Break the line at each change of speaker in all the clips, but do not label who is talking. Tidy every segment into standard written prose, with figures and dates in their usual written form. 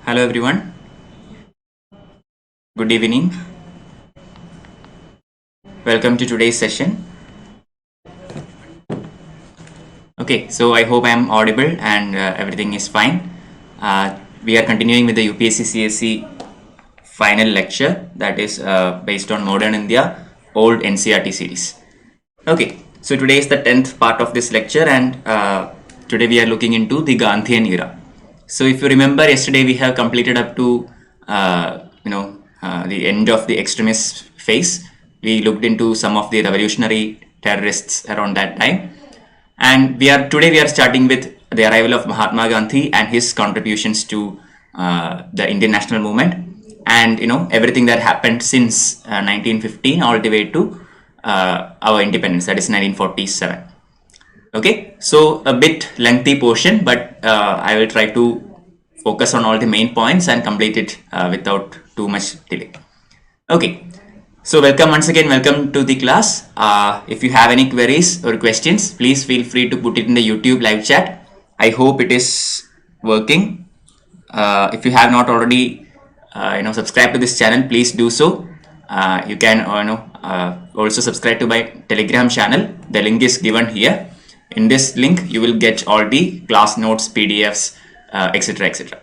Hello everyone, good evening. Welcome to today's session. Okay, so I hope I am audible and everything is fine. We are continuing with the UPSC CSE final lecture that is based on Modern India, old NCERT series. Okay, so today is the 10th part of this lecture and today we are looking into the Gandhian era. So if you remember, yesterday we have completed up to the end of the extremist phase. We looked into some of the revolutionary terrorists around that time, and today we are starting with the arrival of Mahatma Gandhi and his contributions to the Indian national movement, and everything that happened since 1915 all the way to our independence, that is 1947. Okay, so a bit lengthy portion, but I will try to focus on all the main points and complete it without too much delay. Okay, so welcome to the class. If you have any queries or questions, please feel free to put it in the YouTube live chat. I hope it is working. If you have not already subscribed to this channel, please do so. You can also subscribe to my Telegram channel. The link is given here. In this link, you will get all the class notes, PDFs, etc. etc.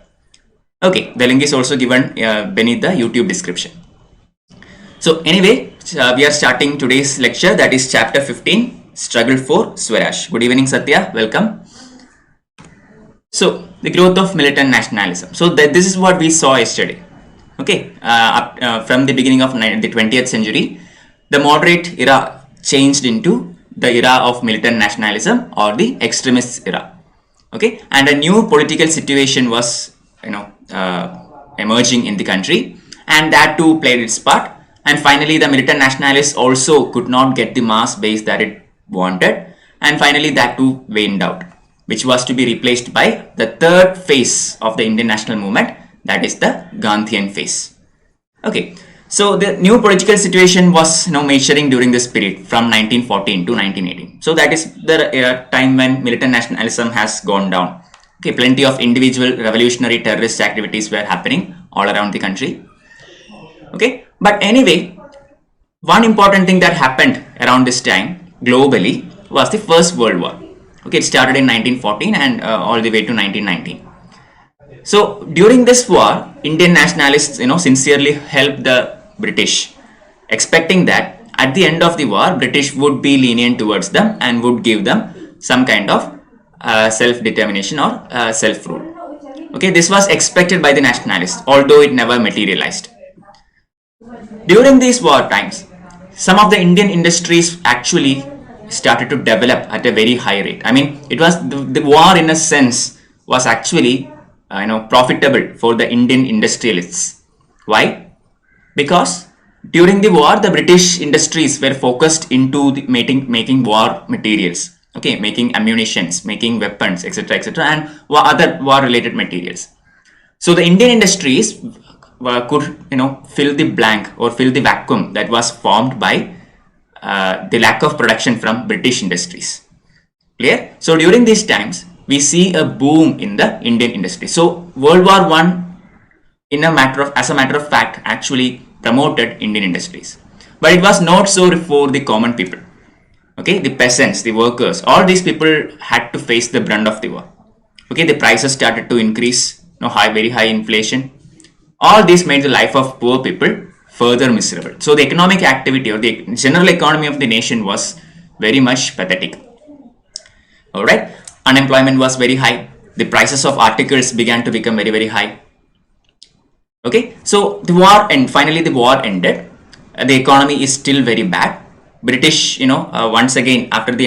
Okay, the link is also given beneath the YouTube description. So anyway, we are starting today's lecture, that is chapter 15, Struggle for Swaraj. Good evening, Satya. Welcome. So the growth of militant nationalism. So this is what we saw yesterday. Okay, from the beginning of the 20th century, the moderate era changed into the era of militant nationalism or the extremist era. Okay, and a new political situation was emerging in the country, and that too played its part. And finally, the militant nationalists also could not get the mass base that it wanted, and finally that too waned out, which was to be replaced by the third phase of the Indian national movement, that is the Gandhian phase. Okay, so the new political situation was maturing during this period from 1914 to 1918. So that is the time when militant nationalism has gone down. Okay, plenty of individual revolutionary terrorist activities were happening all around the country. Okay, but anyway, one important thing that happened around this time globally was the First World War. Okay, it started in 1914 and all the way to 1919. So during this war, Indian nationalists sincerely helped the British, expecting that at the end of the war, British would be lenient towards them and would give them some kind of self-determination or self-rule. Okay, this was expected by the nationalists, although it never materialized. During these war times, some of the Indian industries actually started to develop at a very high rate. I mean, it was the war in a sense was actually profitable for the Indian industrialists. Why? Because during the war, the British industries were focused into making war materials. Okay, making ammunitions, making weapons, etc., etc., and other war-related materials. So the Indian industries could fill the blank or fill the vacuum that was formed by the lack of production from British industries. Clear? So during these times, we see a boom in the Indian industry. So World War I, as a matter of fact, actually promoted Indian industries, but it was not so for the common people. Okay, the peasants, the workers, all these people had to face the brunt of the war. Okay, the prices started to increase, very high inflation. All this made the life of poor people further miserable. So the economic activity or the general economy of the nation was very much pathetic. All right, unemployment was very high. The prices of articles began to become very, very high. Okay, so the war finally the war ended. The economy is still very bad. British, once again after at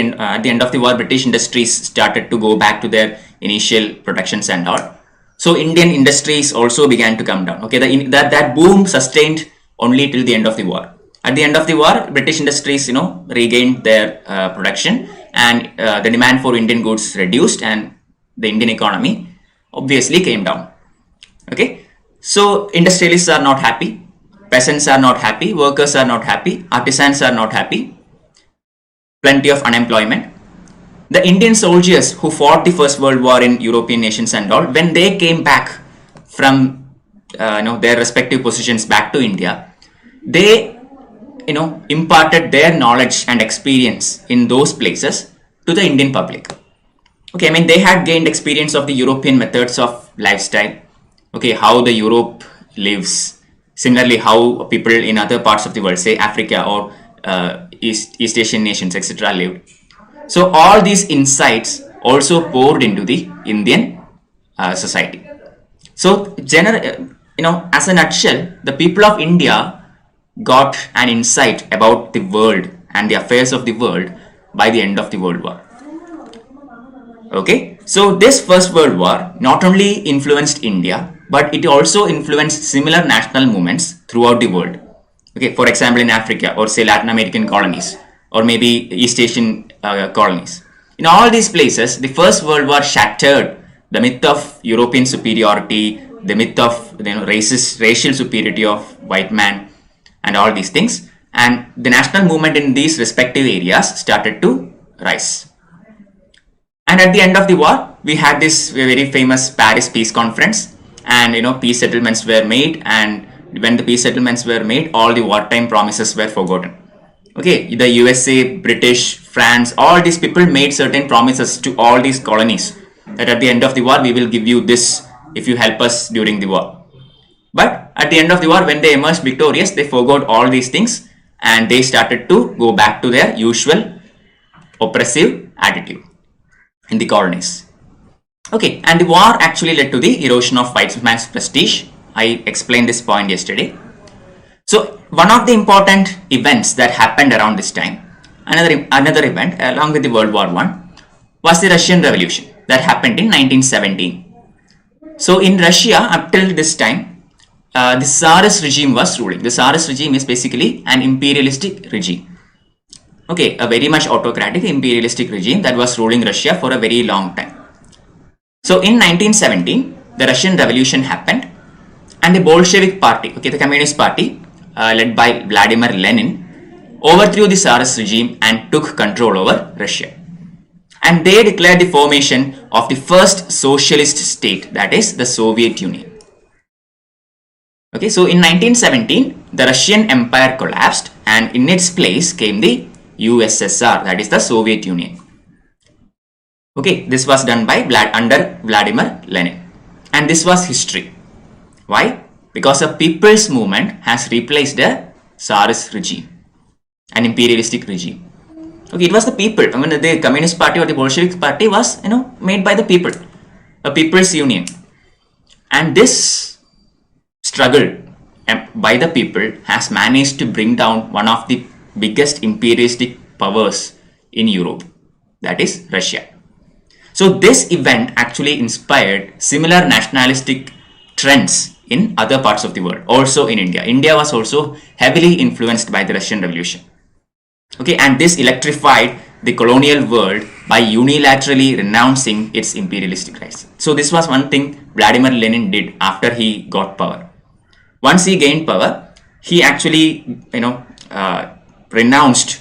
the end of the war, British industries started to go back to their initial productions and all. So Indian industries also began to come down. Okay, that boom sustained only till the end of the war. At the end of the war, British industries, regained their production, and the demand for Indian goods reduced, and the Indian economy obviously came down. Okay, so industrialists are not happy, peasants are not happy, workers are not happy, artisans are not happy, plenty of unemployment. The Indian soldiers who fought the First World War in European nations and all, when they came back from their respective positions back to India, they imparted their knowledge and experience in those places to the Indian public. Okay, I mean, they had gained experience of the European methods of lifestyle. Okay, how the Europe lives. Similarly, how people in other parts of the world, say Africa or East Asian nations, etc., lived. So all these insights also poured into the Indian society. So, as a nutshell, the people of India got an insight about the world and the affairs of the world by the end of the World War. Okay, so this First World War not only influenced India, but it also influenced similar national movements throughout the world. Okay, for example, in Africa or say Latin American colonies, or maybe East Asian colonies. In all these places, the First World War shattered the myth of European superiority, the myth of racial superiority of white man, and all these things. And the national movement in these respective areas started to rise. And at the end of the war, we had this very famous Paris Peace Conference, and peace settlements were made. And when the peace settlements were made, all the wartime promises were forgotten. Okay, the USA, British, France, all these people made certain promises to all these colonies that at the end of the war we will give you this if you help us during the war. But at the end of the war, when they emerged victorious, they forgot all these things and they started to go back to their usual oppressive attitude in the colonies. Okay, and the war actually led to the erosion of white man's prestige. I explained this point yesterday. So one of the important events that happened around this time, another event along with the World War I, was the Russian Revolution that happened in 1917. So in Russia, up till this time, the Tsarist regime was ruling. The Tsarist regime is basically an imperialistic regime. Okay, a very much autocratic imperialistic regime that was ruling Russia for a very long time. So in 1917, the Russian Revolution happened, and the Bolshevik party, okay, the Communist party, led by Vladimir Lenin, overthrew the Tsarist regime and took control over Russia. And they declared the formation of the first socialist state, that is the Soviet Union. Okay, so in 1917, the Russian Empire collapsed and in its place came the USSR, that is the Soviet Union. Okay, this was done by under Vladimir Lenin. And this was history. Why? Because a people's movement has replaced a Tsarist regime, an imperialistic regime. Okay, it was the people. I mean, the Communist Party or the Bolshevik Party was, made by the people, a people's union. And this struggle by the people has managed to bring down one of the biggest imperialistic powers in Europe, that is Russia. So this event actually inspired similar nationalistic trends in other parts of the world, also in India. India was also heavily influenced by the Russian Revolution. Okay, and this electrified the colonial world by unilaterally renouncing its imperialistic rights. So this was one thing Vladimir Lenin did after he got power. Once he gained power, he actually, renounced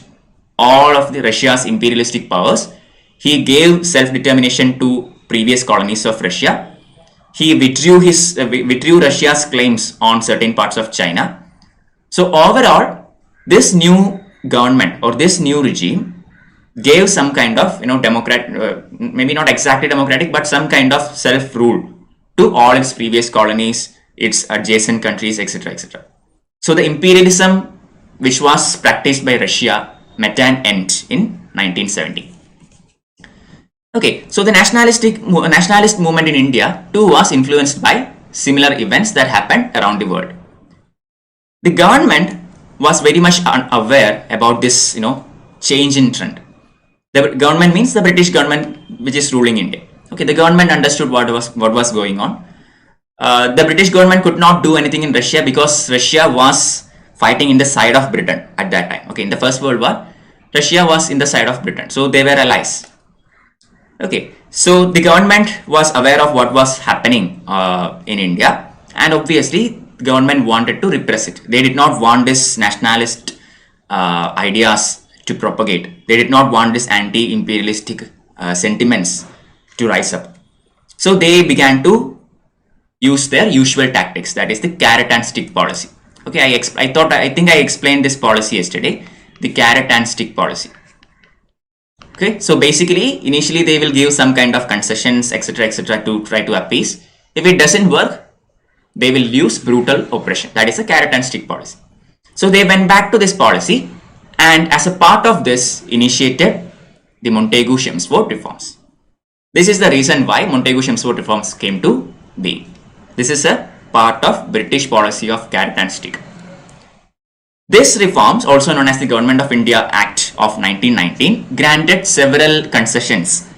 all of the Russia's imperialistic powers. He gave self-determination to previous colonies of Russia. He withdrew Russia's claims on certain parts of China. So overall, this new government or this new regime gave some kind of maybe not exactly democratic, but some kind of self-rule to all its previous colonies, its adjacent countries, etc., etc. So the imperialism which was practiced by Russia met an end in 1970. Okay, so the nationalist movement in India too was influenced by similar events that happened around the world. The government was very much unaware about this, change in trend. The government means the British government which is ruling India. Okay, the government understood what was going on. The British government could not do anything in Russia because Russia was fighting in the side of Britain at that time. Okay, in the First World War, Russia was in the side of Britain. So they were allies. Okay, so the government was aware of what was happening in India, and obviously the government wanted to repress it. They did not want this nationalist ideas to propagate. They did not want this anti-imperialistic sentiments to rise up. So they began to use their usual tactics, that is the carrot and stick policy. Okay, I think I explained this policy yesterday, the carrot and stick policy. Okay, so basically initially they will give some kind of concessions, etc., to try to appease. If it doesn't work, they will use brutal oppression. That is a carrot and stick policy. So they went back to this policy, and as a part of this initiated the Montagu-Chelmsford reforms. This is the reason why Montagu-Chelmsford reforms came to be. This is a part of British policy of carrot and stick. This reforms, also known as the Government of India Act of 1919, granted several concessions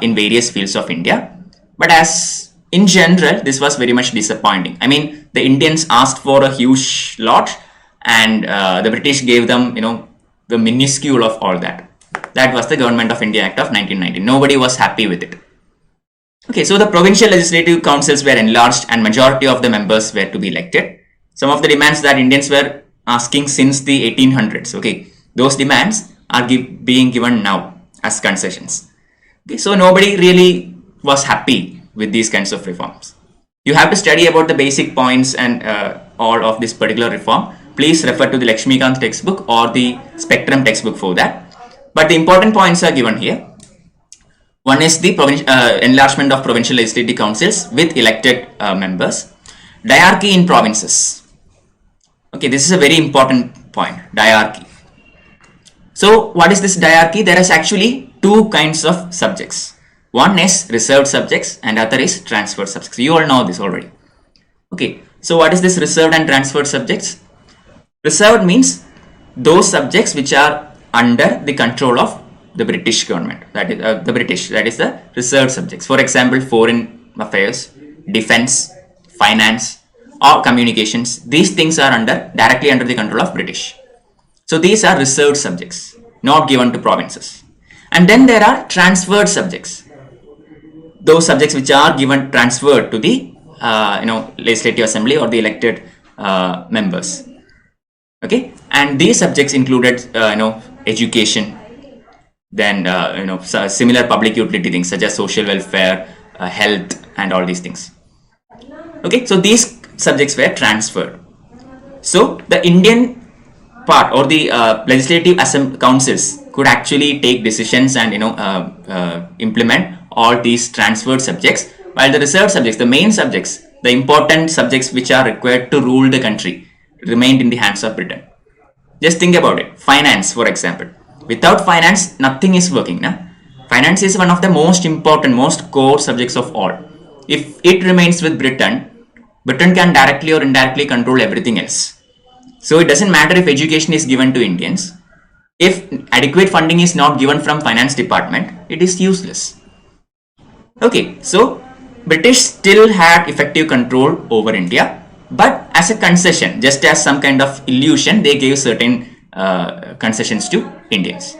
in various fields of India. But as in general, this was very much disappointing. I mean, the Indians asked for a huge lot, and the British gave them, the minuscule of all that. That was the Government of India Act of 1919. Nobody was happy with it. Okay, so the provincial legislative councils were enlarged and majority of the members were to be elected. Some of the demands that Indians were asking since the 1800s, okay, those demands are being given now as concessions. Okay, so nobody really was happy with these kinds of reforms. You have to study about the basic points and all of this particular reform. Please refer to the Lakshmikant textbook or the Spectrum textbook for that. But the important points are given here. One is the enlargement of provincial legislative councils with elected members. Diarchy in provinces. Okay, this is a very important point, diarchy. So what is this diarchy? There is actually two kinds of subjects. One is reserved subjects and other is transferred subjects. You all know this already. Okay, so what is this reserved and transferred subjects? Reserved means those subjects which are under the control of the British government, that is the reserved subjects. For example, foreign affairs, defense, finance, or communications. These things are directly under the control of British. So these are reserved subjects, not given to provinces. And then there are transferred subjects. Those subjects which are transferred to the legislative assembly or the elected members. Okay, and these subjects included education, then similar public utility things such as social welfare, health, and all these things. Okay, so these subjects were transferred. So the Indian part or the legislative councils could actually take decisions and implement all these transferred subjects, while the reserved subjects, the main subjects, the important subjects which are required to rule the country, remained in the hands of Britain. Just think about it. Finance, for example. Without finance, nothing is working. Nah? Finance is one of the most important, most core subjects of all. If it remains with Britain, Britain can directly or indirectly control everything else. So it doesn't matter if education is given to Indians. If adequate funding is not given from finance department, it is useless. Okay, so British still had effective control over India. But as a concession, just as some kind of illusion, they gave certain concessions to Indians.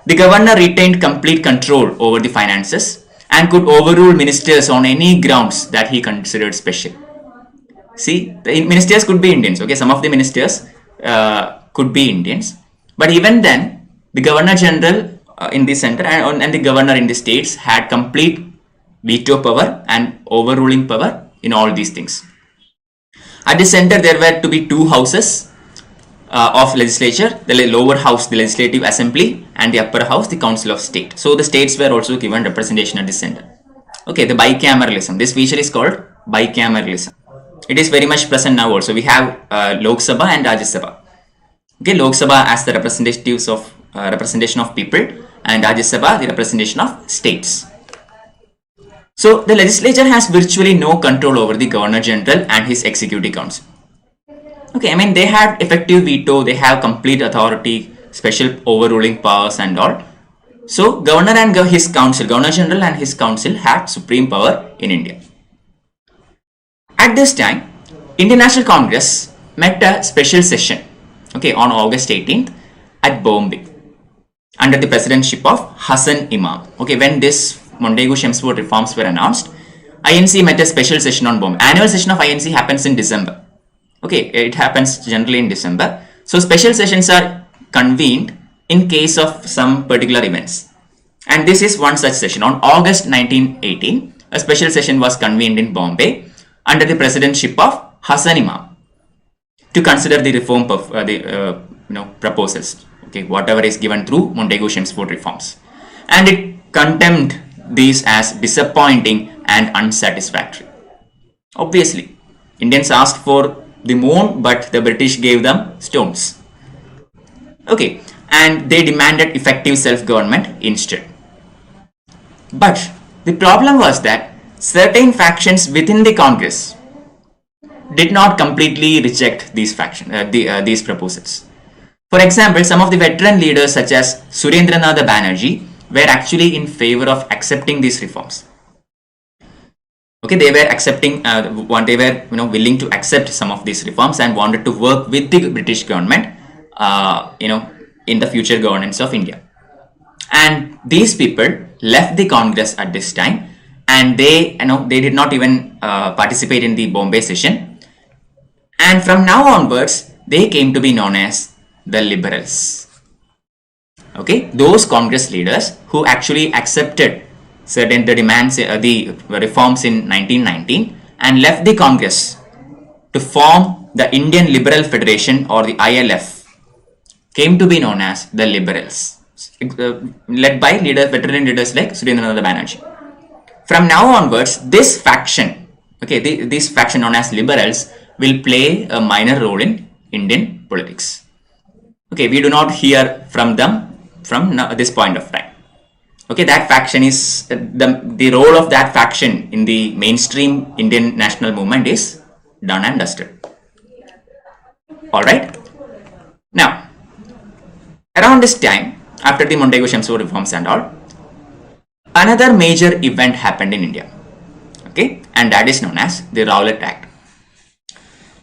The governor retained complete control over the finances and could overrule ministers on any grounds that he considered special. See, the ministers could be Indians. Okay, some of the ministers could be Indians. But even then, the governor general in the center and the governor in the states had complete veto power and overruling power in all these things. At the center, there were to be two houses of legislature, the lower house, the legislative assembly, and the upper house, the council of state. So the states were also given representation at the center. Okay, the bicameralism. This feature is called bicameralism. It is very much present now also. We have Lok Sabha and Rajya Sabha. Okay, Lok Sabha as the representation of people, and Rajya Sabha the representation of states. So the legislature has virtually no control over the Governor General and his Executive Council. Okay, I mean they had effective veto, they have complete authority, special overruling powers and all. So Governor and his council, Governor General and his council had supreme power in India. At this time, Indian National Congress met a special session, okay, on August 18th at Bombay. under the presidency of Hassan Imam. Okay, when this Montagu Chelmsford reforms were announced, INC met a special session on Bombay. Annual session of INC happens in December. Okay, it happens generally in December. So special sessions are convened in case of some particular events. And this is one such session. On August 1918, a special session was convened in Bombay under the presidency of Hassan Imam to consider the reform of proposals. Okay, whatever is given through Montagu Chelmsford reforms, and it condemned these as disappointing and unsatisfactory. Obviously, Indians asked for the moon, but the British gave them stones. Okay, and they demanded effective self-government instead. But the problem was that certain factions within the Congress did not completely reject these these proposals. For example, some of the veteran leaders such as Surendranath Banerjee were actually in favor of accepting these reforms. Okay, they were accepting, they were willing to accept some of these reforms and wanted to work with the British government, in the future governance of India. And these people left the Congress at this time, and they did not even participate in the Bombay session. And from now onwards, they came to be known as the liberals. Okay, those Congress leaders who actually accepted certain demands, the reforms in 1919, and left the Congress to form the Indian Liberal Federation, or the ILF, came to be known as the liberals, led by veteran leaders like Surendranath Banerjee. From now onwards, this faction, this faction known as liberals, will play a minor role in Indian politics. Okay, we do not hear from them from this point of time. Okay, that faction is the role of that faction in the mainstream Indian national movement is done and dusted. All right. Now, around this time, after the Montagu Chelmsford reforms and all, another major event happened in India. Okay, and that is known as the Rowlatt Act.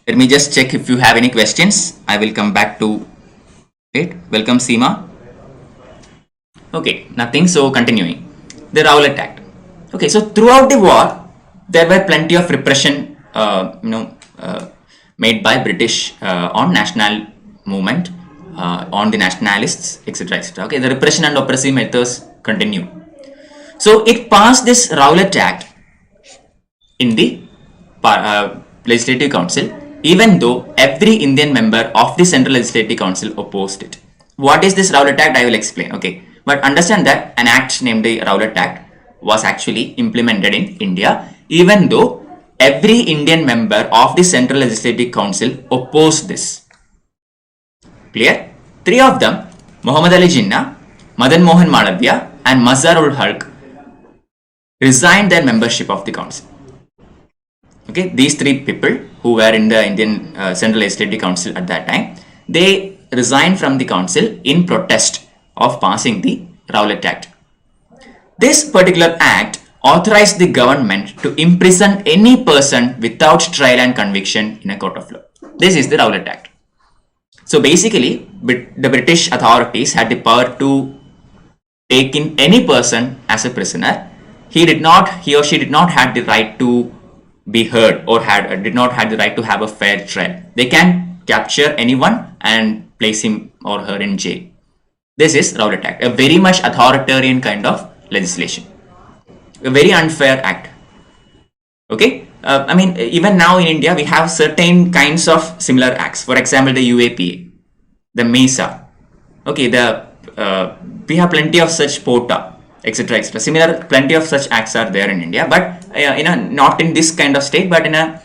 Let me just check if you have any questions. I will come back to it. Welcome, Seema. Okay, nothing. So continuing, the Rowlatt Act. Okay, so throughout the war, there were plenty of repression, made by British on national movement, on the nationalists, etc., etc. Okay, the repression and oppressive methods continue. So it passed this Rowlatt Act in the Legislative Council, even though every Indian member of the Central Legislative Council opposed it. What is this Rowlatt Act? I will explain. Okay, but understand that an act named the Rowlatt Act was actually implemented in India, even though every Indian member of the Central Legislative Council opposed this. Clear? Three of them, Muhammad Ali Jinnah, Madan Mohan Malviya, and Mazhar-ul Hulq, resigned their membership of the council. Okay, these three people who were in the Indian Central Legislative Council at that time, they resigned from the council in protest of passing the Rowlatt Act. This particular act authorized the government to imprison any person without trial and conviction in a court of law. This is the Rowlatt Act. So basically, the British authorities had the power to take in any person as a prisoner. He or she did not have the right to be heard, or did not have the right to have a fair trial. They can capture anyone and place him or her in jail. This is Rowlatt Act, a very much authoritarian kind of legislation, a very unfair act. Okay, even now in India we have certain kinds of similar acts. For example, the UAPA, the MESA. Okay, we have plenty of such POTA, etc., etc. Similar, plenty of such acts are there in India, but not in this kind of state, but in a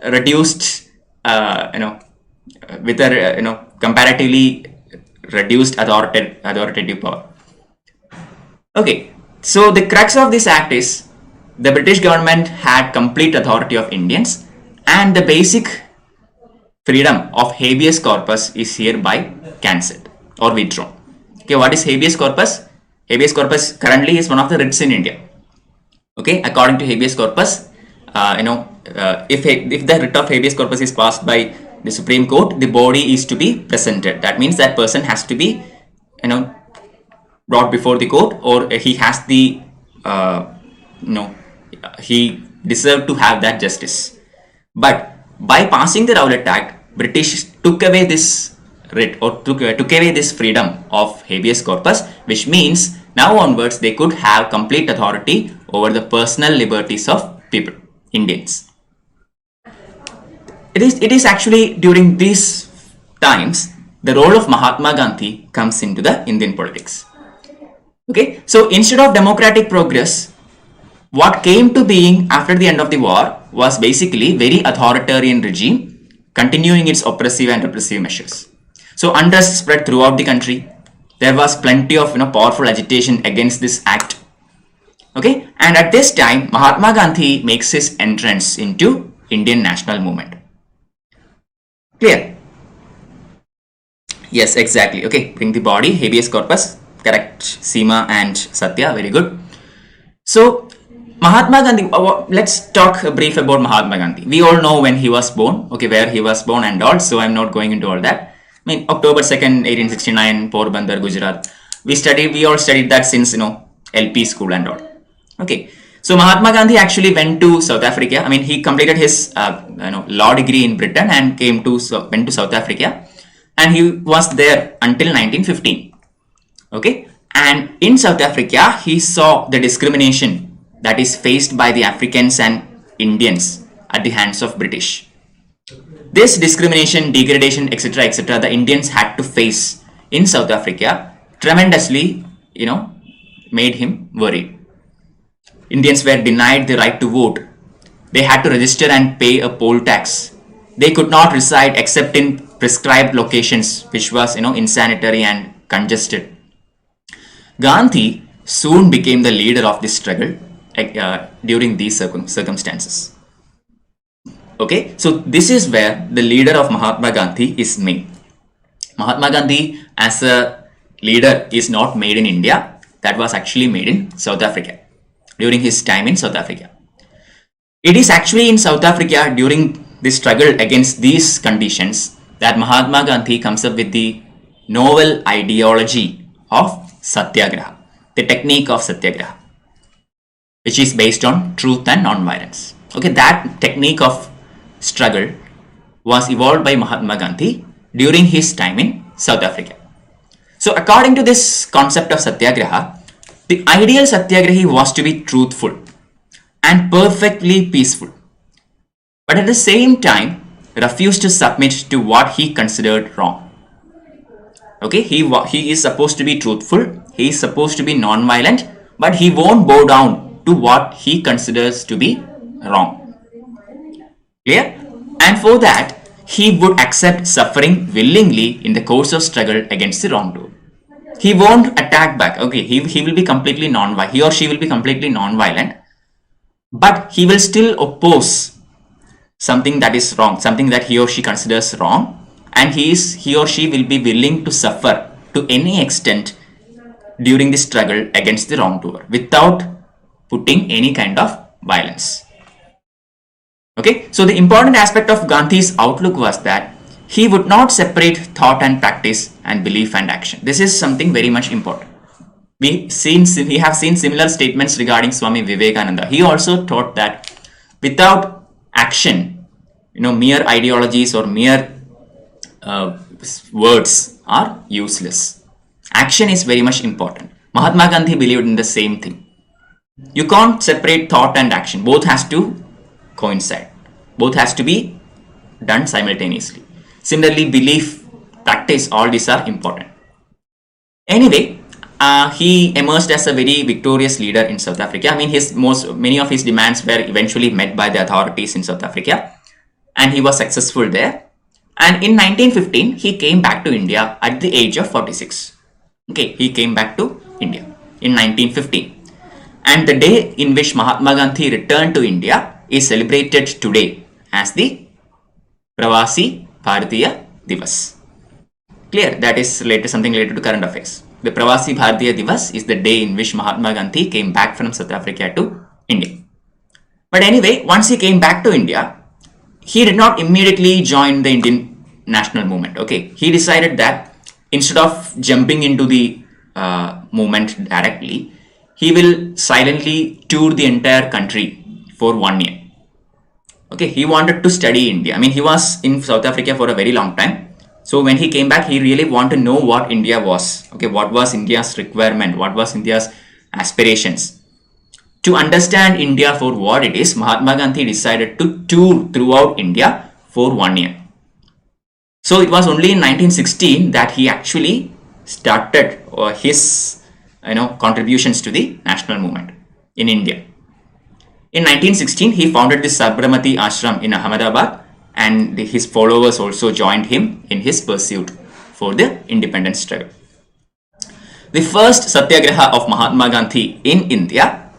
reduced, with a comparatively reduced authoritative power. Okay, so the crux of this act is the British government had complete authority of Indians, and the basic freedom of habeas corpus is hereby cancelled or withdrawn. Okay, what is habeas corpus? Habeas corpus currently is one of the writs in India. Okay, according to habeas corpus, if the writ of habeas corpus is passed by the Supreme Court, the body is to be presented. That means that person has to be, brought before the court, or he has the he deserved to have that justice. But by passing the Rowlatt Act, British took away this writ, or took away this freedom of habeas corpus, which means now onwards they could have complete authority over the personal liberties of people, Indians. It is actually during these times the role of Mahatma Gandhi comes into the Indian politics. Okay, so instead of democratic progress, what came to being after the end of the war was basically very authoritarian regime continuing its oppressive and repressive measures. So unrest spread throughout the country. There was plenty of powerful agitation against this act. Okay, and at this time Mahatma Gandhi makes his entrance into Indian national movement. Clear? Yes, exactly. Okay, bring the body, habeas corpus, correct, Seema and Satya, very good. So Mahatma Gandhi, let's talk brief about Mahatma Gandhi. We all know when he was born, okay, where he was born and all, so I'm not going into all that. I mean, October 2nd, 1869, Porbandar, Gujarat. We all studied that since, LP school and all. Okay, so Mahatma Gandhi actually went to South Africa. I mean, he completed his, law degree in Britain and went to South Africa, and he was there until 1915. Okay, and in South Africa, he saw the discrimination that is faced by the Africans and Indians at the hands of British. This discrimination, degradation, etc., the Indians had to face in South Africa tremendously, made him worried. Indians were denied the right to vote. They had to register and pay a poll tax. They could not reside except in prescribed locations, which was, insanitary and congested. Gandhi soon became the leader of this struggle during these circumstances. Okay, so this is where the leader of Mahatma Gandhi is made. Mahatma Gandhi as a leader is not made in India. That was actually made in South Africa during his time in South Africa. It is actually in South Africa during the struggle against these conditions that Mahatma Gandhi comes up with the novel ideology of Satyagraha, the technique of Satyagraha, which is based on truth and non-violence. Okay, that technique of struggle was evolved by Mahatma Gandhi during his time in South Africa. So according to this concept of Satyagraha, the ideal Satyagrahi was to be truthful and perfectly peaceful, but at the same time refused to submit to what he considered wrong. Okay, he is supposed to be truthful, he is supposed to be non-violent, but he won't bow down to what he considers to be wrong. Clear? And for that, he would accept suffering willingly in the course of struggle against the wrongdoer. He won't attack back. Okay, he will be completely non-violent. He or she will be completely non-violent, but he will still oppose something that is wrong, something that he or she considers wrong, and he or she will be willing to suffer to any extent during the struggle against the wrongdoer without putting any kind of violence. Okay, so the important aspect of Gandhi's outlook was that he would not separate thought and practice and belief and action. This is something very much important. We have seen similar statements regarding Swami Vivekananda. He also taught that without action, mere ideologies or mere words are useless. Action is very much important. Mahatma Gandhi believed in the same thing. You can't separate thought and action. Both has to coincide. Both has to be done simultaneously. Similarly, belief, practice, all these are important. Anyway, he emerged as a very victorious leader in South Africa. I mean, many of his demands were eventually met by the authorities in South Africa, and he was successful there. And in 1915, he came back to India at the age of 46. Okay, he came back to India in 1915. And the day in which Mahatma Gandhi returned to India is celebrated today as the Pravasi Bharatiya Divas. Clear? That is something related to current affairs. The Pravasi Bharatiya Divas is the day in which Mahatma Gandhi came back from South Africa to India. But anyway, once he came back to India, he did not immediately join the Indian national movement. Okay, he decided that instead of jumping into the movement directly, he will silently tour the entire country for 1 year. Okay, he wanted to study India. I mean, he was in South Africa for a very long time. So when he came back, he really wanted to know what India was. Okay, what was India's requirement? What was India's aspirations? To understand India for what it is, Mahatma Gandhi decided to tour throughout India for 1 year. So it was only in 1916 that he actually started his contributions to the national movement in India. In 1916, he founded the Sabarmati Ashram in Ahmedabad, and his followers also joined him in his pursuit for the independence struggle. The first Satyagraha of Mahatma Gandhi in India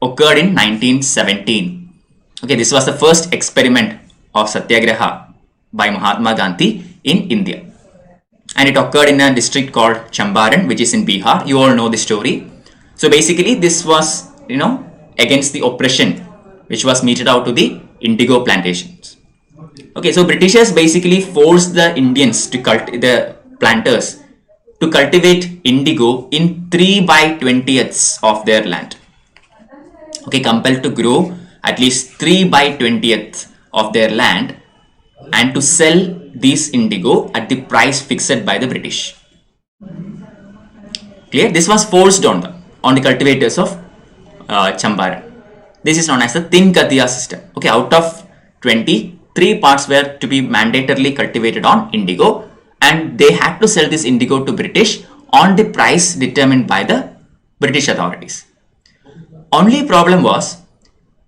occurred in 1917. Okay, this was the first experiment of Satyagraha by Mahatma Gandhi in India. And it occurred in a district called Champaran, which is in Bihar. You all know the story. So basically, this was, against the oppression which was meted out to the indigo plantations. Okay, so Britishers basically forced the Indians to the planters to cultivate indigo in 3/20ths of their land. Okay, compelled to grow at least 3/20ths of their land and to sell this indigo at the price fixed by the British. Clear? This was forced on the cultivators of Champaran. This is known as the thin Katiya system. Okay, out of 23 parts were to be mandatorily cultivated on indigo, and they had to sell this indigo to British on the price determined by the British authorities. Only problem was,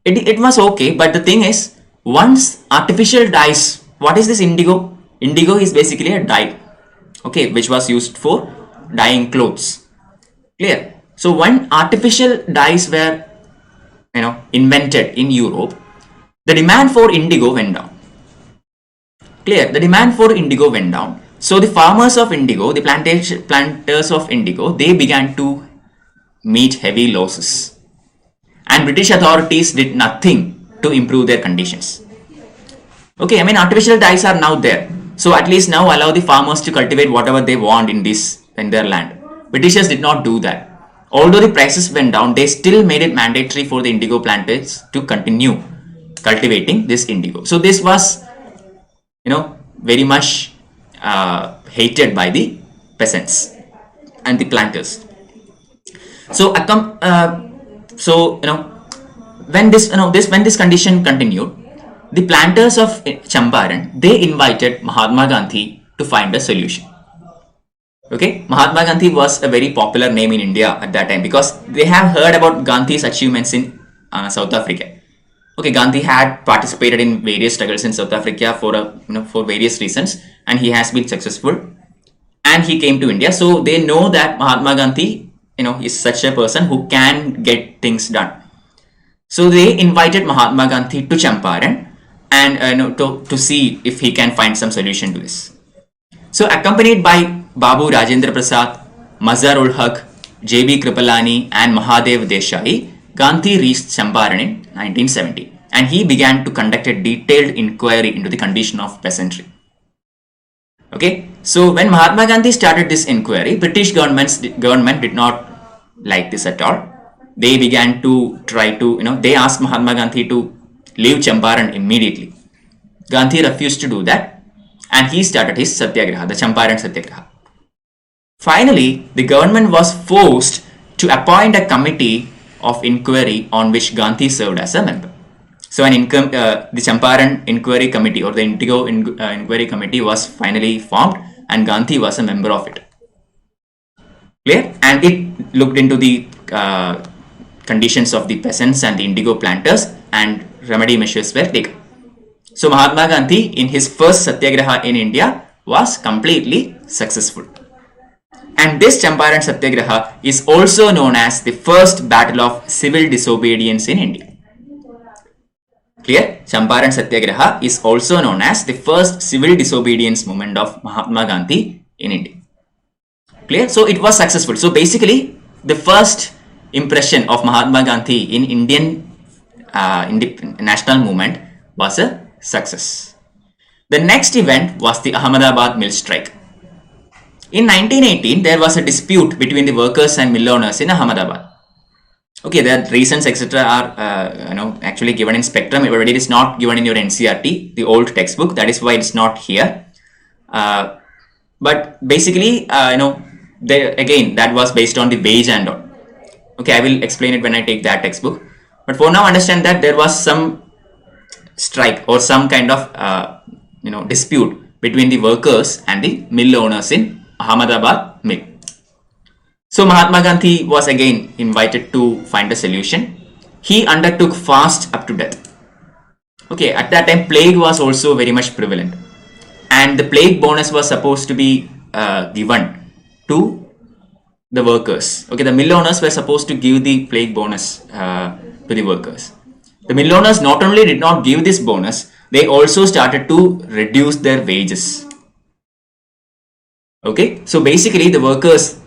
it was okay, but the thing is, once artificial dyes, what is this indigo? Indigo is basically a dye, okay, which was used for dyeing clothes. Clear? So when artificial dyes were, invented in Europe, the demand for indigo went down. Clear? The demand for indigo went down. So the farmers of indigo, the planters of indigo, they began to meet heavy losses. And British authorities did nothing to improve their conditions. Okay, I mean, artificial dyes are now there. So at least now allow the farmers to cultivate whatever they want in their land. Britishers did not do that. Although the prices went down, they still made it mandatory for the indigo planters to continue cultivating this indigo. So this was, very much hated by the peasants and the planters. So, when this condition continued, the planters of Champaran, they invited Mahatma Gandhi to find a solution. Okay, Mahatma Gandhi was a very popular name in India at that time because they have heard about Gandhi's achievements in South Africa. Okay, Gandhi had participated in various struggles in South Africa for various reasons, and he has been successful. And he came to India, so they know that Mahatma Gandhi, is such a person who can get things done. So they invited Mahatma Gandhi to Champaran and to see if he can find some solution to this. So accompanied by Babu Rajendra Prasad, Mazhar ul Haq, J.B. Kripalani and Mahadev Desai, Gandhi reached Champaran in 1970 and he began to conduct a detailed inquiry into the condition of peasantry. Okay, so when Mahatma Gandhi started this inquiry, British government did not like this at all. They began to they asked Mahatma Gandhi to leave Champaran immediately. Gandhi refused to do that and he started his Satyagraha, the Champaran Satyagraha. Finally, the government was forced to appoint a committee of inquiry on which Gandhi served as a member. So the Champaran Inquiry Committee or the Indigo Inquiry Committee was finally formed and Gandhi was a member of it. Clear? And it looked into the conditions of the peasants and the indigo planters and remedy measures were taken. So Mahatma Gandhi in his first Satyagraha in India was completely successful. And this Champaran Satyagraha is also known as the first battle of civil disobedience in India. Clear? Champaran Satyagraha is also known as the first civil disobedience movement of Mahatma Gandhi in India. Clear? So it was successful. So basically the first impression of Mahatma Gandhi in Indian national movement was a success. The next event was the Ahmedabad mill strike. In 1918, there was a dispute between the workers and mill owners in Ahmedabad. Okay, the reasons etc. are actually given in Spectrum, but it is not given in your NCERT, the old textbook. That is why it's not here. But basically, again, that was based on the wage and all. Okay, I will explain it when I take that textbook. But for now, understand that there was some strike or some kind of dispute between the workers and the mill owners in Ahmedabad mill. So Mahatma Gandhi was again invited to find a solution. He undertook fast up to death. Okay, at that time plague was also very much prevalent, and the plague bonus was supposed to be given to the workers. Okay, the mill owners were supposed to give the plague bonus to the workers. The mill owners not only did not give this bonus, they also started to reduce their wages. Okay, so basically the workers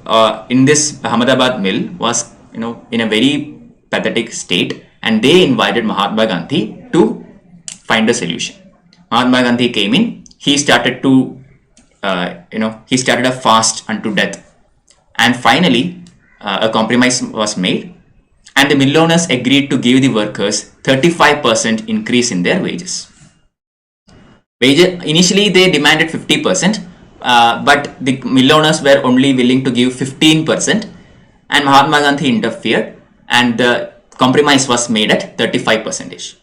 in this Ahmedabad mill was in a very pathetic state, and they invited Mahatma Gandhi to find a solution. Mahatma Gandhi came in. He started to he started a fast unto death, and finally a compromise was made, and the mill owners agreed to give the workers 35% increase in their wages. Initially they demanded 50%. But the mill owners were only willing to give 15%, and Mahatma Gandhi interfered, and the compromise was made at 35%.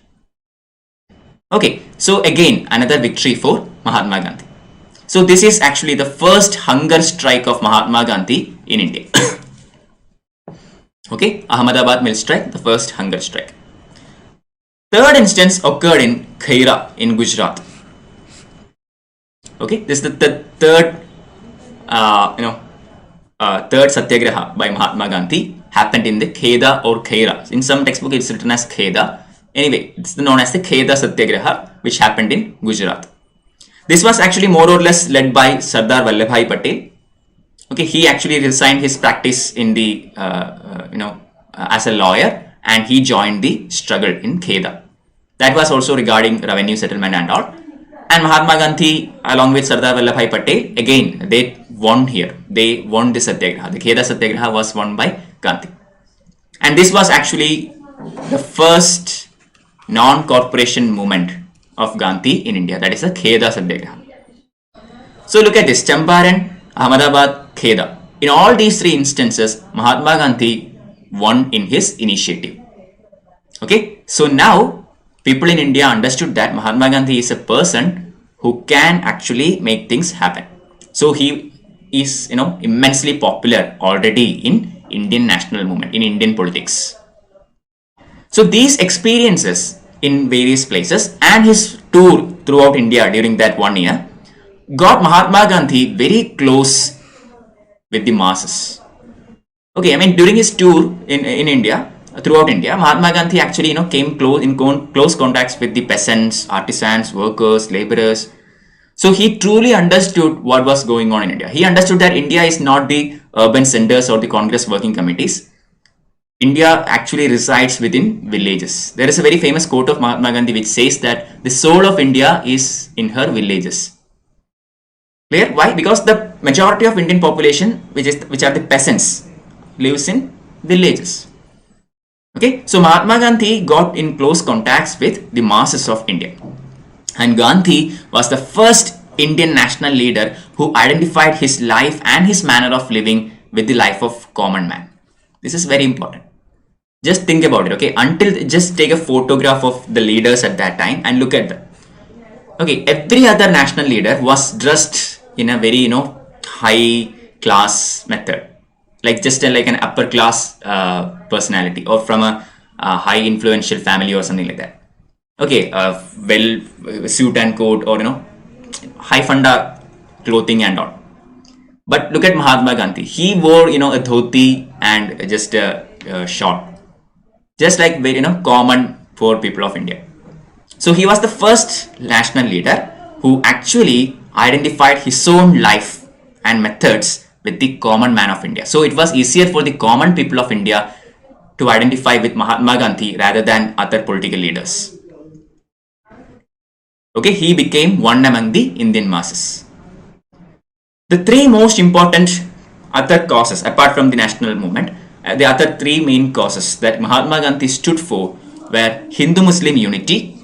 Okay, so again another victory for Mahatma Gandhi. So this is actually the first hunger strike of Mahatma Gandhi in India. Okay, Ahmedabad mill strike, the first hunger strike. Third instance occurred in Khera in Gujarat. Okay, this is the third, third Satyagraha by Mahatma Gandhi happened in the Kedah or Khera. In some textbook, it's written as Kedah. Anyway, it's known as the Kedah Satyagraha, which happened in Gujarat. This was actually more or less led by Sardar Vallabhbhai Patel. Okay, he actually resigned his practice in the, as a lawyer, and he joined the struggle in Kedah. That was also regarding revenue settlement and all. And Mahatma Gandhi, along with Sardar Vallabhbhai Patel, again they won here. They won the Satyagraha. The Kedah Satyagraha was won by Gandhi. And this was actually the first non-corporation movement of Gandhi in India. That is the Kedah Satyagraha. So look at this: Champaran, Ahmedabad, Kedah. In all these three instances, Mahatma Gandhi won in his initiative. Okay, so now people in India understood that Mahatma Gandhi is a person who can actually make things happen. So he is, immensely popular already in Indian national movement, in Indian politics. So these experiences in various places and his tour throughout India during that 1 year got Mahatma Gandhi very close with the masses. Okay, I mean during his tour in India, throughout India, Mahatma Gandhi actually came close contacts with the peasants, artisans, workers, laborers. So he truly understood what was going on in India. He understood that India is not the urban centers or the Congress working committees. India actually resides within villages. There is a very famous quote of Mahatma Gandhi which says that the soul of India is in her villages. Clear? Why? Because the majority of Indian population, which are the peasants, lives in villages. Okay, so Mahatma Gandhi got in close contacts with the masses of India, and Gandhi was the first Indian national leader who identified his life and his manner of living with the life of common man. This is very important. Just think about it. Okay, just take a photograph of the leaders at that time and look at them. Okay, every other national leader was dressed in a very high class method, like just like an upper class personality, or from a high influential family or something like that. Okay, well, suit and coat, or high funda clothing and all. But look at Mahatma Gandhi. He wore a dhoti and just a short, just like very common poor people of India. So he was the first national leader who actually identified his own life and methods with the common man of India. So it was easier for the common people of India to identify with Mahatma Gandhi rather than other political leaders. Okay, he became one among the Indian masses. The three most important other causes, apart from the national movement, the other three main causes that Mahatma Gandhi stood for were Hindu-Muslim unity,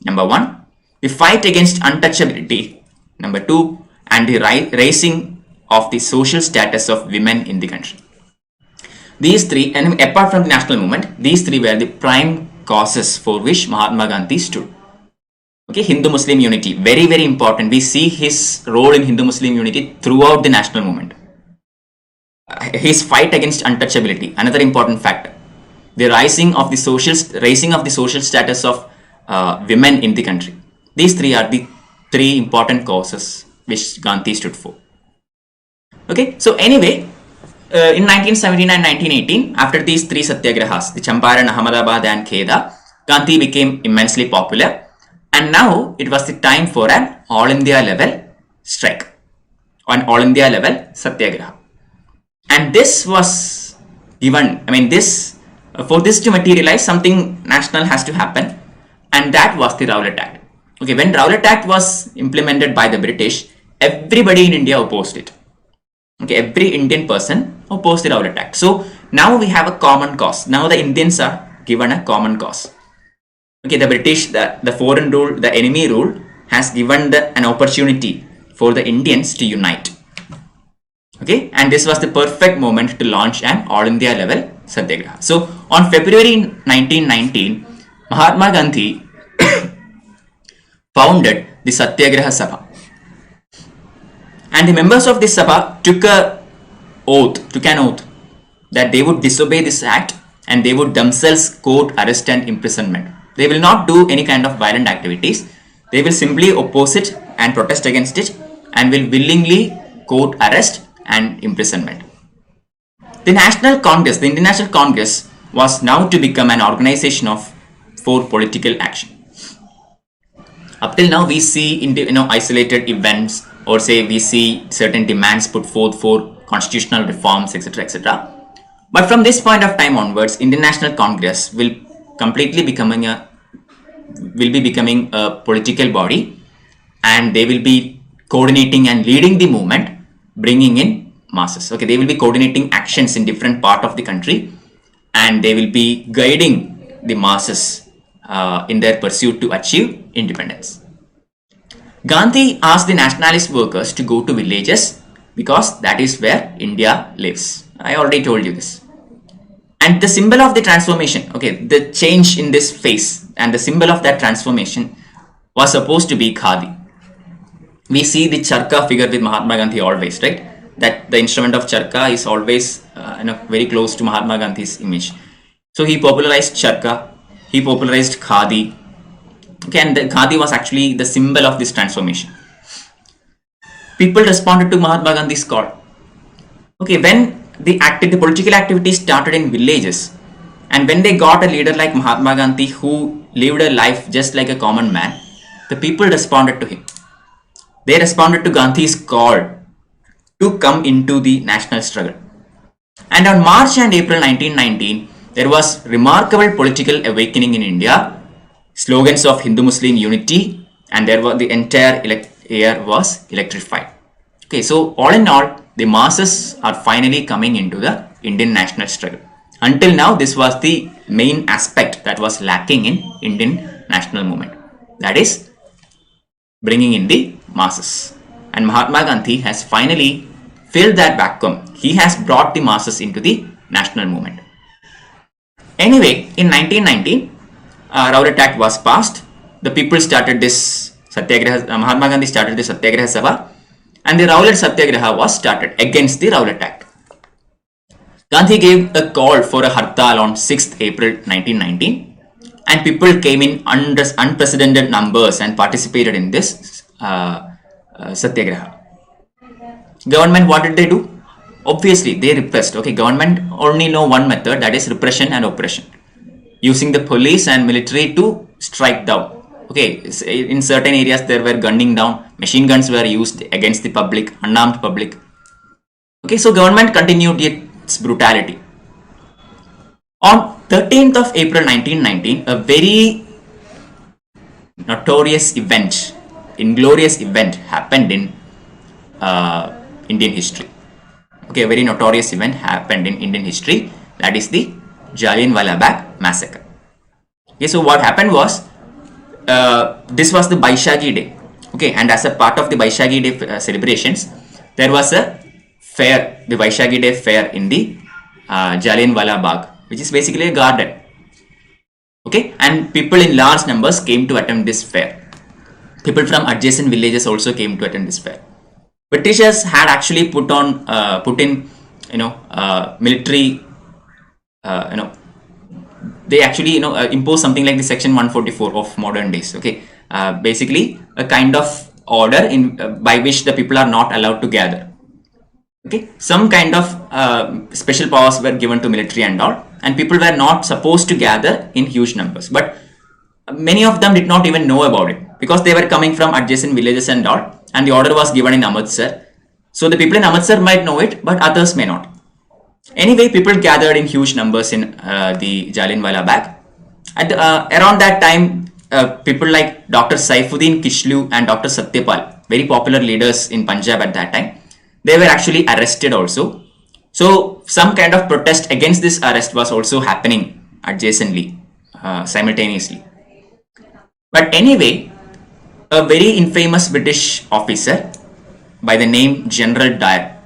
number one, the fight against untouchability, number two, and the raising of the social status of women in the country. These three, and apart from the national movement, these three were the prime causes for which Mahatma Gandhi stood. Okay, Hindu-Muslim unity, very, very important. We see his role in Hindu-Muslim unity throughout the national movement. His fight against untouchability, another important factor. The raising of the social status of women in the country. These three are the three important causes which Gandhi stood for. Okay, so anyway, in 1917 and 1918, after these three satyagrahas, the Champaran, Ahmedabad and Kedah, Gandhi became immensely popular. And now it was the time for an all India level strike, an all India level satyagraha. And this was given, for this to materialize, something national has to happen, and that was the Rowlatt Act. Okay, when Rowlatt Act was implemented by the British, everybody in India opposed it. Okay, every Indian person opposed the Rowlatt Act. So now we have a common cause. Now the Indians are given a common cause. Okay, the British, the foreign rule, the enemy rule has given an opportunity for the Indians to unite. Okay, and this was the perfect moment to launch an all India level satyagraha. So on February 1919, Mahatma Gandhi founded the Satyagraha Sabha. And the members of this Sabha took an oath that they would disobey this act and they would themselves court, arrest and imprisonment. They will not do any kind of violent activities. They will simply oppose it and protest against it and will willingly court, arrest and imprisonment. The National Congress, the Indian National Congress, was now to become an organization for political action. Up till now, we see isolated events, or say we see certain demands put forth for constitutional reforms, etc., etc. But from this point of time onwards, Indian National Congress will completely be becoming a political body, and they will be coordinating and leading the movement, bringing in masses. Okay, they will be coordinating actions in different part of the country, and they will be guiding the masses in their pursuit to achieve independence. Gandhi asked the nationalist workers to go to villages because that is where India lives. I already told you this. And the symbol of the transformation, okay, the change in this phase and the symbol of that transformation was supposed to be khadi. We see the charka figure with Mahatma Gandhi always, right? That the instrument of charka is always very close to Mahatma Gandhi's image. So he popularized charka, he popularized khadi. Okay, and the khadi was actually the symbol of this transformation. People responded to Mahatma Gandhi's call. Okay, when the political activity started in villages, and when they got a leader like Mahatma Gandhi who lived a life just like a common man, the people responded to him. They responded to Gandhi's call to come into the national struggle. And on March and April 1919, there was remarkable political awakening in India, slogans of Hindu-Muslim unity, and the entire air was electrified. Okay, so all in all, the masses are finally coming into the Indian national struggle. Until now, this was the main aspect that was lacking in Indian national movement. That is bringing in the masses. And Mahatma Gandhi has finally filled that vacuum. He has brought the masses into the national movement. Anyway, in 1919, Rowlatt Act was passed. The people started this Satyagraha, Mahatma Gandhi started the Satyagraha Sabha, and the Rowlatt Satyagraha was started against the Rowlatt Act. Gandhi gave a call for a hartal on 6th April 1919, and people came in unprecedented numbers and participated in this Satyagraha. Government, what did they do? Obviously, they repressed. Okay, government only know one method, that is repression and oppression, using the police and military to strike down. Okay, in certain areas there were gunning down, machine guns were used against the public, unarmed public. Okay, so government continued its brutality. On 13th of April 1919, a very notorious event, inglorious event happened in Indian history. Okay, a very notorious event happened in Indian history, that is the Jallianwala Bagh massacre. Okay, so what happened was, this was the Baishagi Day. Okay, and as a part of the Baishagi Day celebrations, there was a fair, the Baishagi Day fair in the Jallianwala Bagh, which is basically a garden. Okay, and people in large numbers came to attend this fair. People from adjacent villages also came to attend this fair. Britishers had actually put in military, they actually imposed something like the section 144 of modern days. Okay, basically a kind of order in by which the people are not allowed to gather. Okay, some kind of special powers were given to military and all, and people were not supposed to gather in huge numbers. But many of them did not even know about it because they were coming from adjacent villages and all, and the order was given in Amritsar. So the people in Amritsar might know it, but others may not. Anyway, people gathered in huge numbers in the Jallianwala Bagh. Around that time, people like Dr. Saifuddin Kishlu and Dr. Satyapal, very popular leaders in Punjab at that time, they were actually arrested also. So some kind of protest against this arrest was also happening adjacently, simultaneously. But anyway, a very infamous British officer by the name General Dyer,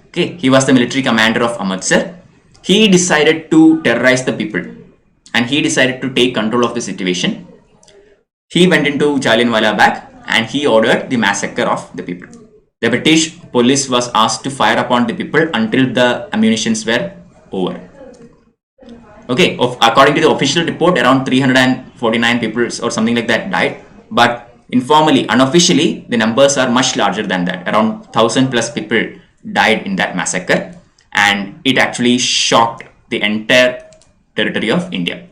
okay, he was the military commander of Amritsar. He decided to terrorize the people and he decided to take control of the situation. He went into Jallianwala Bagh and he ordered the massacre of the people. The British police was asked to fire upon the people until the ammunitions were over. Okay, according to the official report, around 349 people or something like that died, but informally, unofficially, the numbers are much larger than that. Around 1,000 plus people died in that massacre, and it actually shocked the entire territory of India.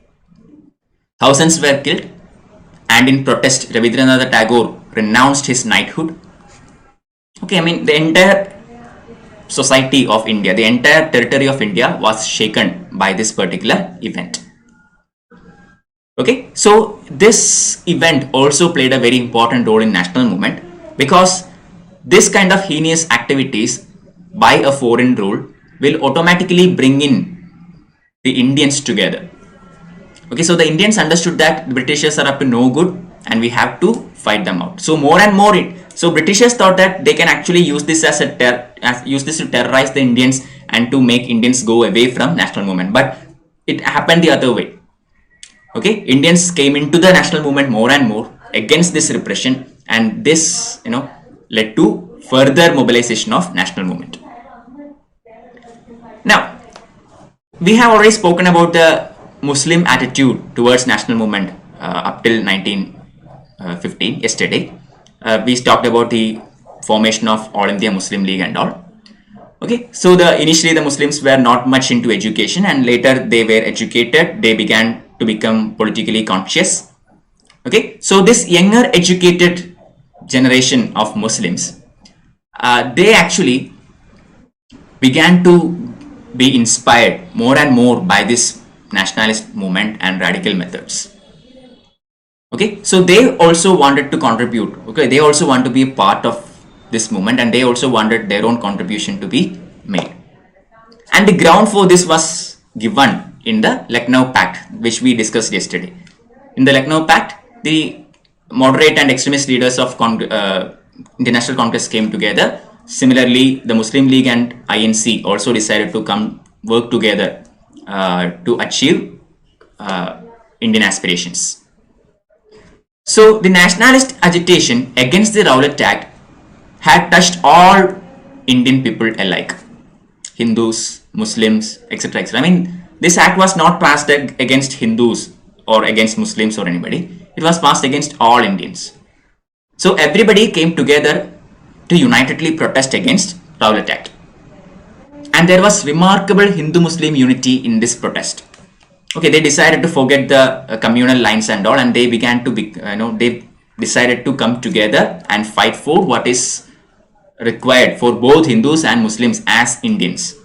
Thousands were killed, and in protest, Rabindranath Tagore renounced his knighthood. Okay, I mean, the entire society of India, the entire territory of India was shaken by this particular event. Okay, so this event also played a very important role in national movement because this kind of heinous activities by a foreign rule will automatically bring in the Indians together. Okay, so the Indians understood that the Britishers are up to no good and we have to fight them out. So more and more, so Britishers thought that they can actually use this as to terrorize the Indians and to make Indians go away from national movement. But it happened the other way. Okay, Indians came into the national movement more and more against this repression, and this led to further mobilization of national movement. Now, we have already spoken about the Muslim attitude towards national movement up till 1915 yesterday. We talked about the formation of All India Muslim League and all. Okay, so initially the Muslims were not much into education, and later they were educated. They began to become politically conscious. Okay, so this younger educated generation of Muslims, they actually began to be inspired more and more by this nationalist movement and radical methods. Okay, so they also wanted to contribute. Okay, they also want to be a part of this movement, and they also wanted their own contribution to be made. And the ground for this was given in the Lucknow Pact, which we discussed yesterday. In the Lucknow Pact, the moderate and extremist leaders of International Congress came together. Similarly, the Muslim League and INC also decided to work together to achieve Indian aspirations. So the nationalist agitation against the Rowlatt Act had touched all Indian people alike, Hindus, Muslims, etc. etc. I mean, this act was not passed against Hindus or against Muslims or anybody. It was passed against all Indians. So everybody came together to unitedly protest against Rowlatt Act. And there was remarkable Hindu-Muslim unity in this protest. Okay, they decided to forget the communal lines and all, and they began to they decided to come together and fight for what is required for both Hindus and Muslims as Indians.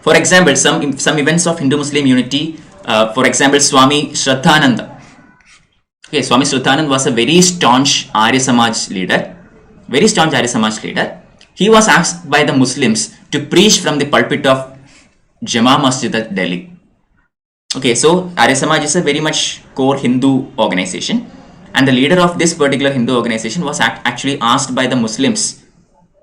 For example, some events of Hindu-Muslim unity, for example, Swami Shraddhananda. Okay, Swami Shraddhananda was a very staunch Arya Samaj leader. he was asked by the Muslims to preach from the pulpit of Jama Masjid at Delhi. Okay, so Arya Samaj is a very much core Hindu organization, and the leader of this particular Hindu organization was actually asked by the Muslims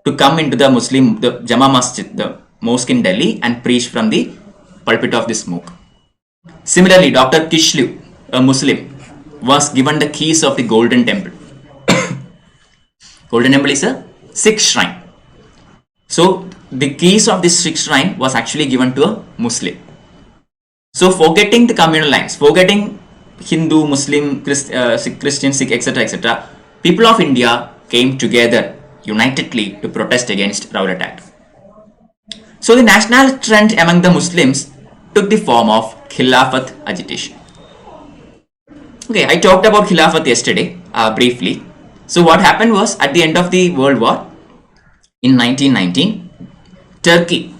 to come into the Jama Masjid, the mosque in Delhi, and preach from the pulpit of this mosque. Similarly, Dr. Kishlu, a Muslim, was given the keys of the Golden Temple. Golden Temple is a Sikh shrine. So the keys of this Sikh shrine was actually given to a Muslim. So forgetting the communal lines, forgetting Hindu, Muslim, Christian, Sikh, etc., people of India came together unitedly to protest against Rowlatt Act. So the national trend among the Muslims took the form of Khilafat Agitation. Okay, I talked about Khilafat yesterday briefly. So what happened was, at the end of the World War in 1919, Turkey,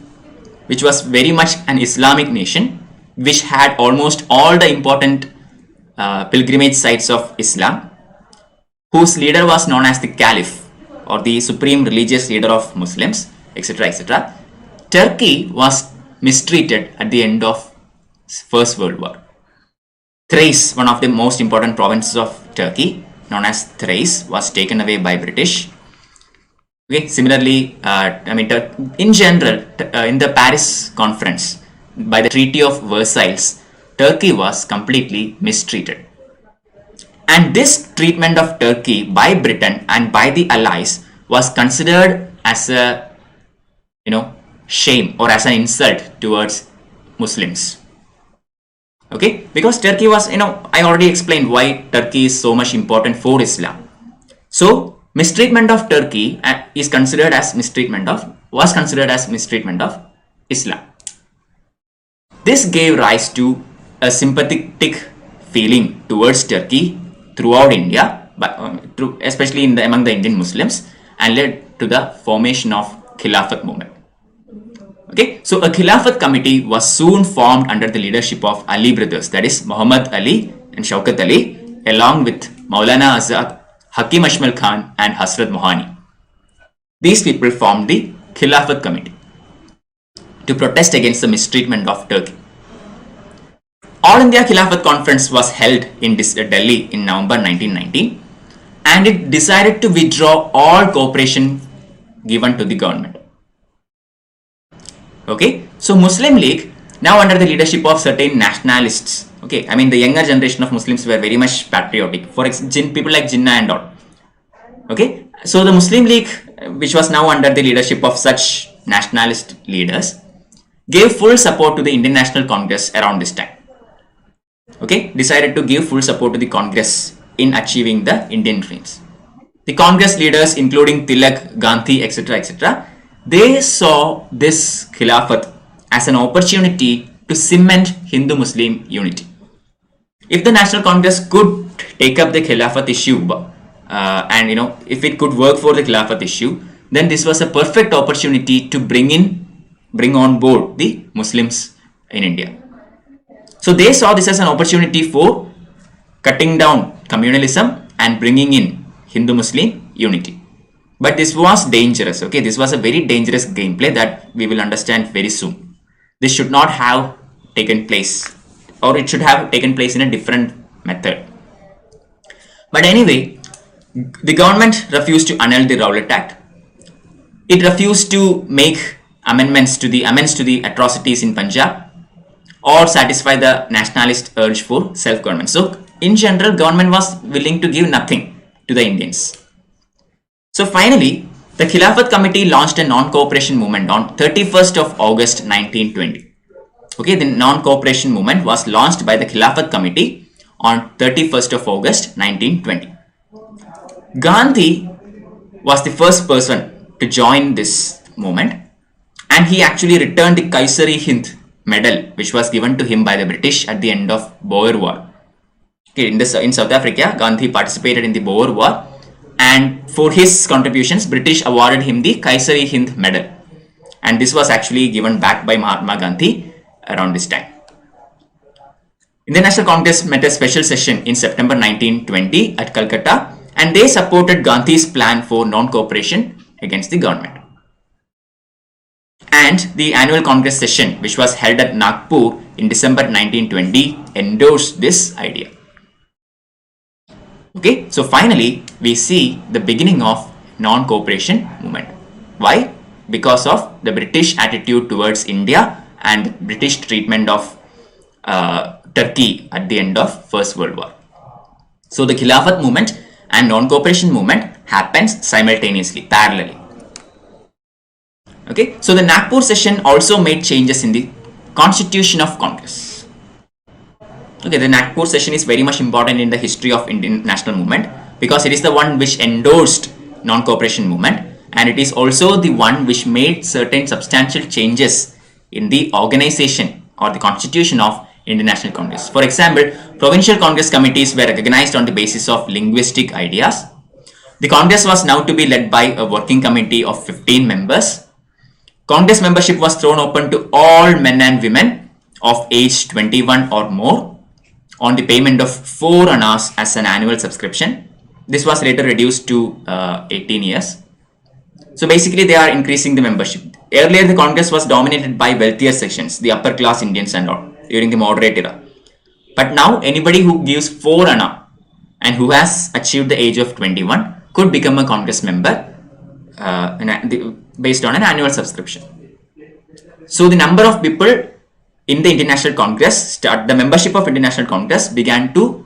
which was very much an Islamic nation, which had almost all the important pilgrimage sites of Islam, whose leader was known as the Caliph, or the supreme religious leader of Muslims, etc., Turkey was mistreated at the end of First World War. Thrace, one of the most important provinces of Turkey, known as Thrace, was taken away by British. Okay, similarly, in general, in the Paris conference, by the Treaty of Versailles, Turkey was completely mistreated. And this treatment of Turkey by Britain and by the Allies was considered as a, shame or as an insult towards Muslims. Okay, because Turkey was, I already explained why Turkey is so much important for Islam. So mistreatment of Turkey was considered as mistreatment of Islam. This gave rise to a sympathetic feeling towards Turkey throughout India, especially among the Indian Muslims, and led to the formation of Khilafat movement. Okay, so a Khilafat committee was soon formed under the leadership of Ali brothers, that is Muhammad Ali and Shaukat Ali, along with Maulana Azad, Hakim Ashmal Khan and Hasrat Mohani. These people formed the Khilafat committee to protest against the mistreatment of Turkey. All India Khilafat conference was held in Delhi in November 1919, and it decided to withdraw all cooperation given to the government. Okay, so Muslim League, now under the leadership of certain nationalists, okay, the younger generation of Muslims were very much patriotic, for example, people like Jinnah and all. Okay, so the Muslim League, which was now under the leadership of such nationalist leaders, gave full support to the Indian National Congress around this time. Okay, decided to give full support to the Congress in achieving the Indian dreams. The Congress leaders, including Tilak, Gandhi, etc., they saw this Khilafat as an opportunity to cement Hindu-Muslim unity. If the National Congress could take up the Khilafat issue and if it could work for the Khilafat issue, then this was a perfect opportunity to bring on board the Muslims in India. So they saw this as an opportunity for cutting down communalism and bringing in Hindu-Muslim unity. But this was dangerous, okay? This was a very dangerous gameplay that we will understand very soon. This should not have taken place, or it should have taken place in a different method. But anyway, the government refused to annul the Rowlatt Act. It refused to make amends to the atrocities in Punjab, or satisfy the nationalist urge for self-government. So in general, government was willing to give nothing to the Indians. So finally, the Khilafat committee launched a non-cooperation movement on 31st of August 1920. Okay, the non-cooperation movement was launched by the Khilafat committee on 31st of August 1920. Gandhi was the first person to join this movement, and he actually returned the Kaisar-e-Hind medal, which was given to him by the British at the end of Boer War. Okay, in South Africa, Gandhi participated in the Boer War, and for his contributions, British awarded him the Kaisar-e-Hind medal, and this was actually given back by Mahatma Gandhi around this time. Indian National Congress met a special session in September 1920 at Calcutta, and they supported Gandhi's plan for non-cooperation against the government. And the annual Congress session, which was held at Nagpur in December 1920, endorsed this idea. Okay, so finally, we see the beginning of non-cooperation movement. Why? Because of the British attitude towards India and British treatment of Turkey at the end of First World War. So the Khilafat movement and non-cooperation movement happens simultaneously, parallelly. Okay, so the Nagpur session also made changes in the Constitution of Congress. Okay, the Nagpur session is very much important in the history of Indian national movement because it is the one which endorsed non-cooperation movement, and it is also the one which made certain substantial changes in the organization or the constitution of Indian National Congress. For example, provincial Congress committees were recognized on the basis of linguistic ideas. The Congress was now to be led by a working committee of 15 members. Congress membership was thrown open to all men and women of age 21 or more on the payment of 4 annas as an annual subscription. This was later reduced to 18 years. So basically they are increasing the membership. Earlier the Congress was dominated by wealthier sections, the upper class Indians and all, during the moderate era. But now anybody who gives 4 anna and who has achieved the age of 21 could become a Congress member based on an annual subscription. So the number of people in the International Congress, the membership of International Congress began to,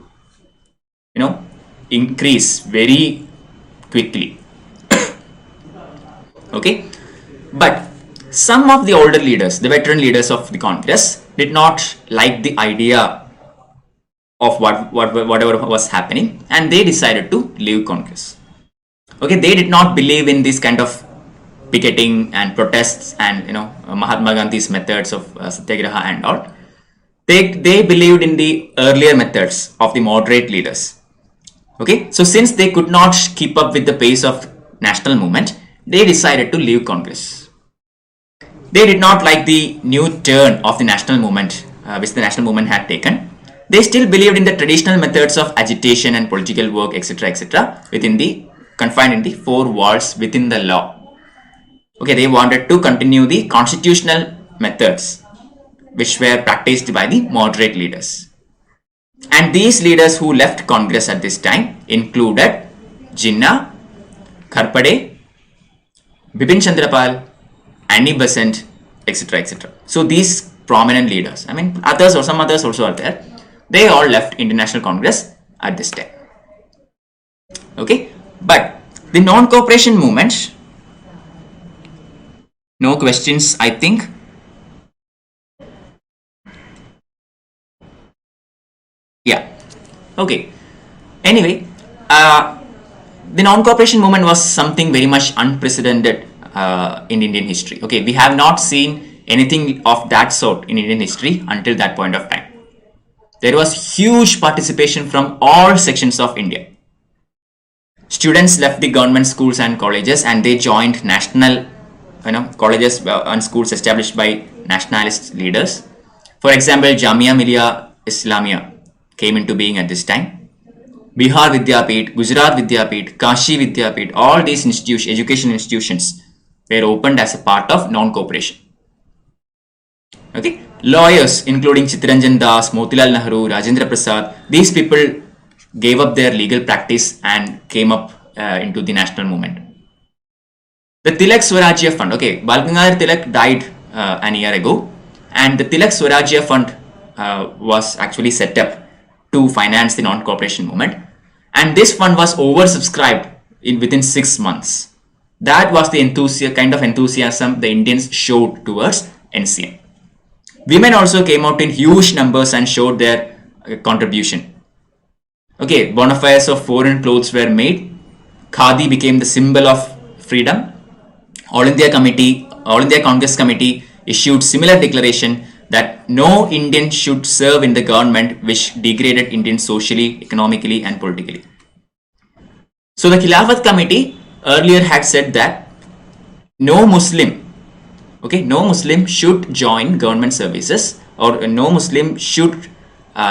increase very quickly. Okay, but some of the older leaders, the veteran leaders of the Congress, did not like the idea of whatever was happening, and they decided to leave Congress. Okay, they did not believe in this kind of picketing and protests and Mahatma Gandhi's methods of Satyagraha and all. They believed in the earlier methods of the moderate leaders. Okay, so since they could not keep up with the pace of national movement, they decided to leave Congress. They did not like the new turn of the national movement which the national movement had taken. They still believed in the traditional methods of agitation and political work, etc., confined in the 4 walls within the law. Okay, they wanted to continue the constitutional methods which were practiced by the moderate leaders. And these leaders who left Congress at this time included Jinnah, Kharpade, Bipin Chandrapal, Annie Besant, etc. So these prominent leaders, others or some others also are there, they all left International Congress at this time. Okay, but the non-cooperation movement, no questions, I think. Yeah, okay. Anyway, the non-cooperation movement was something very much unprecedented in Indian history. Okay, we have not seen anything of that sort in Indian history until that point of time. There was huge participation from all sections of India. Students left the government schools and colleges and they joined national colleges and schools established by nationalist leaders. For example, Jamia Millia Islamia came into being at this time. Bihar Vidyapit, Gujarat Vidyapit, Kashi Vidyapit, all these education institutions were opened as a part of non-cooperation. Okay, lawyers including Chittaranjan Das, Motilal Nehru, Rajendra Prasad, these people gave up their legal practice and came up into the national movement. The Tilak Swarajya Fund, okay, Bal Gangadhar Tilak died an year ago, and the Tilak Swarajya Fund was actually set up to finance the non-cooperation movement, and this fund was oversubscribed within 6 months. That was the kind of enthusiasm the Indians showed towards NCM. Women also came out in huge numbers and showed their contribution. Okay, bona fides of foreign clothes were made. Khadi became the symbol of freedom. All India Congress Committee issued similar declaration that no Indian should serve in the government which degraded Indians socially, economically and politically. So the Khilafat Committee earlier had said that no Muslim should join government services, or no Muslim should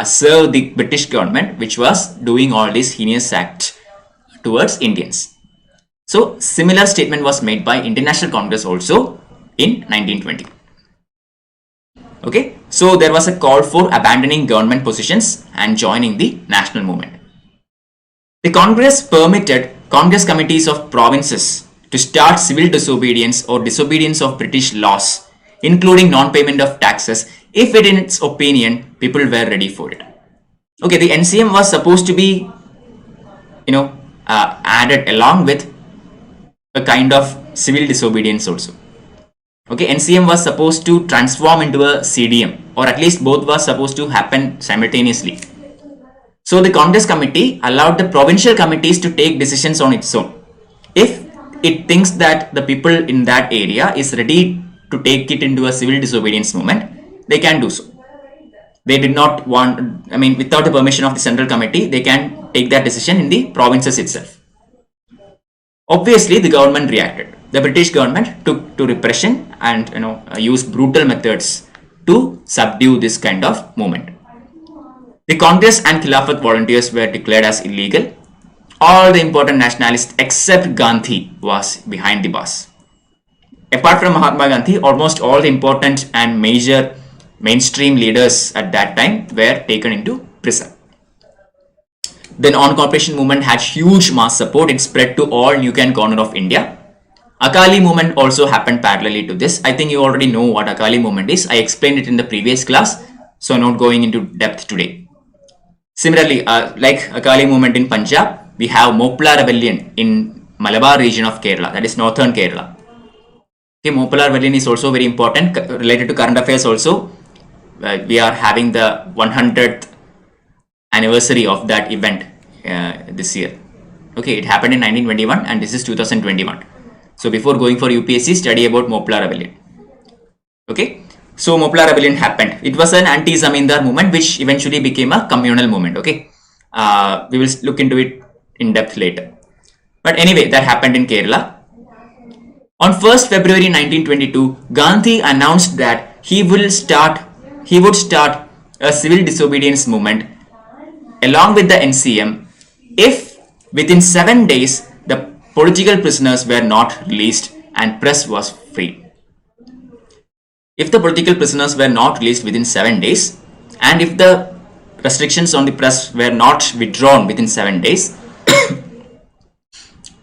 serve the British government which was doing all these heinous acts towards Indians. So similar statement was made by International Congress also in 1920. Okay, so there was a call for abandoning government positions and joining the national movement. The Congress permitted Congress committees of provinces to start civil disobedience or disobedience of British laws, including non-payment of taxes, if in its opinion people were ready for it. Okay, the NCM was supposed to be, added along with a kind of civil disobedience also. Okay, NCM was supposed to transform into a CDM, or at least both was supposed to happen simultaneously. So the Congress committee allowed the provincial committees to take decisions on its own. If it thinks that the people in that area is ready to take it into a civil disobedience movement, they can do so. They did not want, without the permission of the central committee, they can take that decision in the provinces itself. Obviously, the government reacted. The British government took to repression and used brutal methods to subdue this kind of movement. The Congress and Khilafat volunteers were declared as illegal. All the important nationalists except Gandhi was behind the bars. Apart from Mahatma Gandhi, almost all the important and major mainstream leaders at that time were taken into prison. The non-cooperation movement had huge mass support. It spread to all nook and corner of India. Akali Moment also happened parallelly to this. I think you already know what Akali Moment is. I explained it in the previous class, so I'm not going into depth today. Similarly, like Akali Moment in Punjab, we have Mopla Rebellion in Malabar region of Kerala, that is northern Kerala. Okay, Mopla Rebellion is also very important, related to current affairs also. We are having the 100th anniversary of that event this year. Okay, it happened in 1921 and this is 2021. So before going for UPSC, study about Mopla Rebellion. Okay, so Mopla Rebellion happened. It was an anti-Zamindar movement which eventually became a communal movement. Okay, we will look into it in depth later. But anyway, that happened in Kerala. On 1st February 1922, Gandhi announced that he would start a civil disobedience movement along with the NCM if within 7 days the political prisoners were not released and press was free. If the political prisoners were not released within 7 days and if the restrictions on the press were not withdrawn within 7 days,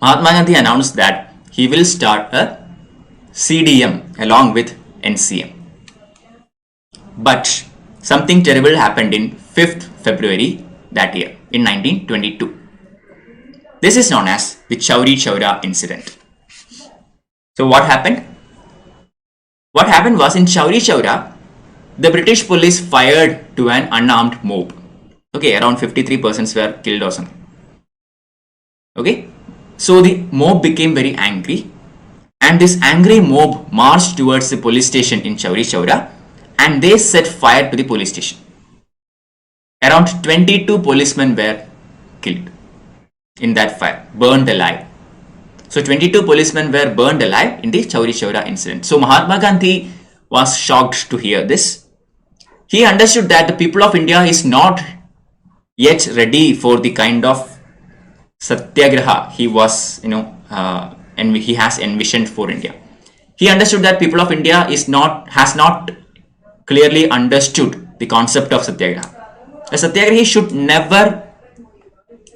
Mahatma Gandhi announced that he will start a CDM along with NCM. But something terrible happened in 5th February that year in 1922. This is known as the Chauri incident. So what happened? What happened was in Chauri, the British police fired to an unarmed mob. Okay, around 53 persons were killed or something. Okay, so the mob became very angry and this angry mob marched towards the police station in Chauri and they set fire to the police station. Around 22 policemen were killed in that fire, burned alive. So 22 policemen were burned alive in the Chauri incident. So Mahatma Gandhi was shocked to hear this. He understood that the people of India is not yet ready for the kind of Satyagraha he was, and he has envisioned for India. He understood that people of India has not clearly understood the concept of Satyagraha. A Satyagrahi should never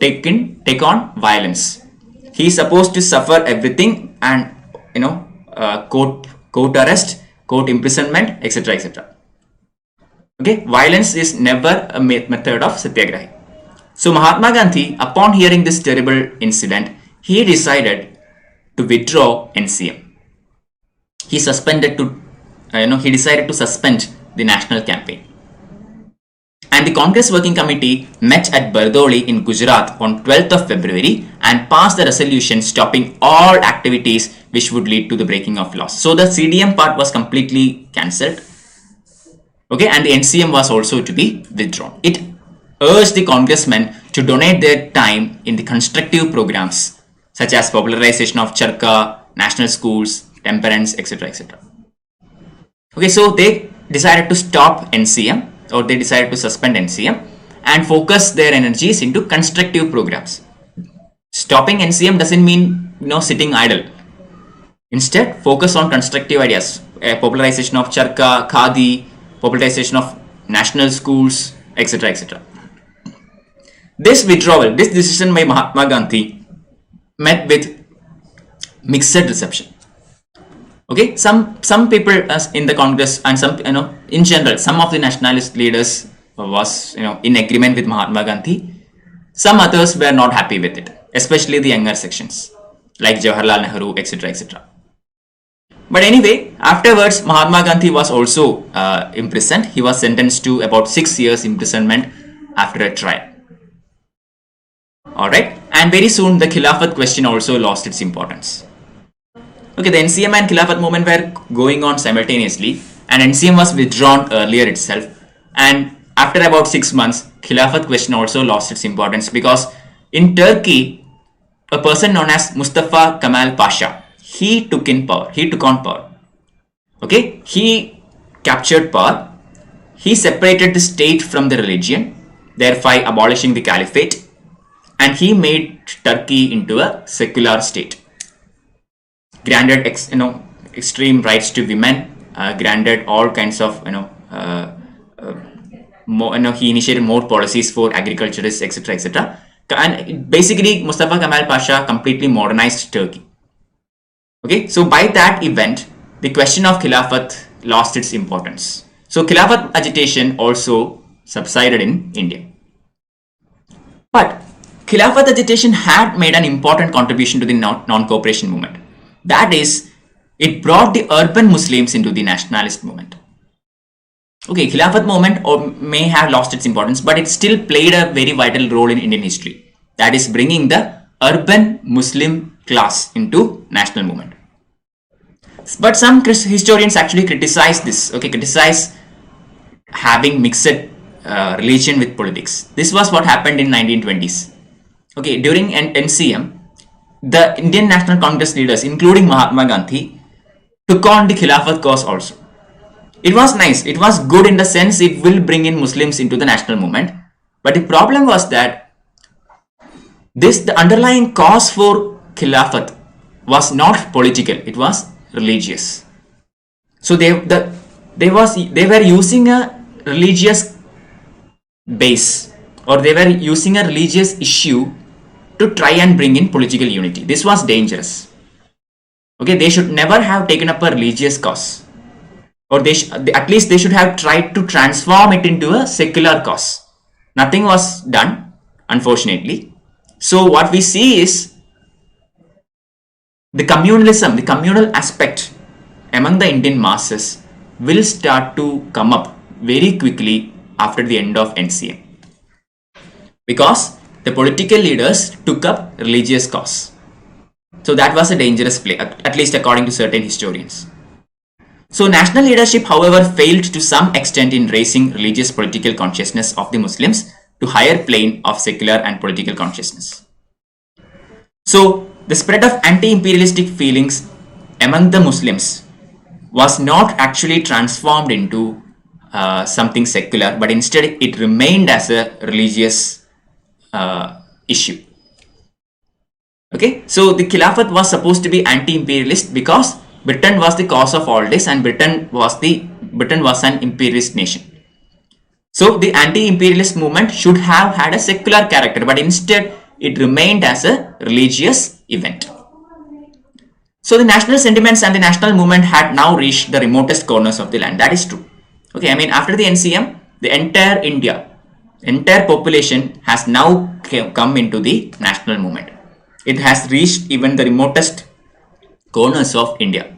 take on violence. He is supposed to suffer everything and court arrest, court imprisonment, etc. etc. Okay, violence is never a method of Satyagrahi. So Mahatma Gandhi, upon hearing this terrible incident, he decided to withdraw NCM. He decided to suspend the national campaign. And the Congress Working Committee met at Bardoli in Gujarat on 12th of February and passed the resolution stopping all activities which would lead to the breaking of laws. So the CDM part was completely cancelled. Okay, and the NCM was also to be withdrawn. It urged the congressmen to donate their time in the constructive programs such as popularization of charkha, national schools, temperance, etc. etc. Okay, so they decided to stop NCM, or they decided to suspend NCM and focus their energies into constructive programs. Stopping NCM doesn't mean sitting idle. Instead, focus on constructive ideas. popularization of charka, khadi, popularization of national schools, etc. etc. This withdrawal, this decision by Mahatma Gandhi met with mixed reception. Okay, some people in the Congress and some, in general, some of the nationalist leaders was, in agreement with Mahatma Gandhi. Some others were not happy with it, especially the younger sections like Jawaharlal Nehru, etc. etc. But anyway, afterwards, Mahatma Gandhi was also imprisoned. He was sentenced to about 6 years imprisonment after a trial. Alright, and very soon the Khilafat question also lost its importance. Okay, the NCM and Khilafat movement were going on simultaneously, and NCM was withdrawn earlier itself. And after about 6 months, Khilafat question also lost its importance, because in Turkey, a person known as Mustafa Kemal Pasha, he took on power. Okay, he captured power. He separated the state from the religion, thereby abolishing the caliphate, and he made Turkey into a secular state. Granted, extreme rights to women, granted all kinds of, he initiated more policies for agriculturists, etc. etc. And basically, Mustafa Kemal Pasha completely modernized Turkey. Okay, so by that event, the question of Khilafat lost its importance. So Khilafat agitation also subsided in India. But Khilafat agitation had made an important contribution to the non-cooperation movement. That is, it brought the urban Muslims into the nationalist movement. Okay, Khilafat movement may have lost its importance, but it still played a very vital role in Indian history. That is, bringing the urban Muslim class into national movement. But some historians actually criticize this. Okay, criticize having mixed religion with politics. This was what happened in 1920s. Okay, during NCM, the Indian National Congress leaders, including Mahatma Gandhi, took on the Khilafat cause also. It was nice. It was good in the sense it will bring in Muslims into the national movement. But the problem was that the underlying cause for Khilafat was not political. It was religious. So they were using a religious base, or they were using a religious issue to try and bring in political unity. This was dangerous. Okay, they should never have taken up a religious cause, or at least they should have tried to transform it into a secular cause. Nothing was done, unfortunately. So what we see is the communalism, the communal aspect among the Indian masses will start to come up very quickly after the end of NCM, because the political leaders took up religious cause. So that was a dangerous play, at least according to certain historians. So national leadership, however, failed to some extent in raising religious political consciousness of the Muslims to higher plane of secular and political consciousness. So the spread of anti-imperialistic feelings among the Muslims was not actually transformed into something secular, but instead it remained as a religious issue. Okay, so the Khilafat was supposed to be anti-imperialist because Britain was the cause of all this, and Britain was an imperialist nation. So the anti-imperialist movement should have had a secular character, but instead it remained as a religious event. So the national sentiments and the national movement had now reached the remotest corners of the land. That is true. Okay, I mean, after the NCM, the entire India, entire population has now come into the national movement. It has reached even the remotest corners of India.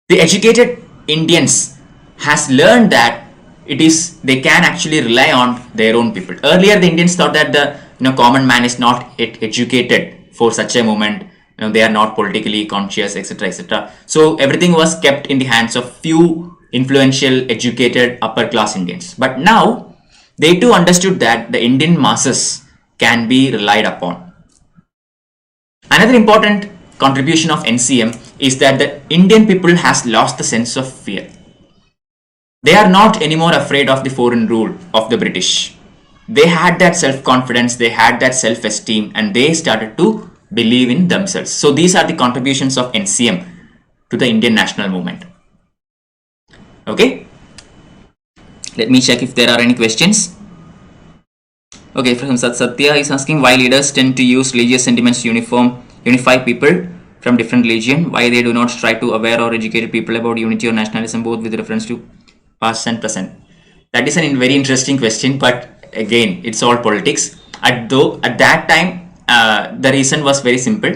The educated Indians has learned that they can actually rely on their own people. Earlier, the Indians thought that the common man is not educated for such a movement. They are not politically conscious, etc., etc. So everything was kept in the hands of few influential, educated, upper class Indians. But now they too understood that the Indian masses can be relied upon. Another important contribution of NCM is that the Indian people has lost the sense of fear. They are not anymore afraid of the foreign rule of the British. They had that self-confidence, they had that self-esteem, and they started to believe in themselves. So these are the contributions of NCM to the Indian national movement. Okay, let me check if there are any questions. Okay, from Satya is asking why leaders tend to use religious sentiments to unify people from different religion, why they do not try to aware or educate people about unity or nationalism, both with reference to past and present. That is a very interesting question, but again, it's all politics. At that time, the reason was very simple.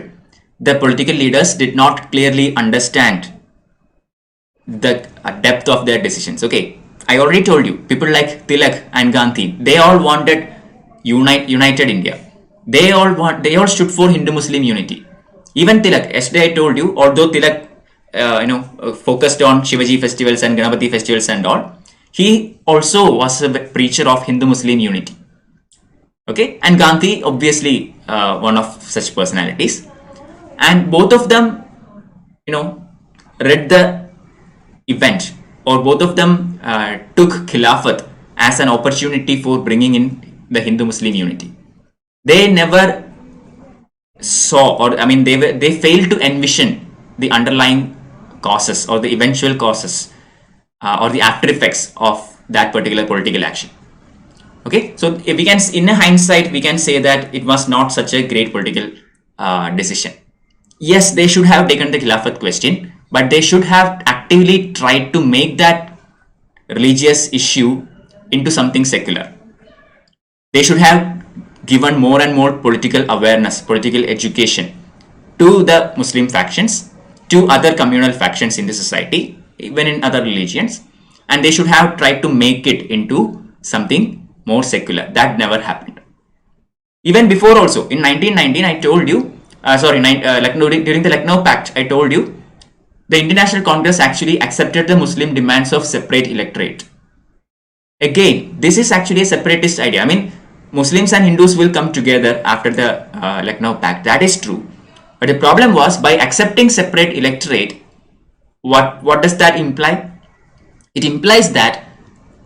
The political leaders did not clearly understand the depth of their decisions. Okay, I already told you, people like Tilak and Gandhi, they all wanted united India. They all stood for Hindu-Muslim unity. Even Tilak, yesterday I told you, although Tilak, focused on Shivaji festivals and Ganapati festivals and all, he also was a preacher of Hindu-Muslim unity. Okay, and Gandhi, obviously, one of such personalities, and both of them, read the event, or both of them took Khilafat as an opportunity for bringing in the Hindu-Muslim unity. They never saw, or they failed to envision the underlying causes or the eventual causes or the after effects of that particular political action. Okay, so if we can, in hindsight, we can say that it was not such a great political decision. Yes, they should have taken the Khilafat question, but they should have actively tried to make that religious issue into something secular. They should have given more and more political awareness, political education to the Muslim factions, to other communal factions in the society, even in other religions, and they should have tried to make it into something more secular. That never happened. Even before also, in 1919, I told you, during the Lucknow Pact, I told you, the International Congress actually accepted the Muslim demands of separate electorate. Again, this is actually a separatist idea. Muslims and Hindus will come together after the Lucknow Pact. That is true. But the problem was, by accepting separate electorate, what does that imply? It implies that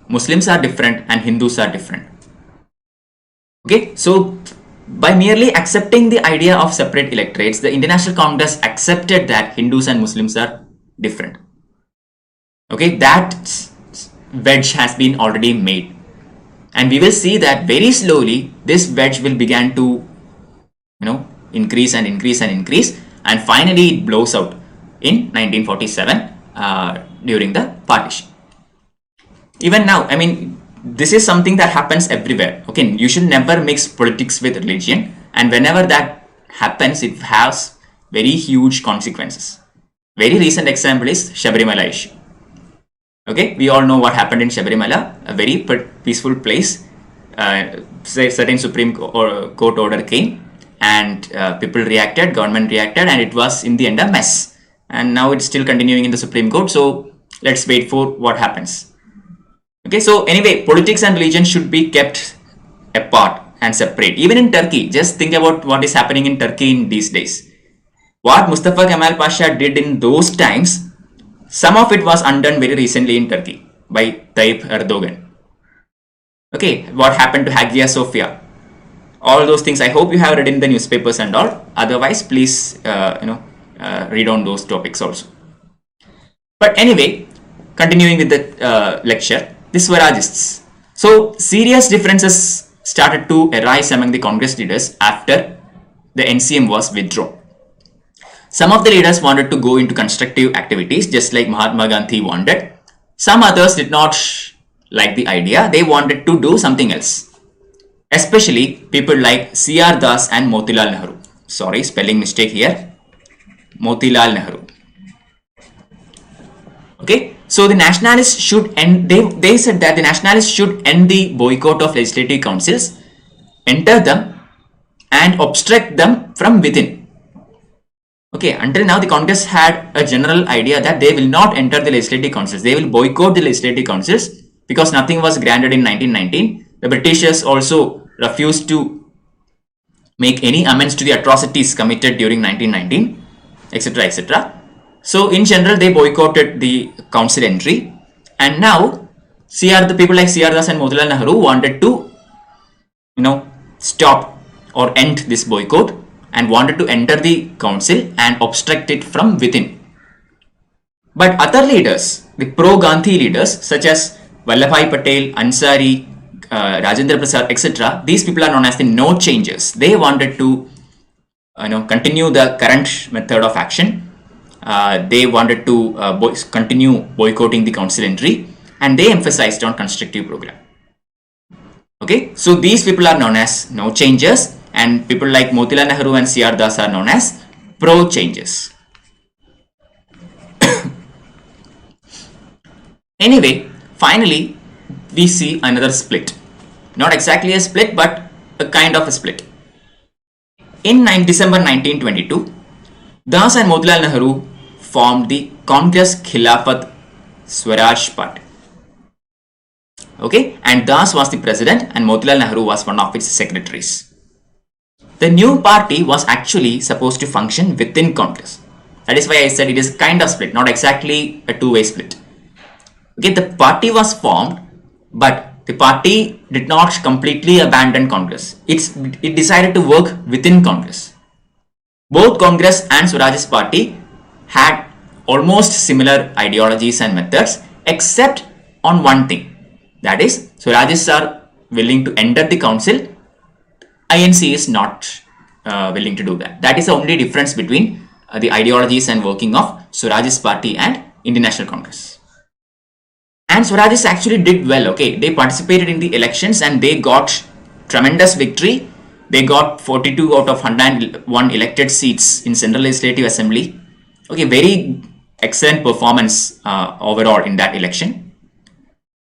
Muslims are different and Hindus are different. Okay, so by merely accepting the idea of separate electorates, the International Congress accepted that Hindus and Muslims are different. Okay, that wedge has been already made. And we will see that very slowly this wedge will begin to increase and increase and increase, and finally it blows out in 1947 during the partition. Even now, this is something that happens everywhere. Okay, you should never mix politics with religion, and whenever that happens, it has very huge consequences. Very recent example is Shabarimala issue. Okay, we all know what happened in Shabarimala, a very peaceful place. Certain Supreme Court order came, and people reacted, government reacted, and it was in the end a mess. And now it's still continuing in the Supreme Court. So let's wait for what happens. Okay, so anyway, politics and religion should be kept apart and separate. Even in Turkey, just think about what is happening in Turkey in these days. What Mustafa Kemal Pasha did in those times, some of it was undone very recently in Turkey by Tayyip Erdogan. Okay, what happened to Hagia Sophia? All those things, I hope you have read in the newspapers and all. Otherwise, please, read on those topics also. But anyway, continuing with the lecture, the Swarajists. So, serious differences started to arise among the Congress leaders after the NCM was withdrawn. Some of the leaders wanted to go into constructive activities, just like Mahatma Gandhi wanted. Some others did not like the idea. They wanted to do something else. Especially people like C.R. Das and Motilal Nehru. Sorry, spelling mistake here. Motilal Nehru. Okay, so the nationalists should end. They said that the nationalists should end the boycott of legislative councils, enter them, and obstruct them from within. Okay, until now the Congress had a general idea that they will not enter the legislative councils. They will boycott the legislative councils because nothing was granted in 1919. The Britishers also refused to make any amends to the atrocities committed during 1919, etc., etc. So in general, they boycotted the council entry, and now the people like C.R. Das and Motilal Nehru wanted to, stop or end this boycott, and wanted to enter the council and obstruct it from within. But other leaders, the pro-Gandhi leaders such as Vallabhbhai Patel, Ansari, Rajendra Prasad, etc., these people are known as the no changers. They wanted to continue the current method of action. They wanted to continue boycotting the council entry, and they emphasized on constructive program. Okay, so these people are known as no changers, and people like Motilal Nehru and C.R. Das are known as pro changers. Anyway, finally, we see another split. Not exactly a split, but a kind of a split. In December 1922, Das and Motilal Nehru formed the Congress Khilafat Swaraj Party. Okay, and Das was the president and Motilal Nehru was one of its secretaries. The new party was actually supposed to function within Congress. That is why I said it is kind of split, not exactly a two-way split. Okay, the party was formed, but the party did not completely abandon Congress. It decided to work within Congress. Both Congress and Swaraj's party had almost similar ideologies and methods, except on one thing. That is, Swarajis are willing to enter the council. INC is not willing to do that. That is the only difference between the ideologies and working of Swaraj's party and Indian National Congress. And Swarajis actually did well. Okay, they participated in the elections and they got tremendous victory. They got 42 out of 101 elected seats in Central Legislative Assembly. Okay, very excellent performance overall in that election.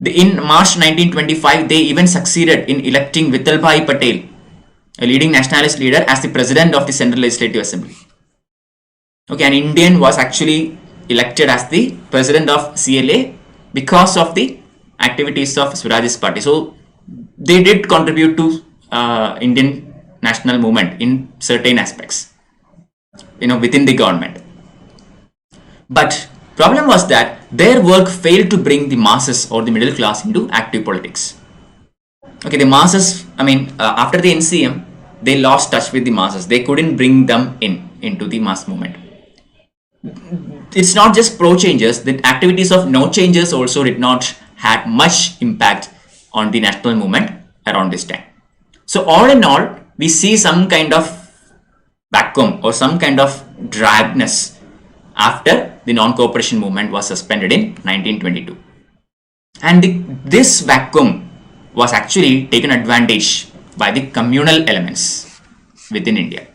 In March 1925, they even succeeded in electing Vittalbhai Patel, a leading nationalist leader, as the president of the Central Legislative Assembly. Okay, an Indian was actually elected as the president of CLA because of the activities of Swaraj's party. So they did contribute to Indian national movement in certain aspects, within the government. But problem was that their work failed to bring the masses or the middle class into active politics. Okay, the masses, after the NCM, they lost touch with the masses. They couldn't bring them into the mass movement. It's not just pro changers, the activities of no changers also did not have much impact on the national movement around this time. So all in all, we see some kind of vacuum or some kind of draggness after the non-cooperation movement was suspended in 1922. And this vacuum was actually taken advantage by the communal elements within India.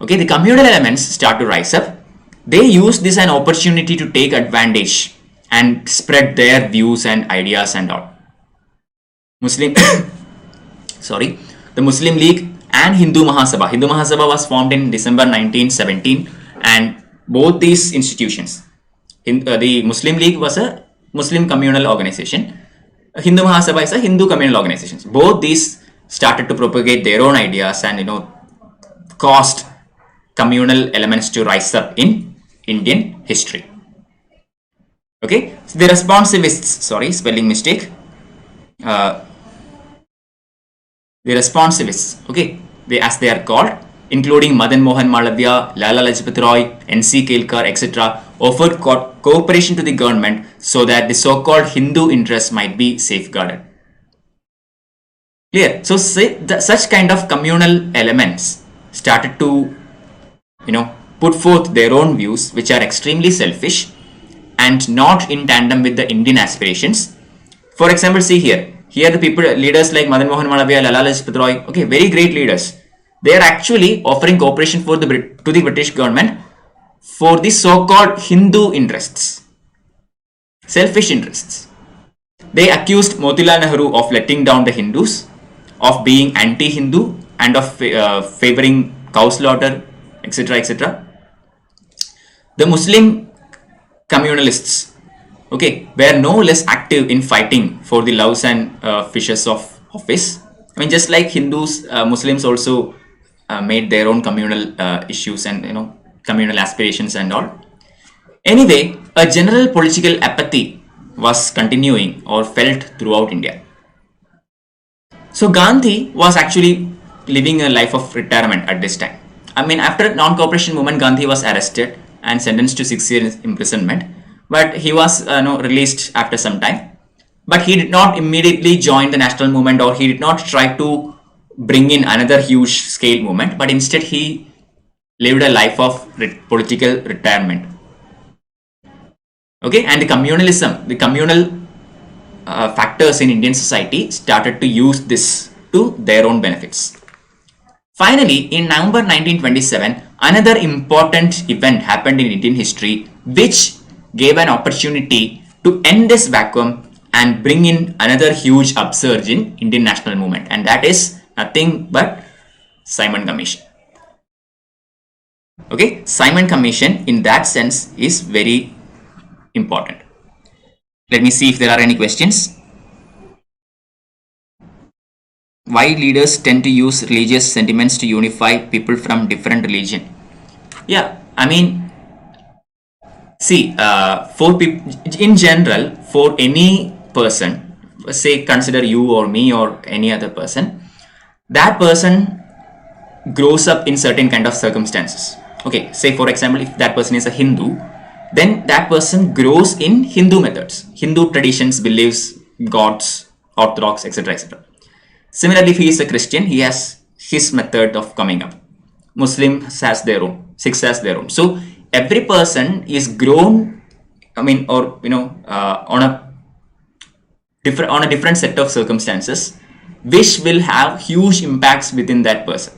Okay, the communal elements start to rise up. They use this an opportunity to take advantage and spread their views and ideas and all. The Muslim League and Hindu Mahasabha. Hindu Mahasabha was formed in December 1917, and both these institutions, the Muslim League was a Muslim communal organization. Hindu Mahasabha is a Hindu communal organization. Both these started to propagate their own ideas and caused communal elements to rise up in Indian history. Okay, so the responsivists, spelling mistake. The responsivists, okay, as they are called, including Madan Mohan Malaviya, Lala Lajpat Roy, N.C. Kelkar, etc., offered cooperation to the government so that the so-called Hindu interests might be safeguarded. Clear? So such kind of communal elements started to put forth their own views, which are extremely selfish and not in tandem with the Indian aspirations. For example, see here the leaders like Madan Mohan Malaviya, Lala Lajpat Roy, okay, very great leaders. They are actually offering cooperation to the British government for the so-called Hindu interests, selfish interests. They accused Motilal Nehru of letting down the Hindus, of being anti-Hindu and of favoring cow slaughter, etc., etc. The Muslim communalists, okay, were no less active in fighting for the loaves and fishes of office. Just like Hindus, Muslims also made their own communal issues and communal aspirations and all. Anyway, a general political apathy was continuing or felt throughout India. So Gandhi was actually living a life of retirement at this time. After non-cooperation movement, Gandhi was arrested and sentenced to 6 years imprisonment. but he was released after some time. But he did not immediately join the national movement, or he did not try to bring in another huge scale movement, but instead he lived a life of political retirement. Okay, and the communal factors in Indian society started to use this to their own benefits. Finally, in November 1927, another important event happened in Indian history which gave an opportunity to end this vacuum and bring in another huge upsurge in Indian national movement, and that is nothing but Simon Commission. Okay, Simon Commission in that sense is very important. Let me see if there are any questions. Why leaders tend to use religious sentiments to unify people from different religion? Yeah, I mean, see, for people in general, for any person, say consider you or me or any other person, that person grows up in certain kind of circumstances. Okay, say for example, if that person is a Hindu, then that person grows in Hindu methods, Hindu traditions, beliefs, gods, orthodox, etc., etc. Similarly, if he is a Christian, he has his method of coming up. Muslims has their own, Sikhs has their own. So every person is grown, I mean, or on a different set of circumstances, which will have huge impacts within that person.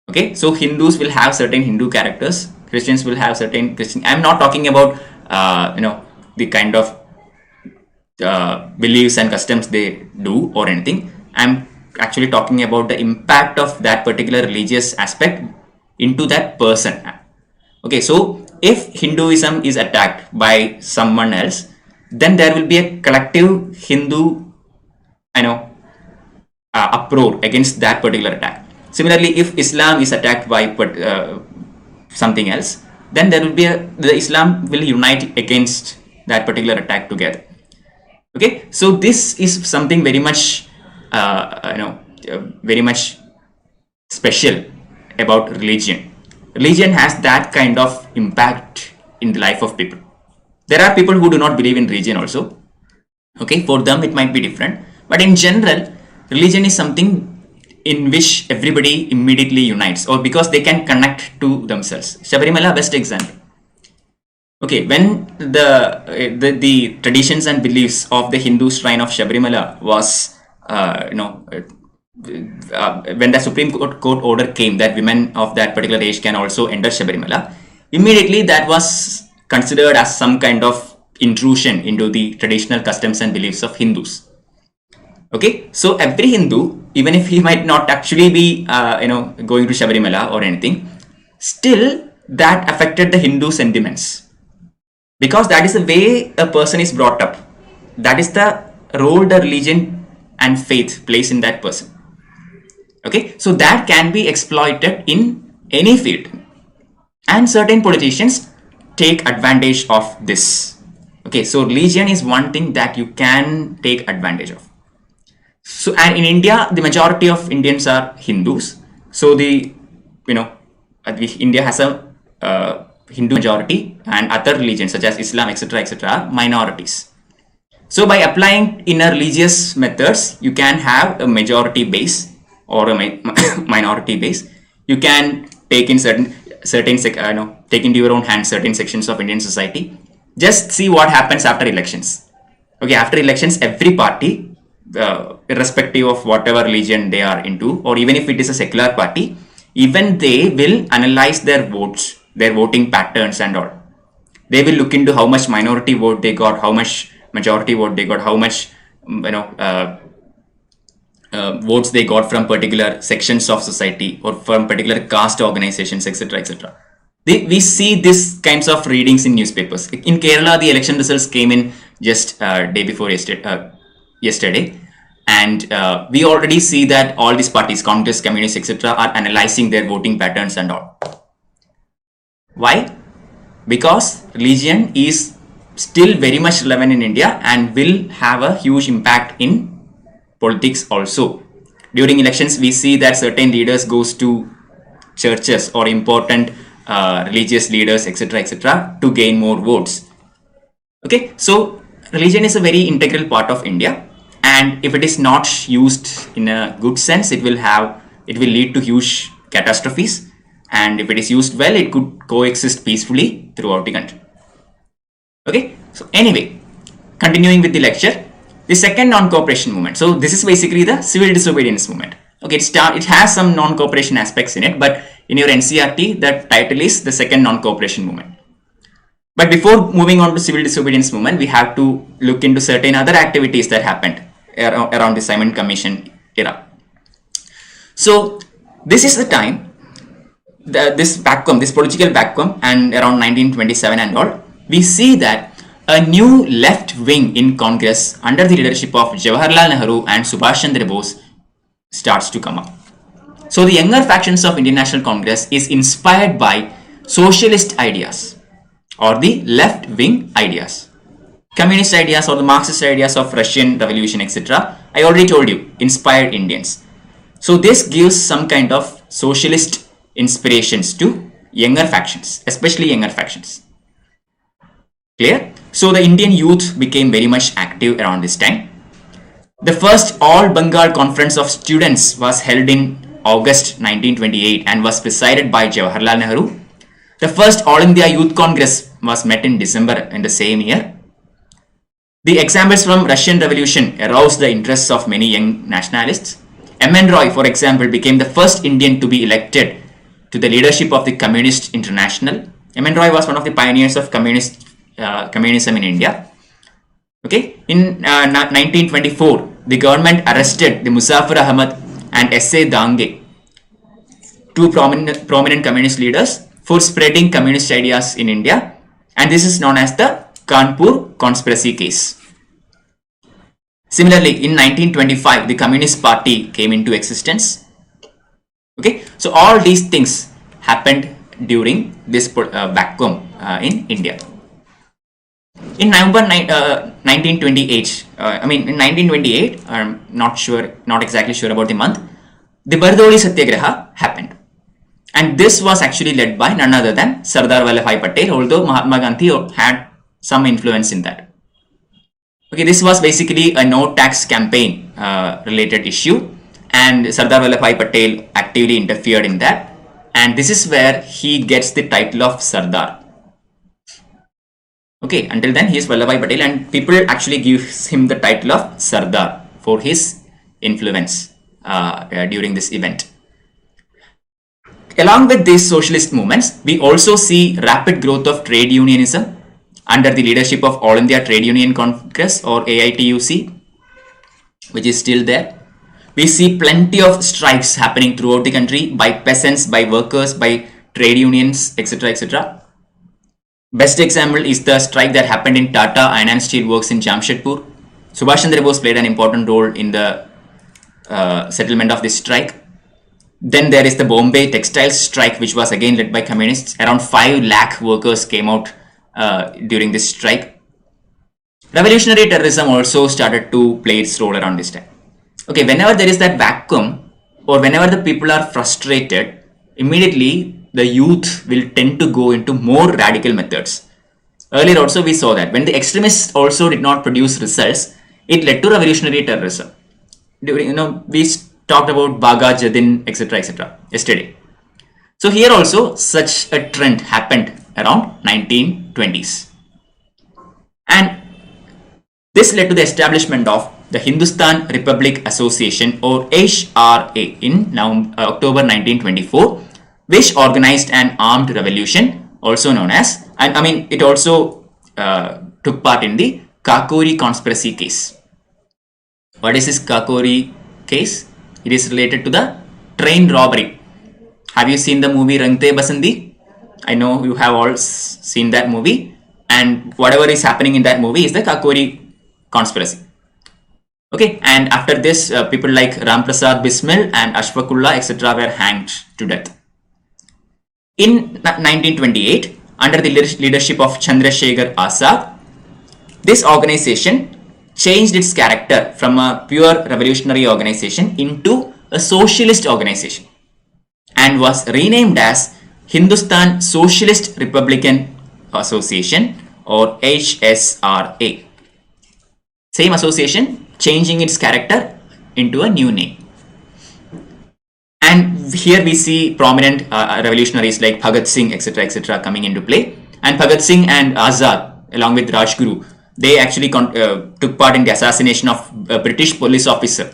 Okay, so Hindus will have certain Hindu characters, Christians will have certain Christian. I'm not talking about the kind of beliefs and customs they do or anything. I'm actually talking about the impact of that particular religious aspect into that person. Okay, so if Hinduism is attacked by someone else, then there will be a collective Hindu uproar against that particular attack. Similarly, if Islam is attacked by something else, then there will be the Islam will unite against that particular attack together. Okay, so this is something very much very much special about religion. Religion has that kind of impact in the life of people. There are people who do not believe in religion also. Okay, for them it might be different, but in general, religion is something in which everybody immediately unites, or because they can connect to themselves. Shabarimala, best example. Okay, when the traditions and beliefs of the Hindu shrine of Shabarimala was when the Supreme Court order came that women of that particular age can also enter Shabarimala, immediately that was considered as some kind of intrusion into the traditional customs and beliefs of Hindus. Okay, so every Hindu, even if he might not actually be going to Shabarimala or anything, still that affected the Hindu sentiments, because that is the way a person is brought up. That is the role the religion and faith plays in that person. Okay, so that can be exploited in any field, and certain politicians take advantage of this. Okay, so religion is one thing that you can take advantage of. So, and in India, the majority of Indians are Hindus. So India has a Hindu majority, and other religions such as Islam, etc., etc., are minorities. So by applying inner religious methods, you can have a majority base or a minority base. You can take in take into your own hands certain sections of Indian society. Just see what happens after elections. Okay, after elections, every party, irrespective of whatever religion they are into, or even if it is a secular party, even they will analyze their votes, their voting patterns and all. They will look into how much minority vote they got, how much majority vote they got, how much votes they got from particular sections of society or from particular caste organizations, etc., etc. We see these kinds of readings in newspapers. In Kerala, the election results came in just day before yesterday, and we already see that all these parties, Congress, Communists, etc., are analyzing their voting patterns and all. Why? Because religion is still very much relevant in India and will have a huge impact in politics also. During elections, we see that certain leaders goes to churches or important religious leaders, etc., etc., to gain more votes. Okay, so religion is a very integral part of India, and if it is not used in a good sense, it will lead to huge catastrophes, and if it is used well, it could coexist peacefully throughout the country. Okay, so anyway, continuing with the lecture, the second non-cooperation movement. So this is basically the civil disobedience movement. Okay, it has some non-cooperation aspects in it, but in your NCERT, the title is the second non-cooperation movement. But before moving on to civil disobedience movement, we have to look into certain other activities that happened around the Simon Commission era. So this is the time, this political vacuum, and around 1927 and all, we see that a new left wing in Congress under the leadership of Jawaharlal Nehru and Subhash Chandra Bose starts to come up. So the younger factions of Indian National Congress is inspired by socialist ideas or the left wing ideas, communist ideas or the Marxist ideas of Russian Revolution, etc. I already told you, inspired Indians. So this gives some kind of socialist inspirations to younger factions, especially younger factions. Clear? So the Indian youth became very much active around this time. The first All Bengal Conference of Students was held in August 1928 and was presided by Jawaharlal Nehru. The first All India Youth Congress was met in December in the same year. The examples from Russian Revolution aroused the interests of many young nationalists. M.N. Roy, for example, became the first Indian to be elected to the leadership of the Communist International. M.N. Roy was one of the pioneers of communism in India. Okay, in 1924, the government arrested the Muzaffar Ahmad and S.A. Dange, two prominent communist leaders, for spreading communist ideas in India, and this is known as the Kanpur conspiracy case. Similarly, in 1925, the Communist Party came into existence. Okay, so all these things happened during this vacuum in India. In November 1928, in 1928, I'm not exactly sure about the month, the Bardoli Satyagraha happened. And this was actually led by none other than Sardar Vallabhbhai Patel, although Mahatma Gandhi had some influence in that. Okay, this was basically a no tax campaign related issue, and Sardar Vallabhbhai Patel actively interfered in that, and this is where he gets the title of Sardar. Okay, until then he is Vallabhbhai Patel, and people actually gives him the title of Sardar for his influence during this event. Along with these socialist movements, we also see rapid growth of trade unionism under the leadership of All India Trade Union Congress or AITUC, which is still there. We see plenty of strikes happening throughout the country by peasants, by workers, by trade unions, etc. etc. Best example is the strike that happened in Tata Iron and Steel Works in Jamshedpur. Subhash Chandra Bose played an important role in the settlement of this strike. Then there is the Bombay Textile strike, which was again led by communists. Around 5 lakh workers came out during this strike. Revolutionary terrorism also started to play its role around this time. Okay, whenever there is that vacuum or whenever the people are frustrated, immediately the youth will tend to go into more radical methods. Earlier also we saw that when the extremists also did not produce results, it led to revolutionary terrorism. During, we talked about Baga, Jadin, etc. etc. yesterday. So here also such a trend happened around 1920s. And this led to the establishment of the Hindustan Republic Association or HRA in October 1924, which organized an armed revolution also known as, it also took part in the Kakori conspiracy case. What is this Kakori case? It is related to the train robbery. Have you seen the movie Rangte Basandi? I know you have all seen that movie, and whatever is happening in that movie is the Kakori conspiracy. Okay, and after this, people like Ram Prasad Bismil and Ashfaqulla, etc. were hanged to death. In 1928, under the leadership of Chandrasekhar Azad, this organization changed its character from a pure revolutionary organization into a socialist organization and was renamed as Hindustan Socialist Republican Association or HSRA. Same association changing its character into a new name. And here we see prominent revolutionaries like Bhagat Singh, etc., coming into play. And Bhagat Singh and Azad, along with Rajguru, they actually took part in the assassination of a British police officer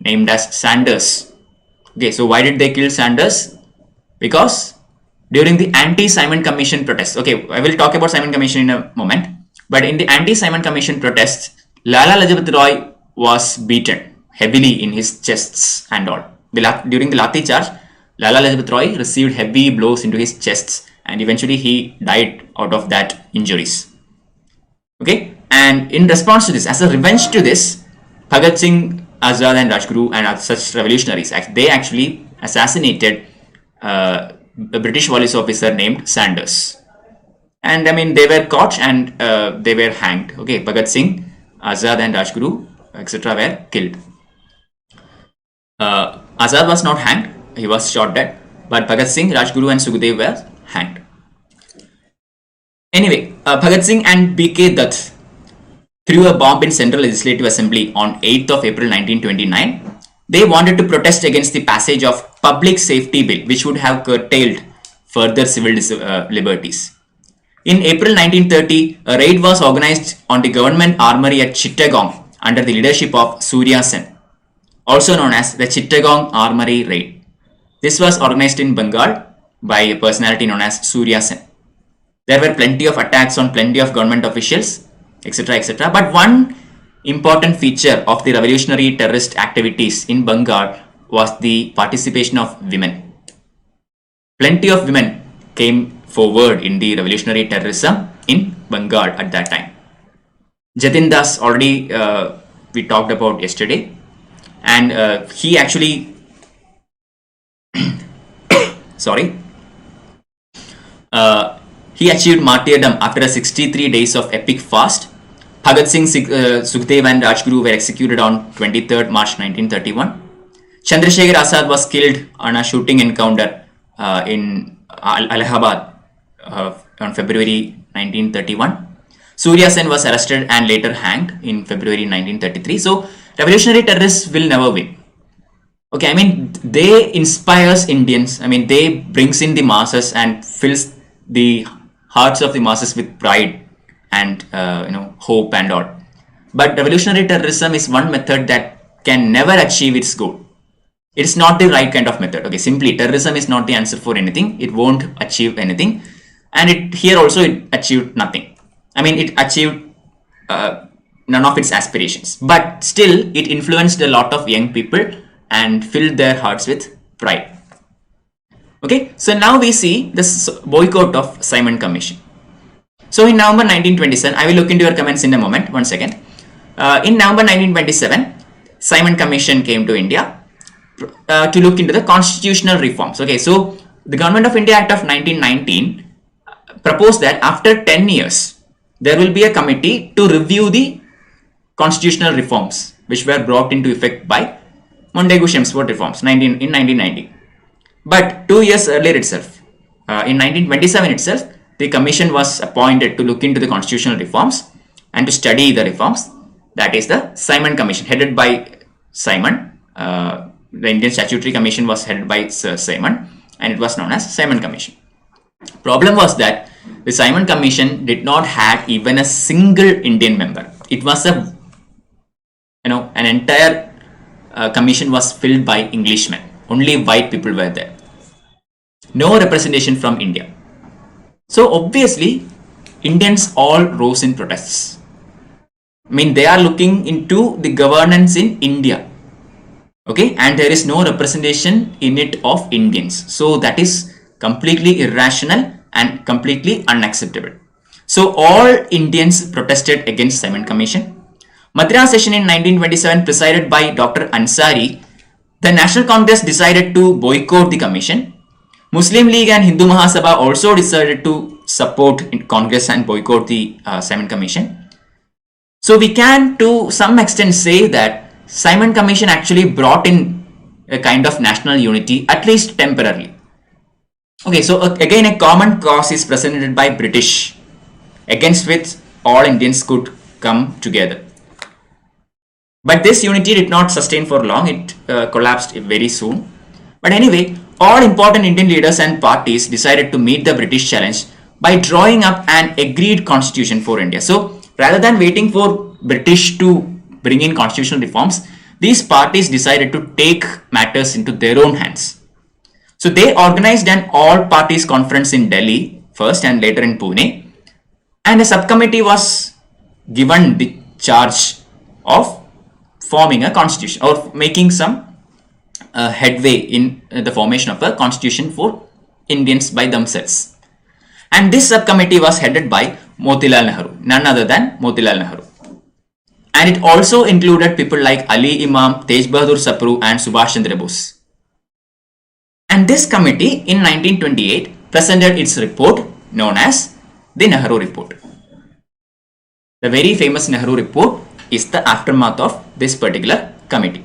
named as Sanders. Okay, so why did they kill Sanders? Because during the anti-Simon Commission protests, okay, I will talk about Simon Commission in a moment, but in the anti-Simon Commission protests, Lala Lajpat Roy was beaten heavily in his chests and all. During the Lathi charge, Lala Lajpat Roy received heavy blows into his chests and eventually he died out of that injuries. Okay, and in response to this, as a revenge to this, Bhagat Singh, Azad and Rajguru and such revolutionaries, they actually assassinated a British police officer named Sanders. And I mean, they were caught and they were hanged. Okay, Bhagat Singh, Azad and Rajguru, etc. were killed. Azad was not hanged, he was shot dead, but Bhagat Singh, Rajguru and Sukhdev were hanged. Anyway, Bhagat Singh and B.K. Dutt threw a bomb in Central Legislative Assembly on 8th of April 1929. They wanted to protest against the passage of Public Safety Bill, which would have curtailed further civil liberties. In April 1930, a raid was organized on the government armory at Chittagong under the leadership of Surya Sen, also known as the Chittagong Armory Raid. This was organized in Bengal by a personality known as Surya Sen. There were plenty of attacks on plenty of government officials, etc. But one important feature of the revolutionary terrorist activities in Bengal was the participation of women. Plenty of women came forward in the revolutionary terrorism in Bengal at that time. Jatin Das already we talked about yesterday, and he actually he achieved martyrdom after a 63 days of epic fast. Bhagat Singh, Sukhdev and Rajguru were executed on 23rd March 1931. Chandrasekhar Azad was killed on a shooting encounter in Allahabad on February 1931. Surya Sen was arrested and later hanged in February 1933. So revolutionary terrorists will never win. Okay, I mean, they inspires Indians. I mean, they brings in the masses and fills the hearts of the masses with pride and hope and all. But revolutionary terrorism is one method that can never achieve its goal. It's not the right kind of method. Okay, simply terrorism is not the answer for anything. It won't achieve anything, and it achieved nothing. I mean, it achieved none of its aspirations, but still it influenced a lot of young people and filled their hearts with pride. Okay, so now we see this boycott of Simon Commission. So in November 1927, I will look into your comments in a moment, one second. In November 1927, Simon Commission came to India to look into the constitutional reforms. Okay, so the Government of India Act of 1919 proposed that after 10 years, there will be a committee to review the constitutional reforms which were brought into effect by Montagu-Chelmsford reforms in 1990. But 2 years earlier itself, in 1927 itself, the commission was appointed to look into the constitutional reforms and to study the reforms. That is the Simon Commission, headed by Simon. The Indian Statutory Commission was headed by Sir Simon, and it was known as Simon Commission. Problem was that the Simon Commission did not have even a single Indian member. It was an entire commission was filled by Englishmen. Only white people were there. No representation from India. So obviously, Indians all rose in protests. I mean, they are looking into the governance in India. Okay, and there is no representation in it of Indians. So that is completely irrational and completely unacceptable. So all Indians protested against Simon Commission. Madras Session in 1927 presided by Dr. Ansari. The National Congress decided to boycott the commission. Muslim League and Hindu Mahasabha also decided to support Congress and boycott the Simon Commission. So we can to some extent say that Simon Commission actually brought in a kind of national unity, at least temporarily. Okay, so again a common cause is presented by British against which all Indians could come together. But this unity did not sustain for long. It collapsed very soon. But anyway, all important Indian leaders and parties decided to meet the British challenge by drawing up an agreed constitution for India. So rather than waiting for British to bring in constitutional reforms, these parties decided to take matters into their own hands. So they organized an all parties conference in Delhi first and later in Pune, and a subcommittee was given the charge of forming a constitution or making some headway in the formation of a constitution for Indians by themselves. And this subcommittee was headed by Motilal Nehru, none other than Motilal Nehru. And it also included people like Ali Imam, Tej Bahadur Sapru and Subhash Chandra Bose. And this committee in 1928 presented its report known as the Nehru Report. The very famous Nehru Report is the aftermath of this particular committee.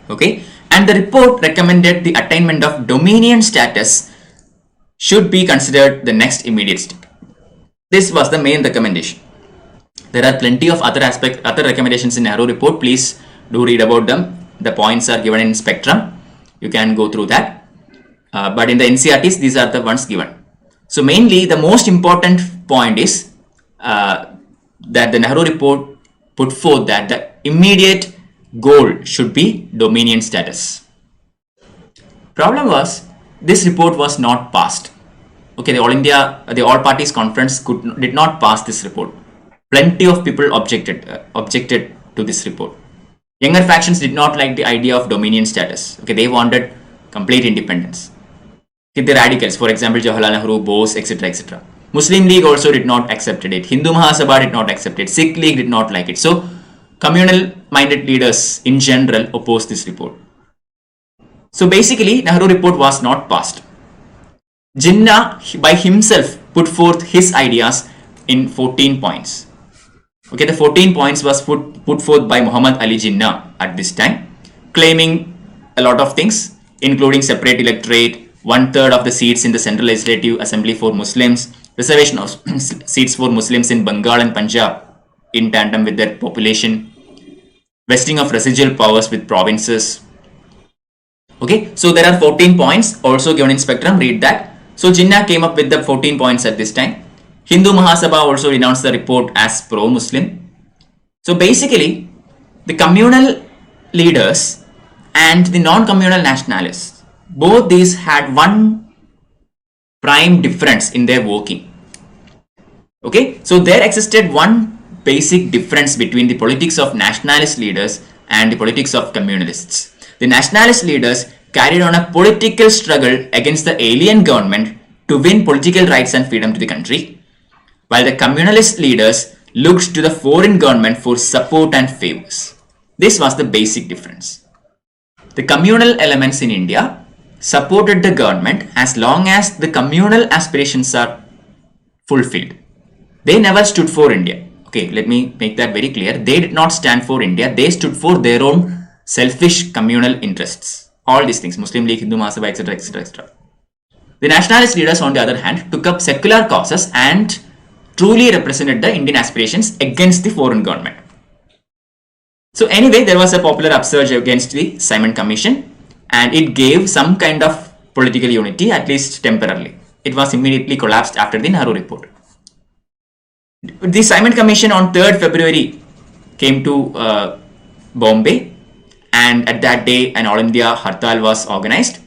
Okay, and the report recommended the attainment of dominion status should be considered the next immediate step. This was the main recommendation. There are plenty of other recommendations in Nehru Report. Please do read about them. The points are given in spectrum. You can go through that. But in the NCERTs, these are the ones given. So mainly the most important point is that the Nehru Report put forth that the immediate goal should be dominion status. Problem was, this report was not passed. Okay, the All Parties Conference did not pass this report. Plenty of people objected to this report. Younger factions did not like the idea of dominion status. Okay, they wanted complete independence. Okay, the radicals, for example, Jawaharlal Nehru, Bose, etc., etc. Muslim League also did not accept it. Hindu Mahasabha did not accept it. Sikh League did not like it. So, communal-minded leaders in general opposed this report. So basically, Nehru Report was not passed. Jinnah by himself put forth his ideas in 14 points. Okay, the 14 points was put forth by Muhammad Ali Jinnah at this time, claiming a lot of things, including separate electorate, 1/3 of the seats in the Central Legislative Assembly for Muslims, reservation of seats for Muslims in Bengal and Punjab in tandem with their population, vesting of residual powers with provinces. Okay, so there are 14 points also given in spectrum. Read that. So Jinnah came up with the 14 points at this time. Hindu Mahasabha also denounced the report as pro-Muslim. So basically, the communal leaders and the non-communal nationalists, both these had one prime difference in their working. Okay, so there existed one basic difference between the politics of nationalist leaders and the politics of communalists. The nationalist leaders carried on a political struggle against the alien government to win political rights and freedom to the country, while the communalist leaders looked to the foreign government for support and favors. This was the basic difference. The communal elements in India supported the government as long as the communal aspirations are fulfilled. They never stood for India. Okay, let me make that very clear. They did not stand for India. They stood for their own selfish communal interests. All these things, Muslim League, Hindu Mahasabha, etc., etc., etc. The nationalist leaders, on the other hand, took up secular causes and truly represented the Indian aspirations against the foreign government. So anyway, there was a popular upsurge against the Simon Commission, and it gave some kind of political unity, at least temporarily. It was immediately collapsed after the Nehru Report. The Simon Commission on 3rd February came to Bombay, and at that day an All India Hartal was organized.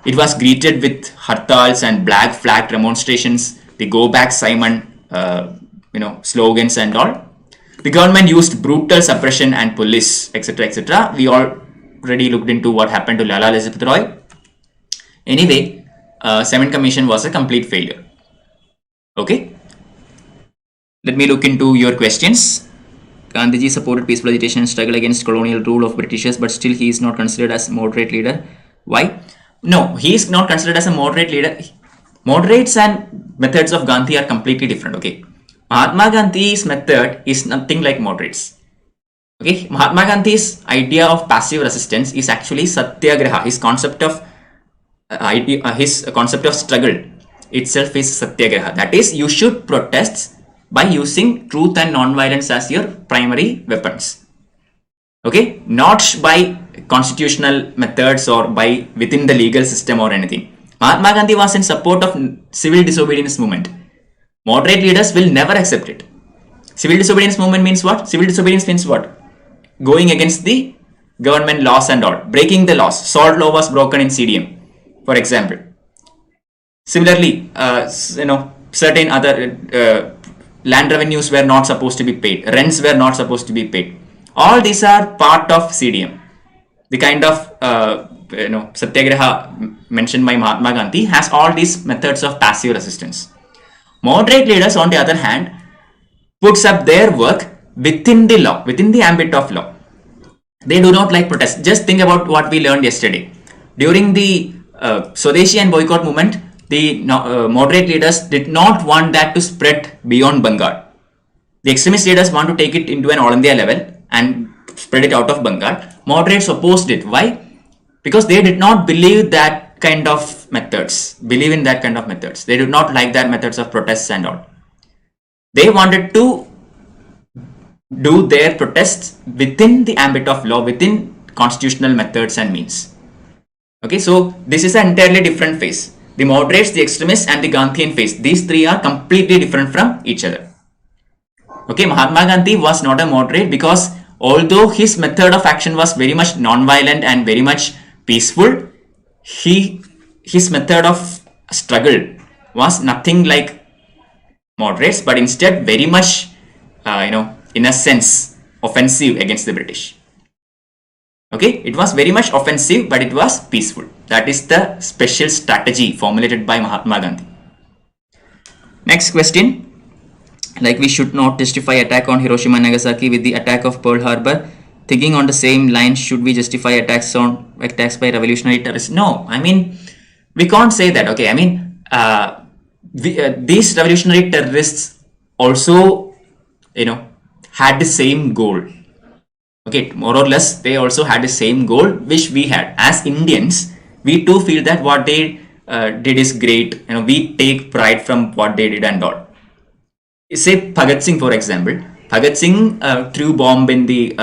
It was greeted with hartals and black flag demonstrations, the Go Back Simon slogans and all. The government used brutal suppression and police, etc., etc. We already looked into what happened to Lala Lajpat Roy. Anyway, Simon Commission was a complete failure. Okay. Let me look into your questions. Gandhiji supported peaceful agitation and struggle against colonial rule of Britishers, but still he is not considered as a moderate leader. Why? No, he is not considered as a moderate leader. Moderates and methods of Gandhi are completely different. Okay. Mahatma Gandhi's method is nothing like moderates. Okay. Mahatma Gandhi's idea of passive resistance is actually Satyagraha. His concept of struggle itself is Satyagraha. That is, you should protest by using truth and non-violence as your primary weapons. Okay, not by constitutional methods or by within the legal system or anything. Mahatma Gandhi was in support of civil disobedience movement. Moderate leaders will never accept it. Civil disobedience movement means what? Civil disobedience means what? Going against the government laws and all, breaking the laws. Salt law was broken in CDM, for example. Similarly, certain other land revenues were not supposed to be paid, rents were not supposed to be paid. All these are part of CDM. The kind of Satyagraha mentioned by Mahatma Gandhi has all these methods of passive resistance. Moderate leaders, on the other hand, puts up their work within the law, within the ambit of law. They do not like protest. Just think about what we learned yesterday. During the Swadeshi and boycott movement, the moderate leaders did not want that to spread beyond Bengal. The extremist leaders want to take it into an all India level and spread it out of Bengal. Moderates opposed it. Why? Because they did not believe that kind of methods, believe in that kind of methods. They did not like that methods of protests and all. They wanted to do their protests within the ambit of law, within constitutional methods and means. Okay, so this is an entirely different phase. The moderates, the extremists and the Gandhian phase, these three are completely different from each other. Okay, Mahatma Gandhi was not a moderate because although his method of action was very much non-violent and very much peaceful, his method of struggle was nothing like moderates, but instead very much, in a sense, offensive against the British. Okay, it was very much offensive, but it was peaceful. That is the special strategy formulated by Mahatma Gandhi. Next question. Like we should not justify attack on Hiroshima and Nagasaki with the attack of Pearl Harbor. Thinking on the same lines, should we justify attacks by revolutionary terrorists? No, I mean, we can't say that. Okay, I mean, these revolutionary terrorists also, had the same goal. Okay, more or less, they also had the same goal which we had. As Indians, we too feel that what they did is great. We take pride from what they did and all. Say Bhagat Singh, for example. Bhagat Singh threw bomb in the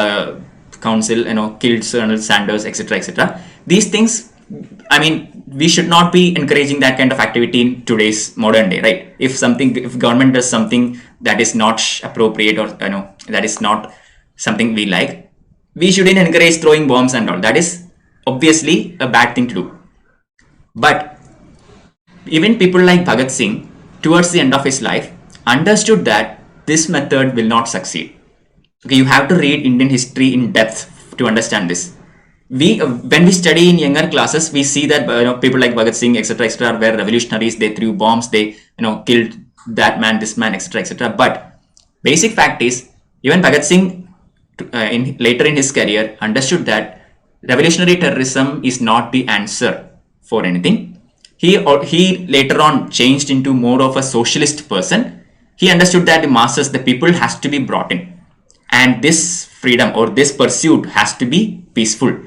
council, killed Colonel Sanders, etc., etc. These things, I mean, we should not be encouraging that kind of activity in today's modern day, right? If government does something that is not appropriate or that is not something we like, we shouldn't encourage throwing bombs and all. That is obviously a bad thing to do. But even people like Bhagat Singh, towards the end of his life, understood that this method will not succeed. Okay, you have to read Indian history in depth to understand this. When we study in younger classes, we see that people like Bhagat Singh, etc., etc., were revolutionaries. They threw bombs. They killed that man, this man, etc., etc. But basic fact is, even Bhagat Singh, later in his career, understood that revolutionary terrorism is not the answer for anything. He later on changed into more of a socialist person. He understood that the masses, the people, has to be brought in, and this freedom or this pursuit has to be peaceful.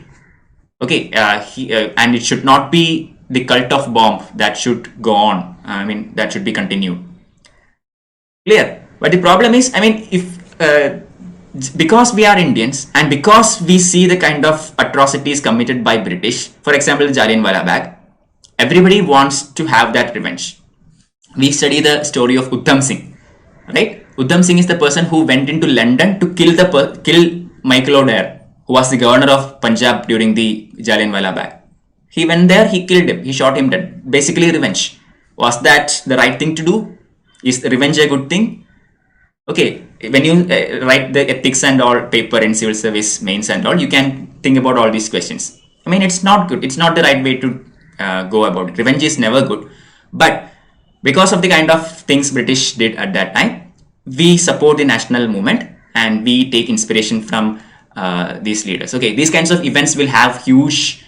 Okay, and it should not be the cult of bomb that should go on. I mean, that should be continued. Clear? But the problem is, I mean, because we are Indians and because we see the kind of atrocities committed by British, for example, Jallianwala Bagh, everybody wants to have that revenge. We study the story of Udham Singh, right? Udham Singh is the person who went into London to kill Michael Dyer, who was the governor of Punjab during the Jallianwala Bagh. He went there, he killed him, he shot him dead. Basically revenge. Was that the right thing to do? Is revenge a good thing? Okay, when you write the ethics and all paper in civil service mains and all, you can think about all these questions. I mean, it's not good. It's not the right way to go about it. Revenge is never good. But because of the kind of things British did at that time, we support the national movement and we take inspiration from these leaders. Okay, these kinds of events will have huge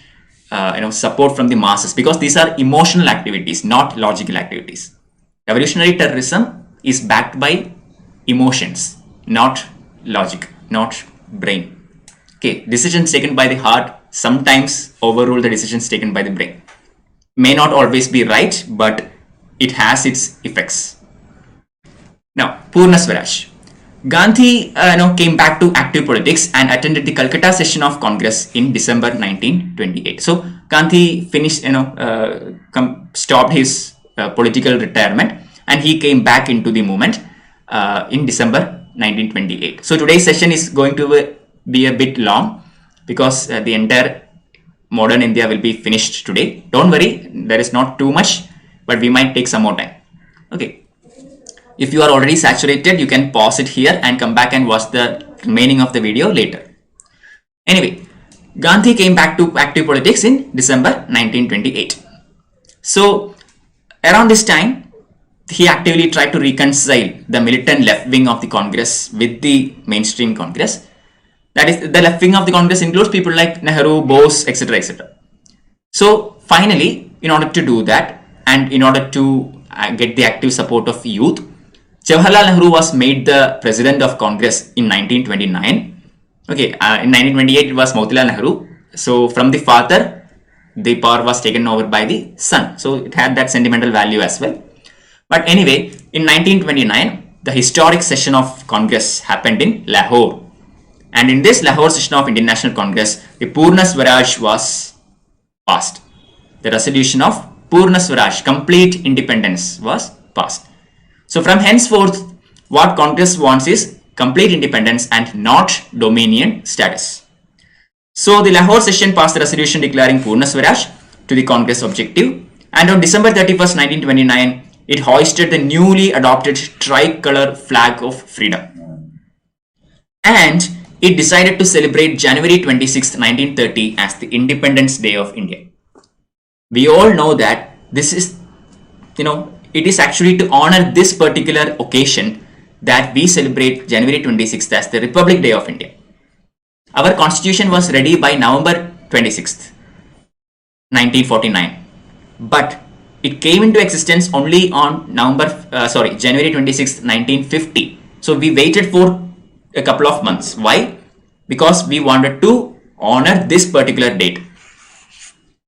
support from the masses because these are emotional activities, not logical activities. Revolutionary terrorism is backed by emotions, not logic, not brain. Okay, decisions taken by the heart sometimes overrule the decisions taken by the brain. May not always be right, but it has its effects. Now, Purna Swaraj. Gandhi came back to active politics and attended the Calcutta session of Congress in December 1928. So Gandhi finished, stopped his political retirement and he came back into the movement in December 1928. So today's session is going to be a bit long because the entire modern India will be finished today. Don't worry, there is not too much, but we might take some more time. Okay. If you are already saturated, you can pause it here and come back and watch the remaining of the video later. Anyway, Gandhi came back to active politics in December 1928. So around this time, he actively tried to reconcile the militant left wing of the Congress with the mainstream Congress. That is, the left wing of the Congress includes people like Nehru, Bose, etc. etc. So finally, in order to do that and in order to get the active support of youth, Jawaharlal Nehru was made the president of Congress in 1929. Okay, in 1928 it was Motilal Nehru. So from the father, the power was taken over by the son. So it had that sentimental value as well. But anyway, in 1929, the historic session of Congress happened in Lahore. And in this Lahore session of Indian National Congress, the Purna Swaraj was passed. The resolution of Purna Swaraj, complete independence, was passed. So from henceforth, what Congress wants is complete independence and not dominion status. So the Lahore session passed the resolution declaring Purna Swaraj to the Congress objective, and on December 31st, 1929, it hoisted the newly adopted tricolour flag of freedom. And it decided to celebrate January 26th, 1930 as the Independence Day of India. We all know that this is, it is actually to honor this particular occasion that we celebrate January 26th as the Republic Day of India. Our constitution was ready by November 26th, 1949, but it came into existence only on January 26th, 1950. So we waited for a couple of months. Why? Because we wanted to honor this particular date,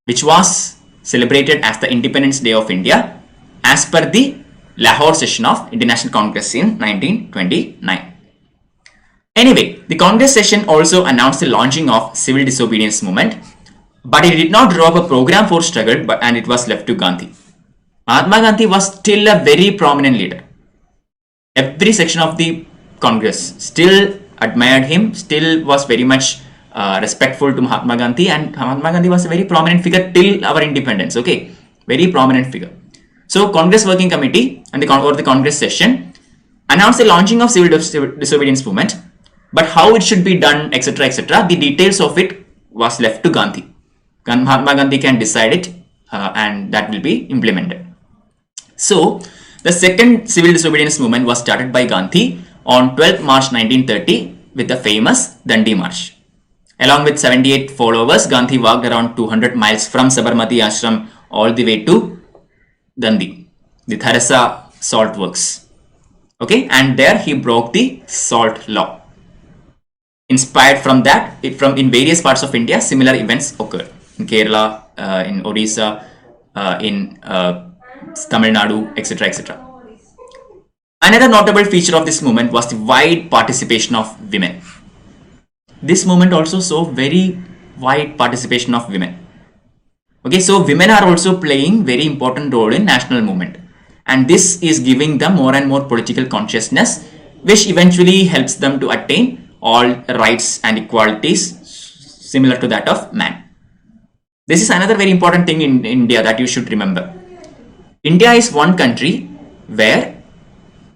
which was celebrated as the Independence Day of India as per the Lahore session of Indian National Congress in 1929. Anyway, the Congress session also announced the launching of civil disobedience movement, but it did not draw up a program for struggle and it was left to Gandhi. Mahatma Gandhi was still a very prominent leader. Every section of the Congress still admired him, still was very much respectful to Mahatma Gandhi, and Mahatma Gandhi was a very prominent figure till our independence. Okay, very prominent figure. So Congress Working Committee and the Congress session announced the launching of civil disobedience movement, but how it should be done, etc., etc., the details of it was left to Gandhi. Mahatma Gandhi can decide it and that will be implemented. So the second civil disobedience movement was started by Gandhi on 12th March 1930 with the famous Dandi March. Along with 78 followers, Gandhi walked around 200 miles from Sabarmati Ashram all the way to Dandi, the Tharasa salt works. Okay, and there he broke the salt law. Inspired from that, in various parts of India, similar events occurred. In Kerala, in Odisha, in Tamil Nadu, etc., etc. Another notable feature of this movement was the wide participation of women. This movement also saw very wide participation of women. Okay, so women are also playing very important role in national movement, and this is giving them more and more political consciousness, which eventually helps them to attain all rights and equalities similar to that of man. This is another very important thing in India that you should remember. India is one country where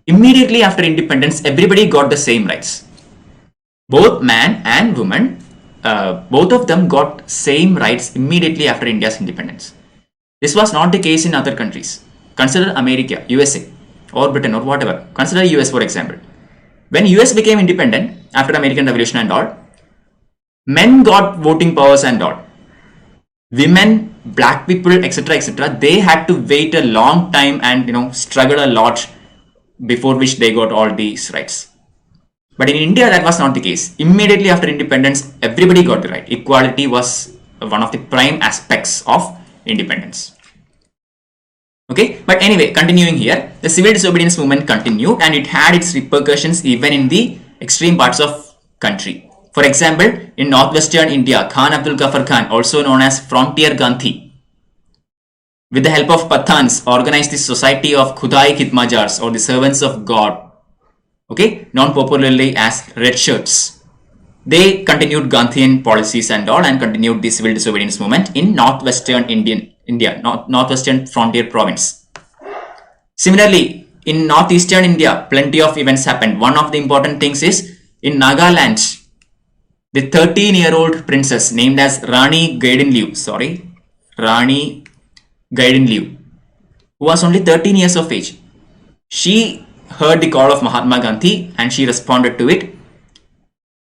immediately after independence everybody got the same rights. Both man and woman, both of them got same rights immediately after India's independence. This was not the case in other countries. Consider America, USA or Britain or whatever. Consider US for example. When US became independent after American Revolution and all, men got voting powers and all. Women, black people, etc., etc., they had to wait a long time and struggle a lot before which they got all these rights. But in India, that was not the case. Immediately after independence, everybody got the right. Equality was one of the prime aspects of independence. Okay, but anyway, continuing here, the civil disobedience movement continued and it had its repercussions even in the extreme parts of country. For example, in northwestern India, Khan Abdul Ghaffar Khan, also known as Frontier Gandhi, with the help of Pathans, organized the Society of Khudai Khidmajars, or the Servants of God, okay, known popularly as Red Shirts. They continued Gandhian policies and all and continued the civil disobedience movement in northwestern India, northwestern frontier province. Similarly, in northeastern India, plenty of events happened. One of the important things is in Nagaland, the 13-year-old princess named as Rani Gaidinliu, who was only 13 years of age. She heard the call of Mahatma Gandhi and she responded to it.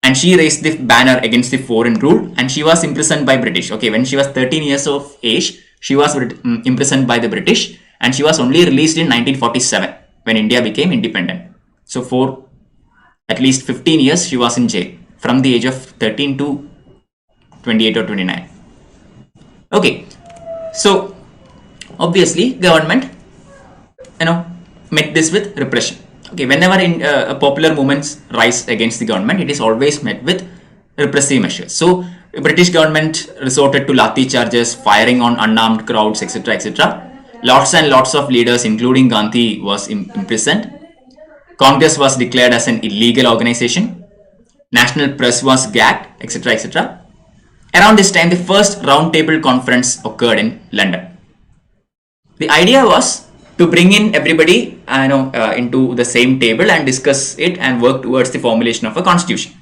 And she raised the banner against the foreign rule and she was imprisoned by British. Okay, when she was 13 years of age, she was imprisoned by the British and she was only released in 1947 when India became independent. So for at least 15 years, she was in jail from the age of 13 to 28 or 29. Okay, so obviously government, met this with repression. Okay, whenever popular movements rise against the government, it is always met with repressive measures. So British government resorted to lathi charges, firing on unarmed crowds, etc., etc. Lots and lots of leaders, including Gandhi, was imprisoned. Congress was declared as an illegal organization. National press was gagged, etc., etc. Around this time, the first Roundtable Conference occurred in London. The idea was to bring in everybody into the same table and discuss it and work towards the formulation of a constitution.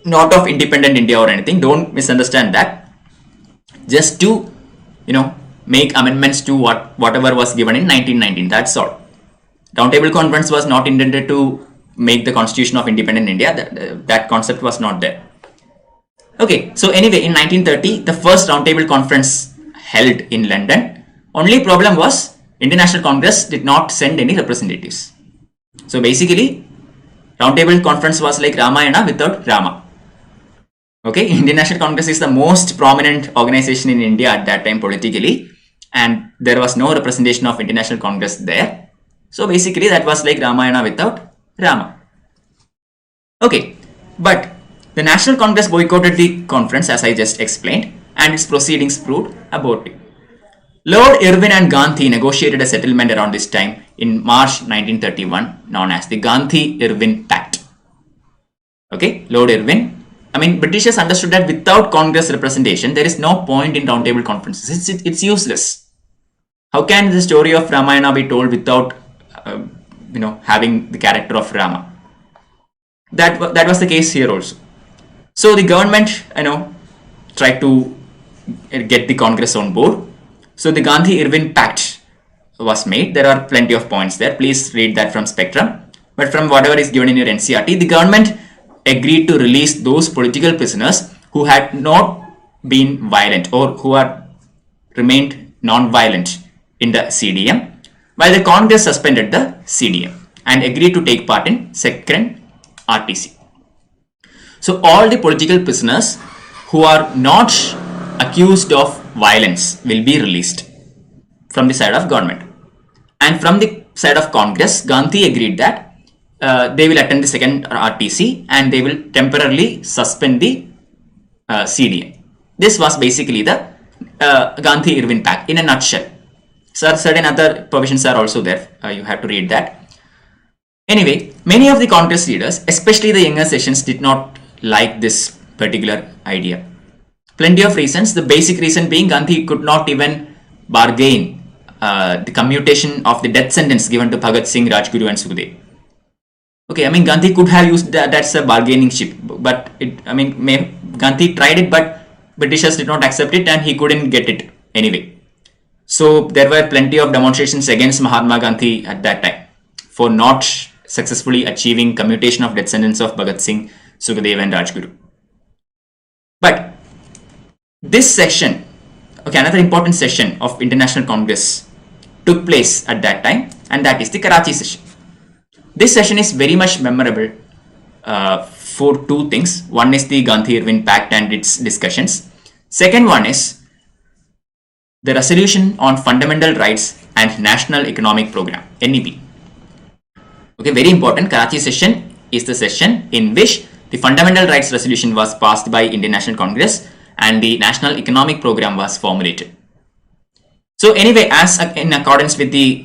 Not of independent India or anything, don't misunderstand that. Just to, make amendments to whatever was given in 1919, that's all. Roundtable Conference was not intended to make the constitution of independent India, that concept was not there. Okay, so anyway, in 1930, the first Roundtable Conference held in London. Only problem was, Indian National Congress did not send any representatives. So basically, Roundtable Conference was like Ramayana without Rama. Okay, Indian National Congress is the most prominent organization in India at that time politically, and there was no representation of Indian National Congress there. So basically, that was like Ramayana without Rama. Okay, but the National Congress boycotted the conference, as I just explained, and its proceedings proved abortive. Lord Irvin and Gandhi negotiated a settlement around this time in March 1931, known as the Gandhi-Irvin Pact. Okay, Lord Irvin. Britishers understood that without Congress representation, there is no point in roundtable conferences. It's useless. How can the story of Ramayana be told without, having the character of Rama? That was the case here also. So the government, tried to get the Congress on board. So the Gandhi-Irvin Pact was made. There are plenty of points there. Please read that from Spectrum. But from whatever is given in your NCERT, the government agreed to release those political prisoners who had not been violent or who had remained non-violent in the CDM, while the Congress suspended the CDM and agreed to take part in second RTC. So all the political prisoners who are not accused of violence will be released from the side of government. And from the side of Congress, Gandhi agreed that they will attend the second RTC and they will temporarily suspend the CDM. This was basically the Gandhi-Irvin Pact in a nutshell. So certain other provisions are also there. You have to read that. Anyway, many of the Congress leaders, especially the younger sessions, did not like this particular idea. Plenty of reasons. The basic reason being Gandhi could not even bargain the commutation of the death sentence given to Bhagat Singh, Rajguru and Sukhdev. Okay, Gandhi could have used that as a bargaining chip, but Gandhi tried it, but Britishers did not accept it and he couldn't get it anyway. So there were plenty of demonstrations against Mahatma Gandhi at that time for not successfully achieving commutation of death sentence of Bhagat Singh, Sukhdev and Rajguru. But this session, another important session of International Congress took place at that time, and that is the Karachi Session. This session is very much memorable for two things. One is the Gandhi-Irvin Pact and its discussions. Second one is the resolution on fundamental rights and National Economic Program, NEP. Okay, very important. Karachi Session is the session in which the Fundamental Rights Resolution was passed by Indian National Congress and the National Economic Program was formulated. So anyway, as in accordance with the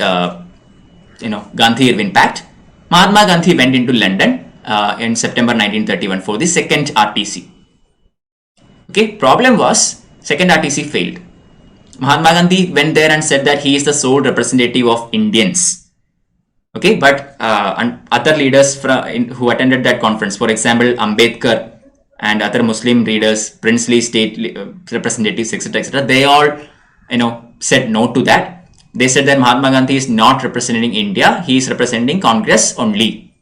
Gandhi-Irvin Pact, Mahatma Gandhi went into London in September 1931 for the second RTC. Okay, problem was second RTC failed. Mahatma Gandhi went there and said that he is the sole representative of Indians. Okay, but other leaders who attended that conference, for example, Ambedkar and other Muslim leaders, princely state representatives, etc., they all, said no to that. They said that Mahatma Gandhi is not representing India, he is representing Congress only.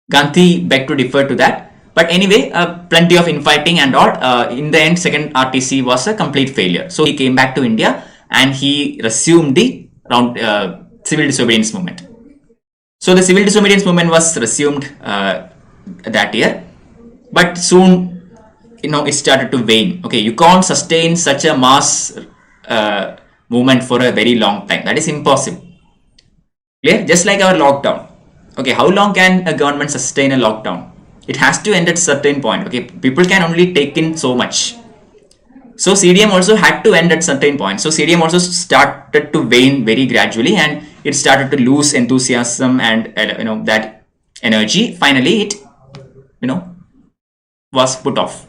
Gandhi begged to differ to that. But anyway, plenty of infighting and all. In the end, second RTC was a complete failure. So he came back to India and he resumed the civil disobedience movement. So the civil disobedience movement was resumed that year. But soon, it started to wane. Okay, you can't sustain such a mass movement for a very long time. That is impossible. Clear? Just like our lockdown. Okay, how long can a government sustain a lockdown? It has to end at a certain point. Okay, people can only take in so much. So CDM also had to end at a certain point. So CDM also started to wane very gradually and it started to lose enthusiasm and that energy. Finally, it was put off.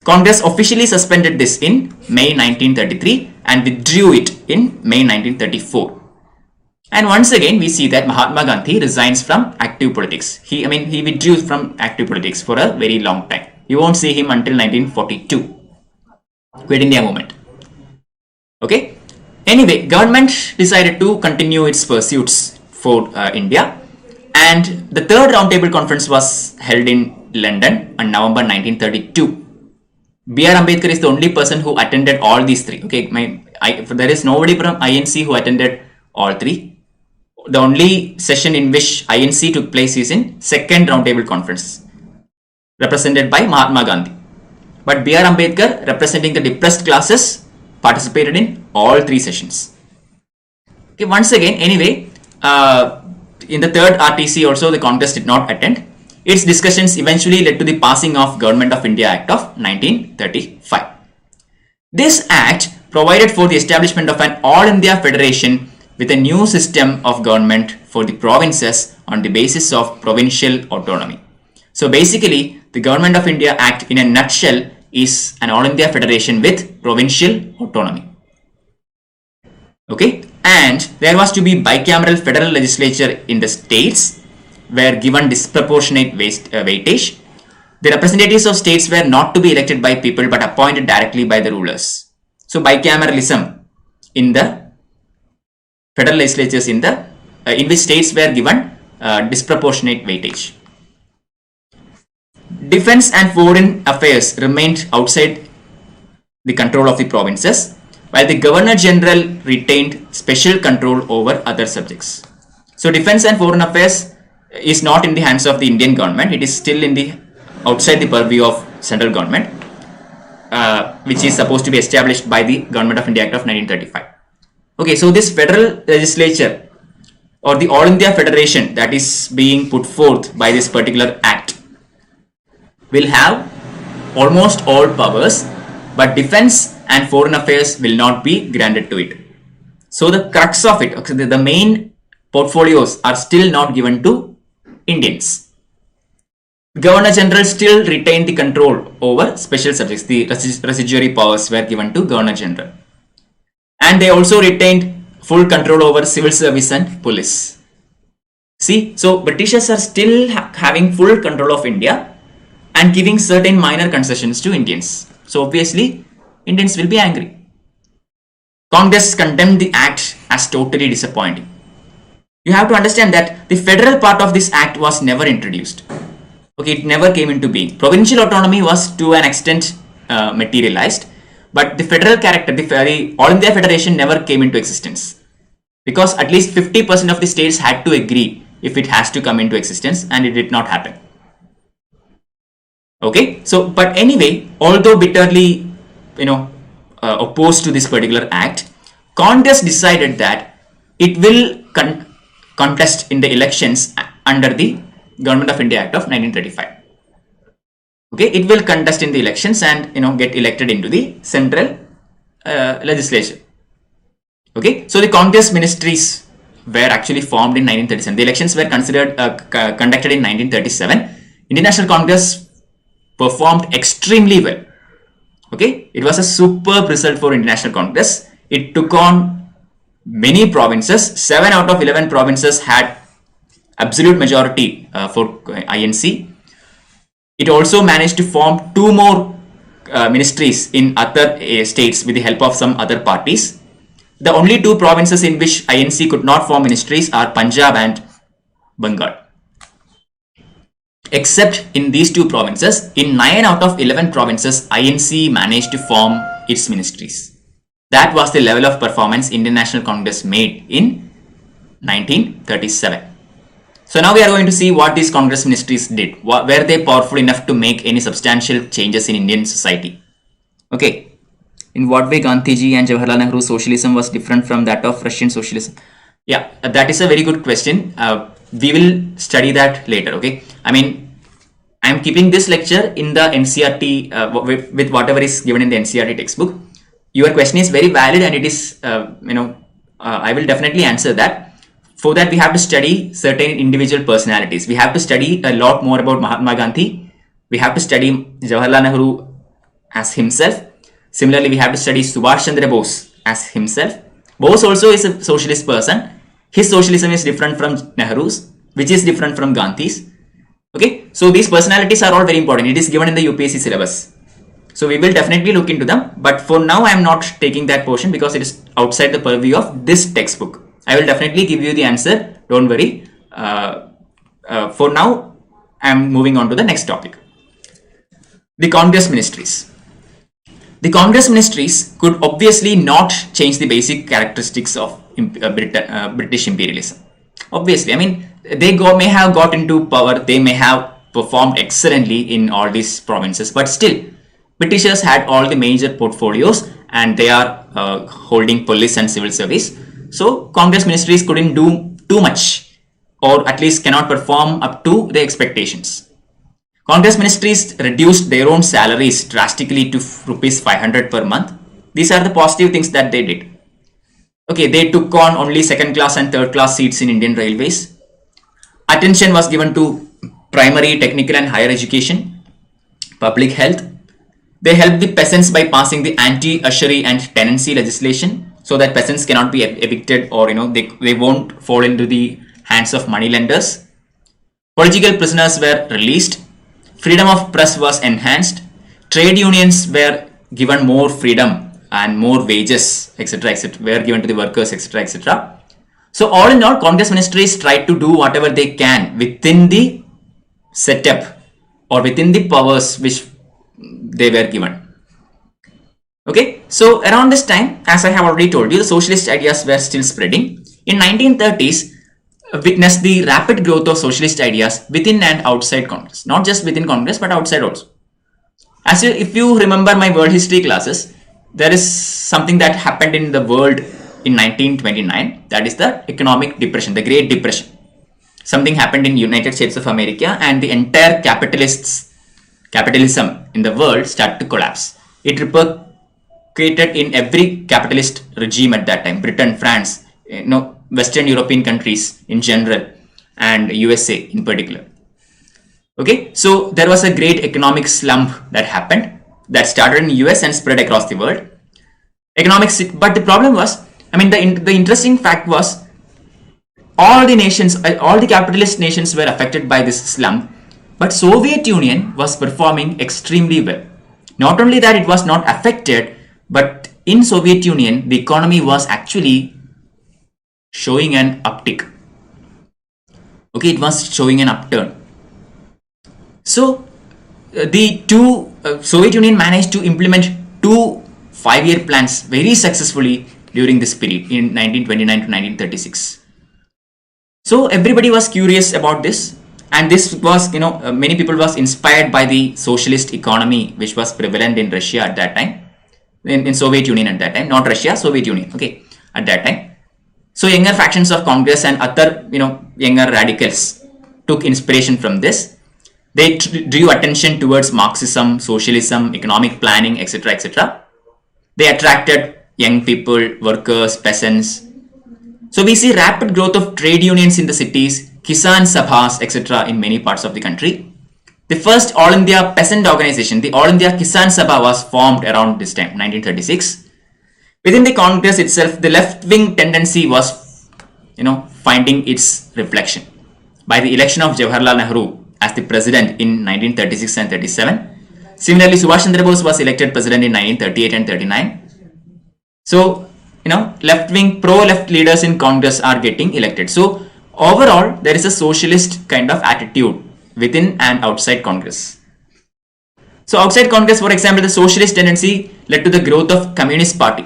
Congress officially suspended this in May 1933 and withdrew it in May 1934. And once again, we see that Mahatma Gandhi resigns from active politics. He withdrew from active politics for a very long time. You won't see him until 1942. Quit India movement. Okay. Anyway, government decided to continue its pursuits for India. And the third Roundtable Conference was held in London on November 1932. B.R. Ambedkar is the only person who attended all these three. Okay, there is nobody from INC who attended all three. The only session in which INC took place is in second Roundtable Conference, represented by Mahatma Gandhi. But B.R. Ambedkar, representing the depressed classes, participated in all three sessions. Okay, once again, anyway, in the third RTC also the Congress did not attend. Its discussions eventually led to the passing of Government of India Act of 1935. This act provided for the establishment of an All India Federation with a new system of government for the provinces on the basis of provincial autonomy. So basically, the Government of India Act in a nutshell is an All India Federation with provincial autonomy. Okay, and there was to be bicameral federal legislature in the states were given disproportionate weightage. The representatives of states were not to be elected by people but appointed directly by the rulers. So bicameralism in the federal legislatures in which states were given disproportionate weightage. Defense and foreign affairs remained outside the control of the provinces, while the Governor General retained special control over other subjects. So defense and foreign affairs is not in the hands of the Indian government. It is still outside the purview of central government, which is supposed to be established by the Government of India Act of 1935. Okay, so this federal legislature or the All India Federation that is being put forth by this particular act will have almost all powers, but defense and foreign affairs will not be granted to it. So the crux of it, okay, the main portfolios are still not given to Indians. Governor General still retained the control over special subjects. The residuary powers were given to Governor General. And they also retained full control over civil service and police. See, so Britishers are still having full control of India and giving certain minor concessions to Indians. So obviously, Indians will be angry. Congress condemned the act as totally disappointing. You have to understand that the federal part of this act was never introduced. Okay, it never came into being. Provincial autonomy was to an extent materialized, but the federal character, the All India Federation never came into existence. Because at least 50% of the states had to agree if it has to come into existence, and it did not happen. Okay, so but anyway, although bitterly opposed to this particular act, Congress decided that it will contest in the elections under the Government of India Act of 1935. Okay, it will contest in the elections and get elected into the central legislature. Okay, so the Congress Ministries were actually formed in 1937. The elections were conducted in 1937. Indian National Congress performed extremely well. Okay, it was a superb result for Indian National Congress. It took on many provinces. 7 out of 11 provinces had absolute majority for INC. It also managed to form 2 more ministries in other states with the help of some other parties. The only 2 provinces in which INC could not form ministries are Punjab and Bengal. Except in these 2 provinces, in 9 out of 11 provinces, INC managed to form its ministries. That was the level of performance Indian National Congress made in 1937. So now we are going to see what these Congress ministries did. Were they powerful enough to make any substantial changes in Indian society? Okay. In what way Gandhiji and Jawaharlal Nehru's socialism was different from that of Russian socialism? Yeah, that is a very good question. We will study that later. Okay. I mean, I am keeping this lecture in the NCERT with whatever is given in the NCERT textbook. Your question is very valid, and it is, I will definitely answer that. For that, we have to study certain individual personalities. We have to study a lot more about Mahatma Gandhi. We have to study Jawaharlal Nehru as himself. Similarly, we have to study Subhash Chandra Bose as himself. Bose also is a socialist person. His socialism is different from Nehru's, which is different from Gandhi's. Okay, so these personalities are all very important. It is given in the UPSC syllabus. So we will definitely look into them. But for now, I am not taking that portion because it is outside the purview of this textbook. I will definitely give you the answer. Don't worry. For now, I am moving on to the next topic. The Congress Ministries. The Congress Ministries could obviously not change the basic characteristics of British imperialism. Obviously, I mean, they may have got into power, they may have performed excellently in all these provinces, but still, Britishers had all the major portfolios and they are holding police and civil service. So, Congress Ministries couldn't do too much, or at least cannot perform up to the expectations. Congress Ministries reduced their own salaries drastically to rupees 500 per month. These are the positive things that they did. Okay, they took on only second class and third class seats in Indian Railways. Attention was given to primary, technical and higher education, public health. They helped the peasants by passing the anti-usury and tenancy legislation so that peasants cannot be evicted, or they won't fall into the hands of moneylenders. Political prisoners were released. Freedom of press was enhanced. Trade unions were given more freedom and more wages, etc., etc., were given to the workers, etc., etc. So all in all, Congress Ministries tried to do whatever they can within the setup or within the powers which they were given. Okay, so around this time, as I have already told you, the socialist ideas were still spreading. In 1930s, witnessed the rapid growth of socialist ideas within and outside Congress. Not just within Congress, but outside also. If you remember my world history classes, there is something that happened in the world in 1929. That is the economic depression, the Great Depression. Something happened in United States of America and the entire capitalism in the world started to collapse. It repercutated in every capitalist regime at that time. Britain, France, Western European countries in general, and USA in particular. Okay, so there was a great economic slump that happened, that started in US and spread across the world. But the problem was, the interesting fact was, all the capitalist nations were affected by this slump, but Soviet Union was performing extremely well. Not only that, it was not affected, but in Soviet Union, the economy was actually showing an uptick. Okay, it was showing an upturn. So the Soviet Union managed to implement 2 5-year plans very successfully during this period in 1929 to 1936. So everybody was curious about this, and this was, many people was inspired by the socialist economy which was prevalent in Russia at that time, in Soviet Union at that time, not Russia, Soviet Union, okay, at that time. So younger factions of Congress and other, younger radicals took inspiration from this. They drew attention towards Marxism, socialism, economic planning, etc., etc. They attracted young people, workers, peasants. So we see rapid growth of trade unions in the cities, Kisan Sabhas, etc. in many parts of the country. The first All India peasant organization, the All India Kisan Sabha, was formed around this time, 1936. Within the Congress itself, the left-wing tendency was, finding its reflection. By the election of Jawaharlal Nehru as the president in 1936 and 37. Similarly, Subhash Chandra Bose was elected president in 1938 and 39. So, left-wing, pro-left leaders in Congress are getting elected. So, overall, there is a socialist kind of attitude within and outside Congress. So, outside Congress, for example, the socialist tendency led to the growth of Communist Party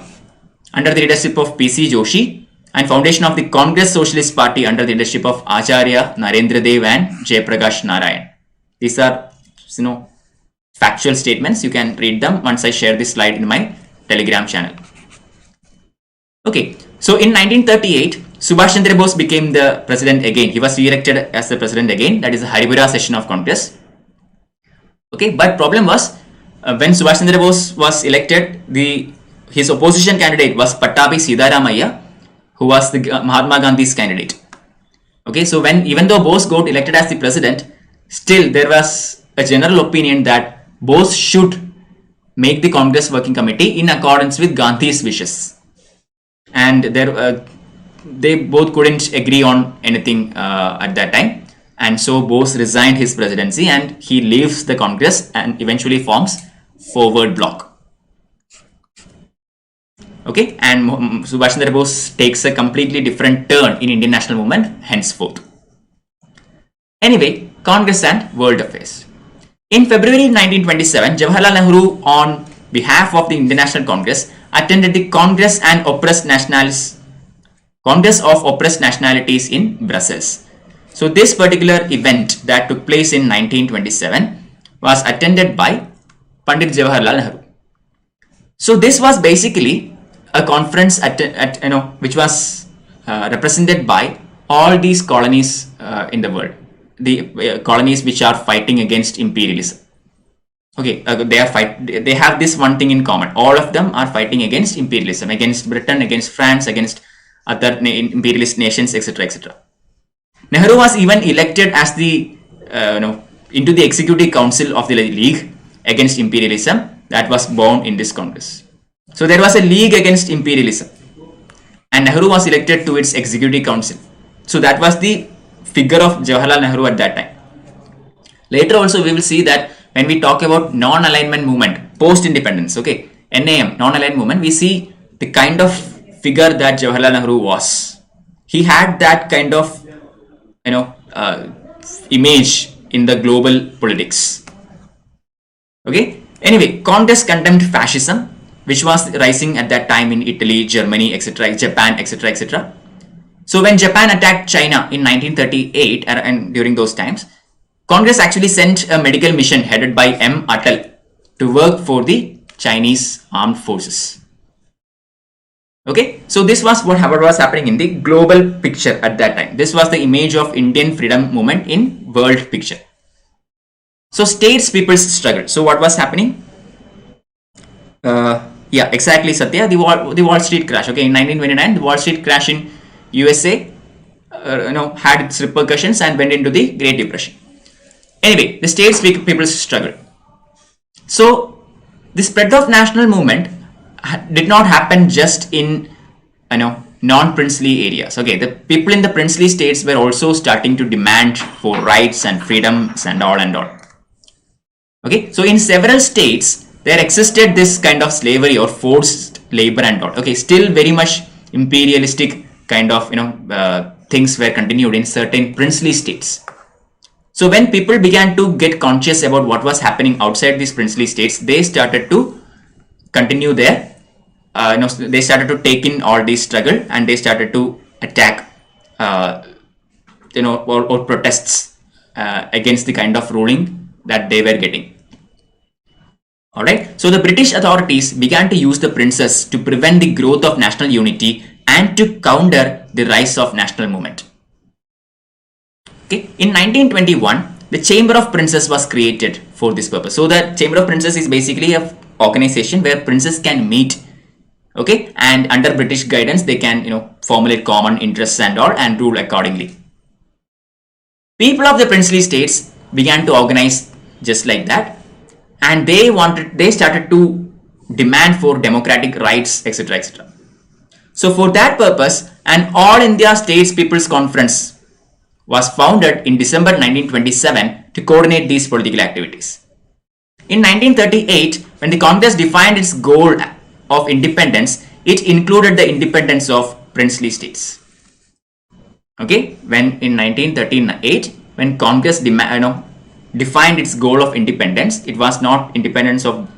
under the leadership of P.C. Joshi and foundation of the Congress Socialist Party under the leadership of Acharya Narendra Dev and Jayaprakash Narayan. These are, factual statements. You can read them once I share this slide in my Telegram channel. Okay, so in 1938, Subhash Chandra Bose became the president again. He was re-elected as the president again. That is the Haribura session of Congress. Okay, but problem was when Subhash Chandra Bose was elected, his opposition candidate was Pattabi Siddharamaiah, who was the Mahatma Gandhi's candidate. Okay, so even though Bose got elected as the president, still there was a general opinion that Bose should make the Congress Working Committee in accordance with Gandhi's wishes. And they both couldn't agree on anything at that time. And so Bose resigned his presidency and he leaves the Congress and eventually forms Forward Bloc. Okay, and Subhash Chandra Bose takes a completely different turn in Indian national movement henceforth. Anyway, Congress and world affairs. In February 1927, Jawaharlal Nehru, on behalf of the Indian National Congress, attended the Congress of Oppressed Nationalities in Brussels. So this particular event that took place in 1927 was attended by Pandit Jawaharlal Nehru. So this was basically a conference which was represented by all these colonies in the world, the colonies which are fighting against imperialism. Okay, they have this one thing in common. All of them are fighting against imperialism, against Britain, against France, against other imperialist nations, etc., etc. Nehru was even elected as the into the executive council of the League Against Imperialism that was born in this Congress. So there was a league against imperialism and Nehru was elected to its executive council. So that was the figure of Jawaharlal Nehru at that time. Later also we will see that when we talk about non-alignment movement, post-independence, okay, NAM, non-alignment movement, we see the kind of figure that Jawaharlal Nehru was. He had that kind of, image in the global politics. Okay. Anyway, Congress condemned fascism, which was rising at that time in Italy, Germany, etc., Japan, etc., etc. So when Japan attacked China in 1938 and during those times, Congress actually sent a medical mission headed by M. Atal to work for the Chinese armed forces. Okay, so this was what was happening in the global picture at that time. This was the image of Indian freedom movement in world picture. So states people's struggle. So what was happening? Yeah, exactly, Satya. The Wall Street crash. Okay, in 1929, the Wall Street crash in USA, had its repercussions and went into the Great Depression. Anyway, the states people's struggle. So the spread of national movement did not happen just in non-princely areas. Okay, the people in the princely states were also starting to demand for rights and freedoms and all and all. Okay, so in several states there existed this kind of slavery or forced labor and all. Okay, still very much imperialistic kind of things were continued in certain princely states. So when people began to get conscious about what was happening outside these princely states, they started to continue their they started to take in all these struggle and they started to attack or protests against the kind of ruling that they were getting. Alright, so the British authorities began to use the princes to prevent the growth of national unity and to counter the rise of national movement. Okay. In 1921, the Chamber of Princes was created for this purpose. So the Chamber of Princes is basically an organization where princes can meet, okay, and under British guidance they can formulate common interests and all and rule accordingly. People of the princely states began to organize just like that, and they started to demand for democratic rights, etc., etc. So for that purpose, an All India States People's Conference was founded in December 1927 to coordinate these political activities. In 1938, when the Congress defined its goal of independence, it included the independence of princely states. Okay, when in 1938, when Congress defined its goal of independence, it was not independence of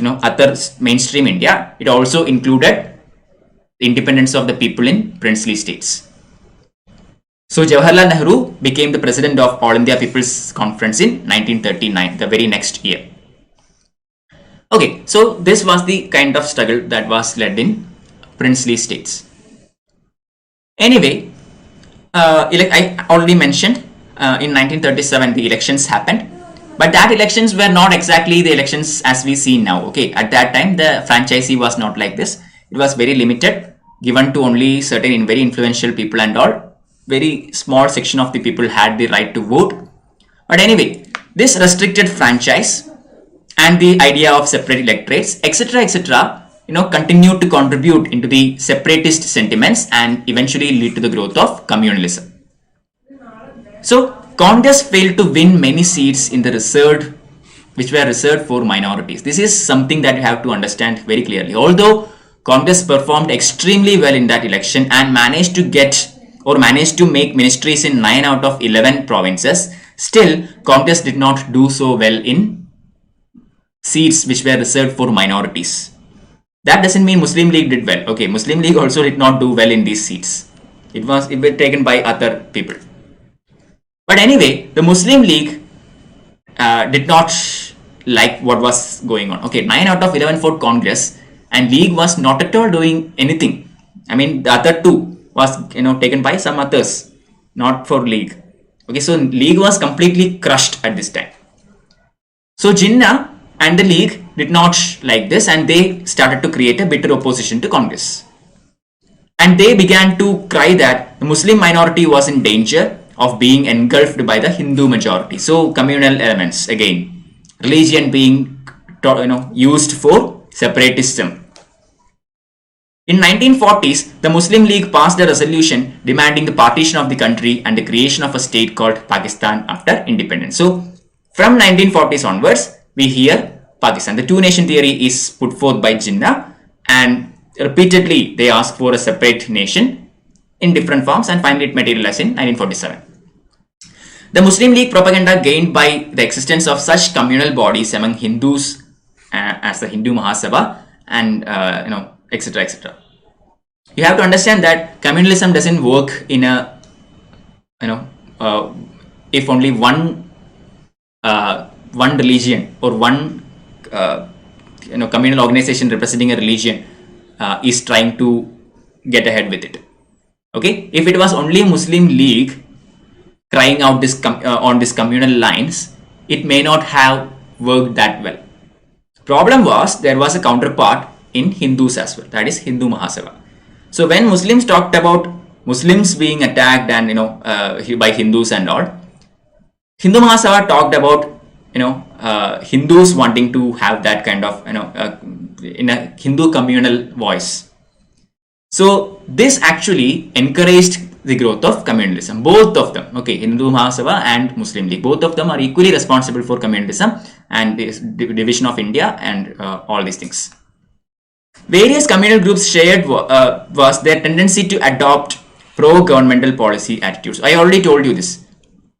other mainstream India. It also included the independence of the people in princely states. So Jawaharlal Nehru became the president of All India People's Conference in 1939, the very next year. Okay, so this was the kind of struggle that was led in princely states. Anyway, I already mentioned in 1937 the elections happened, but that elections were not exactly the elections as we see now. Okay, at that time the franchisee was not like this. It was very limited, given to only certain very influential people and all. Very small section of the people had the right to vote. But anyway, this restricted franchise and the idea of separate electorates, etc., etc., continued to contribute into the separatist sentiments and eventually lead to the growth of communalism. So Congress failed to win many seats in the which were reserved for minorities. This is something that you have to understand very clearly. Although Congress performed extremely well in that election and managed to make ministries in 9 out of 11 provinces, still Congress did not do so well in seats which were reserved for minorities. That doesn't mean Muslim League did well. Okay, Muslim League also did not do well in these seats. It was taken by other people. But anyway, the Muslim League did not like what was going on. Okay, 9 out of 11 for Congress, and League was not at all doing anything. I mean, the other 2 was taken by some others, not for League. Okay, so League was completely crushed at this time. So Jinnah and the League did not like this, and they started to create a bitter opposition to Congress. And they began to cry that the Muslim minority was in danger of being engulfed by the Hindu majority. So communal elements again, religion being used for separatism. In 1940s, the Muslim League passed a resolution demanding the partition of the country and the creation of a state called Pakistan after independence. So from 1940s onwards, we hear Pakistan. The two-nation theory is put forth by Jinnah, and repeatedly they ask for a separate nation in different forms, and finally it materialized in 1947. The Muslim League propaganda gained by the existence of such communal bodies among Hindus as the Hindu Mahasabha and etc., etc. You have to understand that communalism doesn't work in a if only one religion or one communal organization representing a religion is trying to get ahead with it. Okay, if it was only Muslim League crying out this on these communal lines, it may not have worked that well. Problem was there was a counterpart in Hindus as well, that is Hindu Mahasabha. So when Muslims talked about Muslims being attacked and by Hindus and all, Hindu Mahasabha talked about Hindus wanting to have that kind of in a Hindu communal voice. So this actually encouraged the growth of communalism. Both of them, okay, Hindu Mahasabha and Muslim League, both of them are equally responsible for communalism and this division of India and all these things. Various communal groups shared was their tendency to adopt pro-governmental policy attitudes. I already told you this.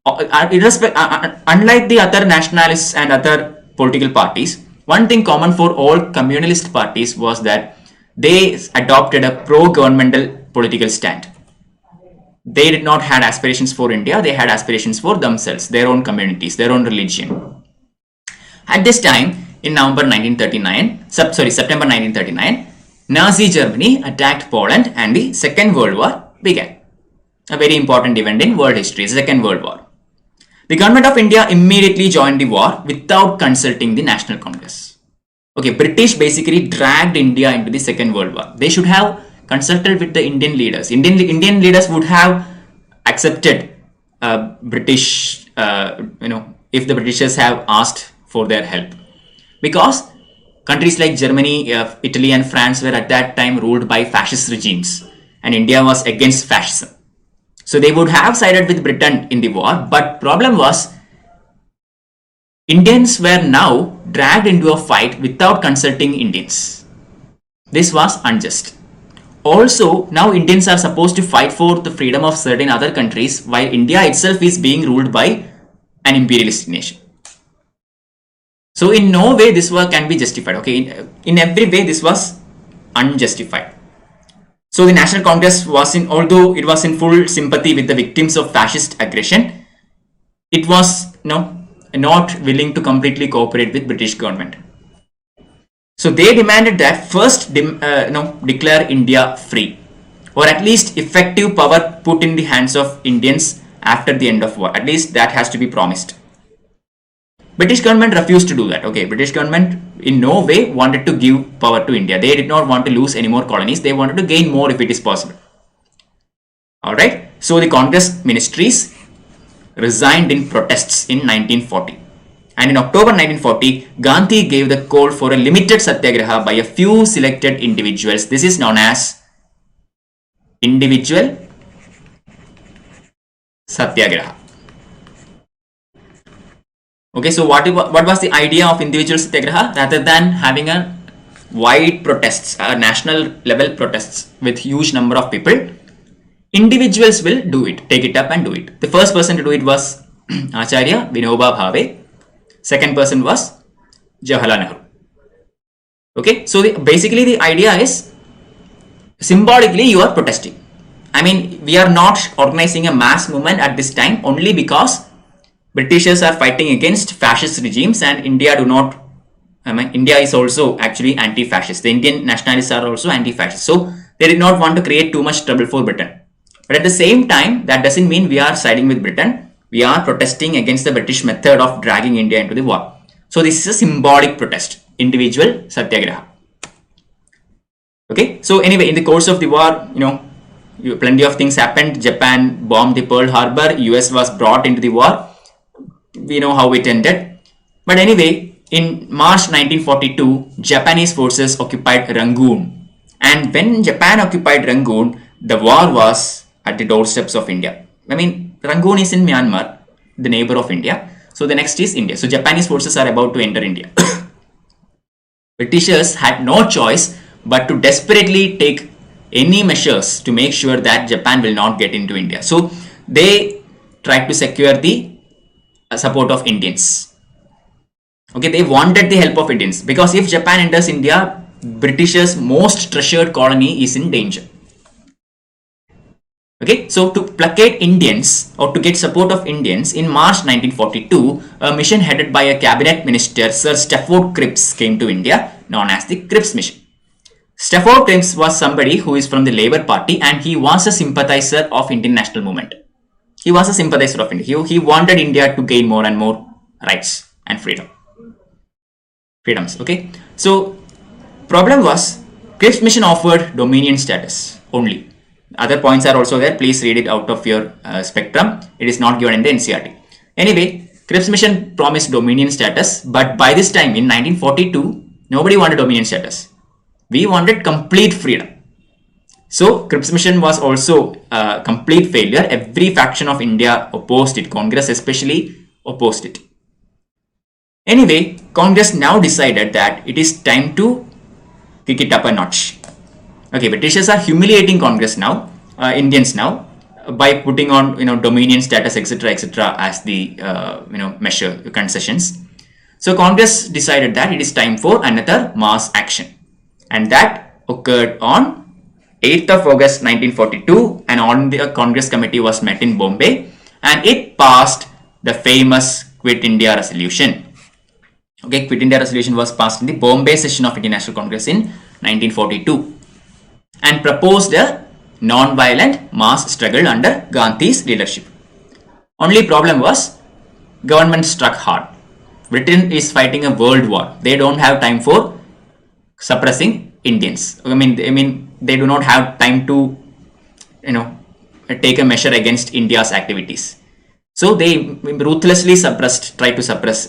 Unlike the other nationalists and other political parties, one thing common for all communalist parties was that they adopted a pro-governmental political stand. They did not have aspirations for India, they had aspirations for themselves, their own communities, their own religion. At this time, in September 1939, Nazi Germany attacked Poland and the Second World War began. A very important event in world history, Second World War. The government of India immediately joined the war without consulting the National Congress. Okay, British basically dragged India into the Second World War. They should have consulted with the Indian leaders. Indian leaders would have accepted British, if the Britishers have asked for their help. Because countries like Germany, Italy and France were at that time ruled by fascist regimes and India was against fascism. So they would have sided with Britain in the war, but problem was Indians were now dragged into a fight without consulting Indians. This was unjust. Also, now Indians are supposed to fight for the freedom of certain other countries while India itself is being ruled by an imperialist nation. So in no way this war can be justified. Okay, in every way this was unjustified. So the National Congress was although it was in full sympathy with the victims of fascist aggression, it was not willing to completely cooperate with British government. So they demanded that first declare India free, or at least effective power put in the hands of Indians after the end of war. At least that has to be promised. British government refused to do that. Okay, British government in no way wanted to give power to India. They did not want to lose any more colonies. They wanted to gain more if it is possible. Alright, so the Congress Ministries resigned in protests in 1940. And in October 1940, Gandhi gave the call for a limited Satyagraha by a few selected individuals. This is known as Individual Satyagraha. Okay, so what was the idea of individual Satyagraha? Rather than having a wide protests, national level protests with huge number of people, individuals will do it, take it up and do it. The first person to do it was Acharya Vinoba Bhave. Second person was Jawaharlal Nehru. Okay, so basically the idea is symbolically you are protesting. I mean, we are not organizing a mass movement at this time only because Britishers are fighting against fascist regimes and India India is also actually anti-fascist. The Indian nationalists are also anti-fascist. So they did not want to create too much trouble for Britain. But at the same time, that doesn't mean we are siding with Britain. We are protesting against the British method of dragging India into the war. So this is a symbolic protest, individual Satyagraha. Okay, so anyway, in the course of the war, plenty of things happened. Japan bombed the Pearl Harbor. US was brought into the war. We know how it ended. But anyway, in March 1942, Japanese forces occupied Rangoon. And when Japan occupied Rangoon, the war was at the doorsteps of India. I mean, Rangoon is in Myanmar, the neighbor of India. So the next is India. So Japanese forces are about to enter India. Britishers had no choice but to desperately take any measures to make sure that Japan will not get into India. So they tried to secure the support of Indians. Okay, they wanted the help of Indians because if Japan enters India, Britishers' most treasured colony is in danger. Okay, so to placate Indians or to get support of Indians, in March 1942, a mission headed by a cabinet minister, Sir Stafford Cripps, came to India, known as the Crips Mission. Stafford Cripps was somebody who is from the Labour Party and he was a sympathizer of Indian national movement. He was a sympathizer of India. He wanted India to gain more and more rights and freedoms. Okay, so problem was Crips Mission offered dominion status only. Other points are also there. Please read it out of your spectrum. It is not given in the NCERT. Anyway, Crips Mission promised dominion status, but by this time in 1942, nobody wanted dominion status. We wanted complete freedom. So Crips Mission was also a complete failure. Every faction of India opposed it. Congress especially opposed it. Anyway, Congress now decided that it is time to kick it up a notch. Okay, Britishers are humiliating Congress now, Indians now, by putting on dominion status, etc., as the measure concessions. So Congress decided that it is time for another mass action, and that occurred on 8th of August 1942, and on the Congress committee was met in Bombay, and it passed the famous Quit India resolution. Okay, Quit India resolution was passed in the Bombay session of Indian National Congress in 1942. and proposed a non-violent mass struggle under Gandhi's leadership. Only problem was government struck hard. Britain is fighting a world war. They don't have time for suppressing Indians. I mean, they do not have time to, take a measure against India's activities. So they ruthlessly tried to suppress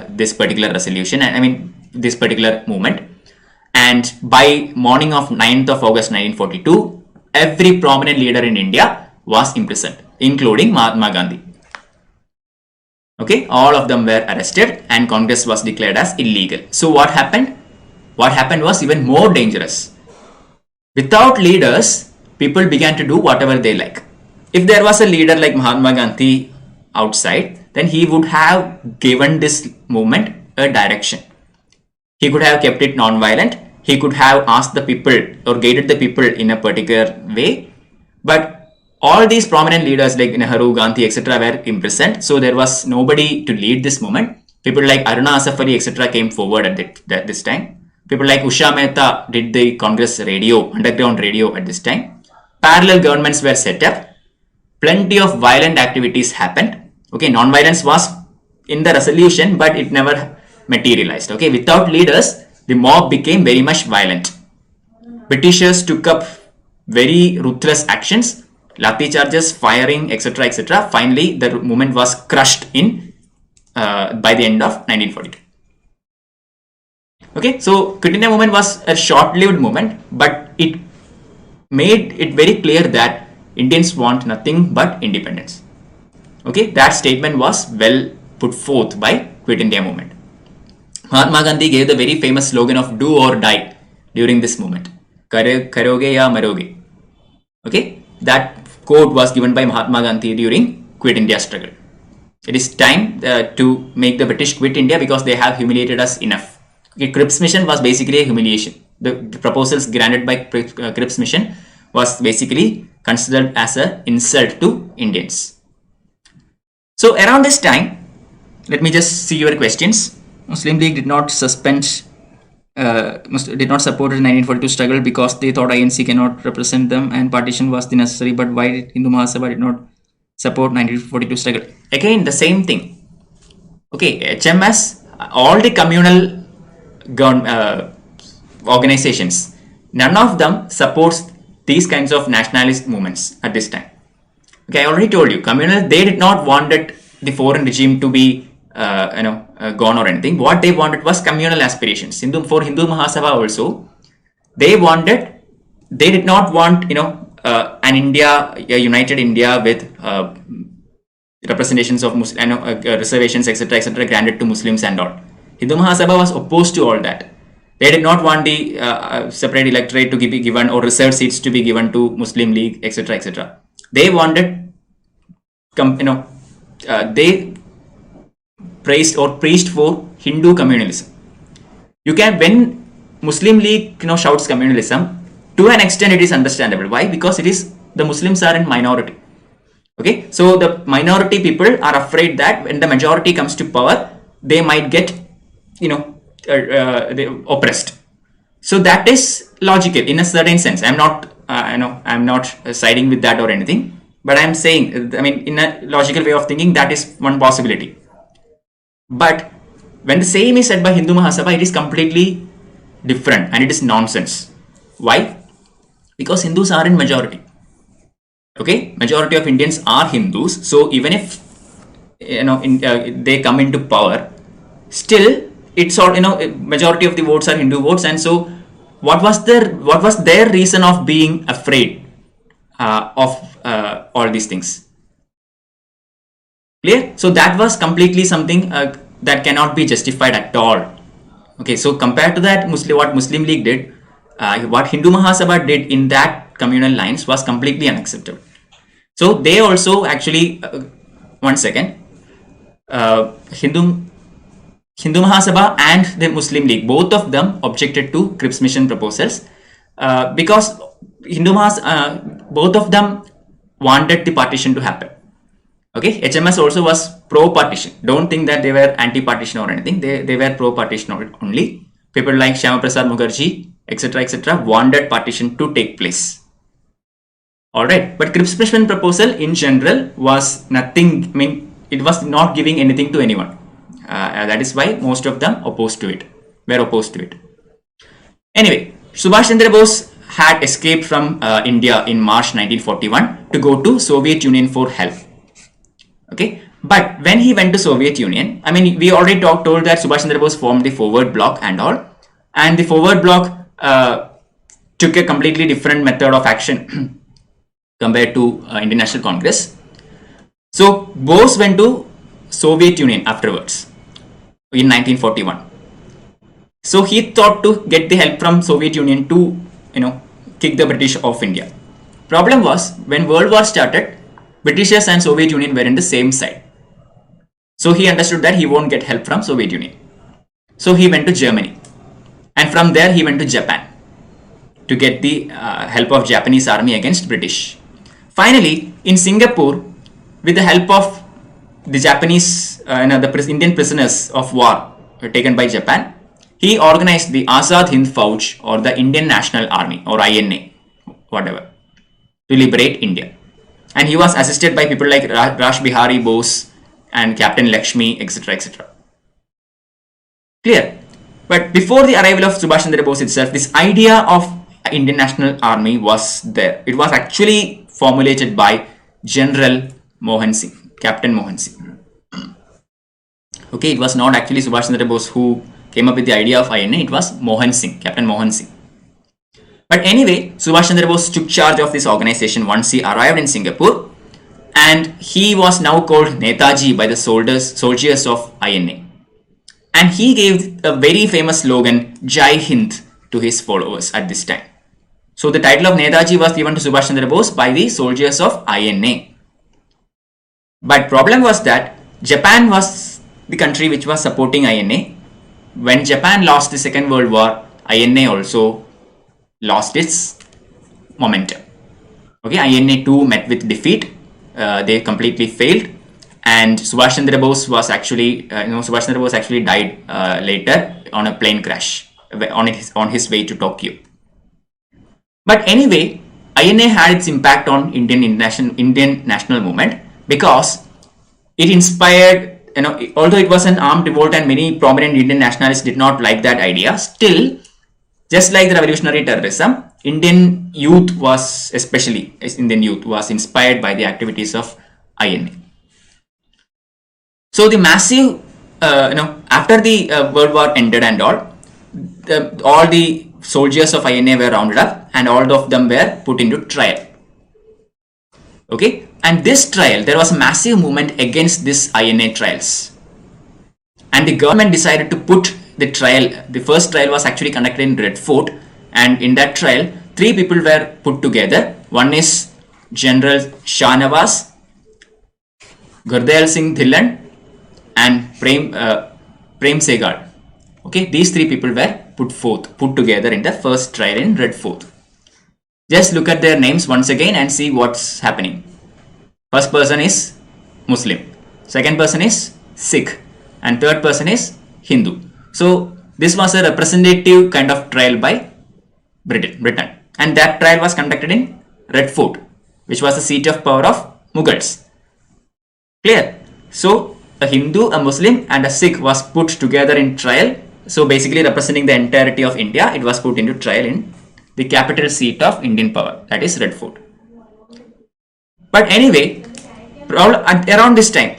this particular resolution. This particular movement. And by morning of 9th of August 1942, every prominent leader in India was imprisoned, including Mahatma Gandhi. Okay, all of them were arrested and Congress was declared as illegal. So what happened? What happened was even more dangerous. Without leaders, people began to do whatever they like. If there was a leader like Mahatma Gandhi outside, then he would have given this movement a direction. He could have kept it non-violent. He could have asked the people or guided the people in a particular way. But all these prominent leaders like Nehru, Gandhi, etc. were imprisoned. So there was nobody to lead this movement. People like Aruna Asaf Ali, etc. came forward at this time. People like Usha Mehta did the Congress radio, underground radio at this time. Parallel governments were set up. Plenty of violent activities happened. Okay, non-violence was in the resolution, but it never materialized. Okay, without leaders, the mob became very much violent. Britishers took up very ruthless actions, lathi charges, firing, etc., etc. Finally, the movement was crushed in by the end of 1942. Okay, so Quit India movement was a short-lived movement, but it made it very clear that Indians want nothing but independence. Okay, that statement was well put forth by Quit India movement. Mahatma Gandhi gave the very famous slogan of do or die during this movement. Karoge ya maroge. Okay, that quote was given by Mahatma Gandhi during Quit India struggle. It is time to make the British quit India because they have humiliated us enough. Okay, Crips Mission was basically a humiliation. The proposals granted by Crips Mission was basically considered as an insult to Indians. So around this time, let me just see your questions. Muslim League did not support the 1942 struggle because they thought INC cannot represent them and partition was the necessary. But why did Hindu Mahasabha did not support 1942 struggle? Again, the same thing. Okay, HMS, all the communal organizations, none of them supports these kinds of nationalist movements at this time. Okay, I already told you, communal, they did not wanted the foreign regime to be gone or anything. What they wanted was communal aspirations. For Hindu Mahasabha also, they did not want an India, a united India with representations of Muslim, reservations, etc., etc., granted to Muslims and all. Hindu Mahasabha was opposed to all that. They did not want the separate electorate to be given or reserved seats to be given to Muslim League, etc., etc. They wanted, they praised or preached for Hindu communalism. You can, when Muslim League shouts communalism, to an extent it is understandable. Why? Because it is, the Muslims are in minority. Okay, so the minority people are afraid that when the majority comes to power, they might get oppressed. So that is logical in a certain sense. I'm not I'm not siding with that or anything, but I'm saying, in a logical way of thinking, that is one possibility. But when the same is said by Hindu Mahasabha, it is completely different and it is nonsense. Why? Because Hindus are in majority. Okay, majority of Indians are Hindus. So even if they come into power, still it's all majority of the votes are Hindu votes, and so what was their reason of being afraid of all these things? Clear? So that was completely something that cannot be justified at all. Okay, so compared to that, what Muslim League did, what Hindu Mahasabha did in that communal lines was completely unacceptable. So they also actually, Hindu Mahasabha and the Muslim League, both of them objected to Crips Mission proposals because both of them wanted the partition to happen. Okay, HMS also was pro-partition. Don't think that they were anti-partition or anything. They were pro-partition only. People like Shyama Prasad Mukherjee etc., wanted partition to take place. Alright, but Crips Mission proposal in general was nothing, I mean, it was not giving anything to anyone. That is why most of them were opposed to it. Anyway, Subhash Chandra Bose had escaped from India in March 1941 to go to Soviet Union for help. Okay, but when he went to Soviet Union, I mean, we already told that Subhash Chandra Bose formed the forward bloc and all, and the forward bloc took a completely different method of action compared to Indian National Congress. So Bose went to Soviet Union afterwards in 1941. So he thought to get the help from Soviet Union to, kick the British off India. Problem was, when World War started, Britishers and Soviet Union were in the same side. So he understood that he won't get help from Soviet Union. So he went to Germany. And from there he went to Japan to get the help of Japanese army against British. Finally, in Singapore, with the help of the Japanese, the Indian prisoners of war taken by Japan, he organized the Azad Hind Fauj, or the Indian National Army, or INA, whatever, to liberate India. And he was assisted by people like Raj Bihari Bose and Captain Lakshmi, etc. Clear? But before the arrival of Subhash Chandra Bose itself, this idea of Indian National Army was there. It was actually formulated by General Mohan Singh, Captain Mohan Singh. Okay, it was not actually Subhash Chandra Bose who came up with the idea of INA, it was Mohan Singh, Captain Mohan Singh. But anyway, Subhash Chandra Bose took charge of this organization once he arrived in Singapore, and he was now called Netaji by the soldiers of INA. And he gave a very famous slogan, Jai Hind, to his followers at this time. So the title of Netaji was given to Subhash Chandra Bose by the soldiers of INA. But problem was that Japan was the country which was supporting INA. When Japan lost the Second World War, INA also lost its momentum. Okay, INA too met with defeat. They completely failed, and Subhash Chandra Bose was actually, Subhash Chandra Bose actually died later on a plane crash on his way to Tokyo. But anyway, INA had its impact on Indian national movement because it inspired. Although it was an armed revolt and many prominent Indian nationalists did not like that idea, still, just like the revolutionary terrorism, Indian youth was inspired by the activities of INA. So the massive, after the World War ended and all the soldiers of INA were rounded up and all of them were put into trial. Okay. And this trial, there was a massive movement against this INA trials. And the government decided to put the trial, the first trial was actually conducted in Red Fort, and in that trial, 3 people were put together. One is General Shahnawaz, Gurdel Singh Dhillon, and Prem Segal. Okay, these 3 people were put together in the first trial in Red Fort. Just look at their names once again and see what's happening. First person is Muslim, second person is Sikh, and third person is Hindu. So this was a representative kind of trial by Britain, and that trial was conducted in Red Fort, which was the seat of power of Mughals. Clear? So a Hindu, a Muslim, and a Sikh was put together in trial. So basically representing the entirety of India, it was put into trial in the capital seat of Indian power, that is Red Fort. But anyway, around this time,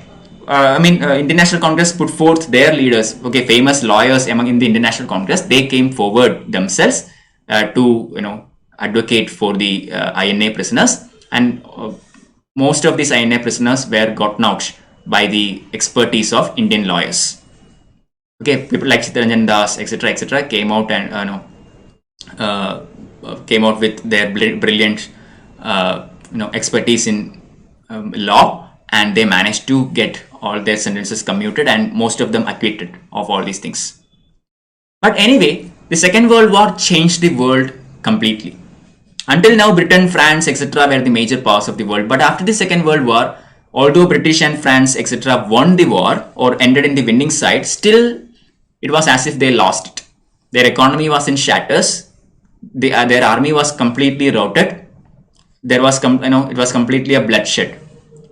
Indian National Congress put forth their leaders, famous lawyers in the Indian National Congress. They came forward themselves to advocate for the INA prisoners, and most of these INA prisoners were gotten out by the expertise of Indian lawyers. Okay, people like Chittaranjan Das, etc., came out and came out with their brilliant expertise in law, and they managed to get all their sentences commuted and most of them acquitted of all these things. But anyway, the Second World War changed the world completely. Until now, Britain, France, etc. were the major powers of the world. But after the Second World War, although British and France, etc. won the war or ended in the winning side, still it was as if they lost it. Their economy was in shatters. their army was completely routed. There was it was completely a bloodshed.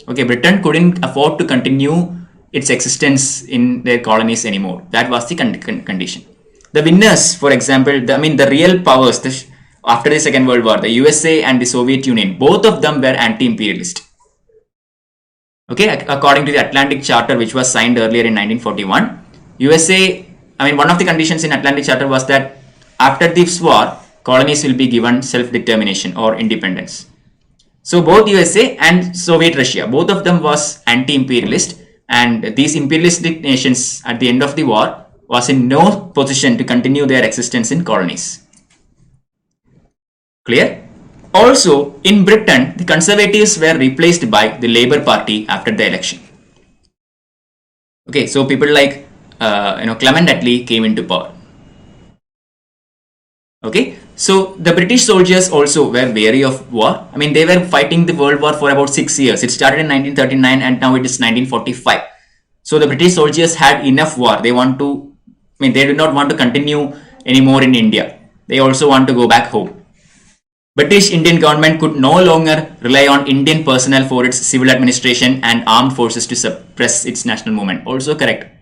Okay, Britain couldn't afford to continue its existence in their colonies anymore. That was the condition. The winners, for example, the real powers after the Second World War, the USA and the Soviet Union, both of them were anti-imperialist. Okay, according to the Atlantic Charter, which was signed earlier in 1941, USA, one of the conditions in Atlantic Charter was that after this war, colonies will be given self-determination or independence. So both USA and Soviet Russia, both of them was anti-imperialist, and these imperialistic nations at the end of the war was in no position to continue their existence in colonies. Clear? Also, in Britain, the Conservatives were replaced by the Labour Party after the election. Okay, so people like Clement Attlee came into power. Okay, so the British soldiers also were wary of war. They were fighting the World War for about 6 years. It started in 1939 and now it is 1945. So the British soldiers had enough war. They do not want to continue anymore in India. They also want to go back home. British Indian government could no longer rely on Indian personnel for its civil administration and armed forces to suppress its national movement. Also correct.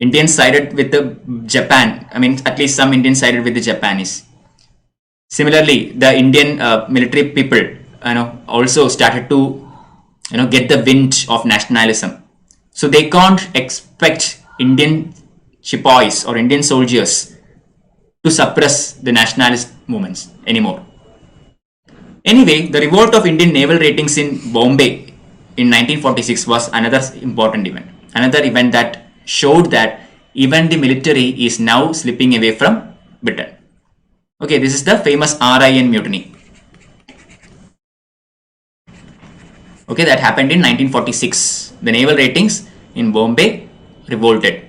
Indians sided with the Japan. At least some Indians sided with the Japanese. Similarly, the Indian military people, also started to, get the wind of nationalism. So they can't expect Indian Sepoys or Indian soldiers to suppress the nationalist movements anymore. Anyway, the revolt of Indian naval ratings in Bombay in 1946 was another important event. Another event that showed that even the military is now slipping away from Britain. Okay, this is the famous RIN mutiny. Okay, that happened in 1946. The naval ratings in Bombay revolted.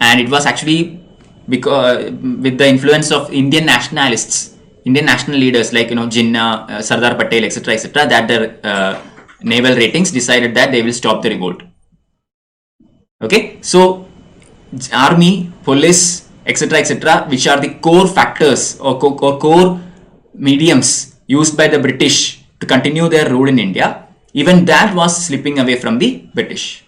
And it was actually because with the influence of Indian nationalists, Indian national leaders like Jinnah, Sardar Patel, etc., that the naval ratings decided that they will stop the revolt. Okay, so army, police, etc., which are the core factors or core mediums used by the British to continue their rule in India, even that was slipping away from the British.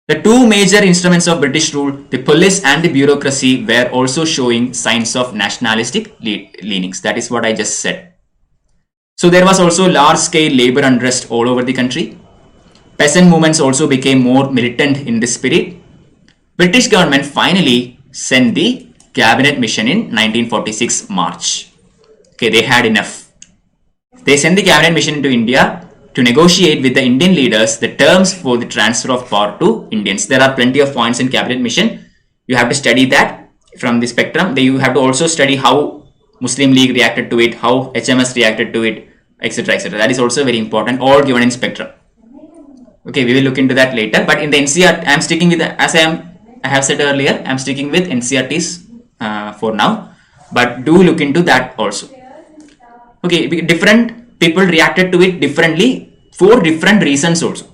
The two major instruments of British rule, the police and the bureaucracy, were also showing signs of nationalistic leanings. That is what I just said. So there was also large-scale labor unrest all over the country. Peasant movements also became more militant in this spirit. British government finally sent the cabinet mission in 1946 March. Okay, they had enough. They sent the cabinet mission into India to negotiate with the Indian leaders the terms for the transfer of power to Indians. There are plenty of points in cabinet mission. You have to study that from the spectrum. You have to also study how Muslim League reacted to it, how HMS reacted to it, etc., etc. That is also very important, all given in spectrum. Okay, we will look into that later. But in the NCERT, I am sticking with, as I have said earlier, I am sticking with NCERTs for now. But do look into that also. Okay, different people reacted to it differently for different reasons also.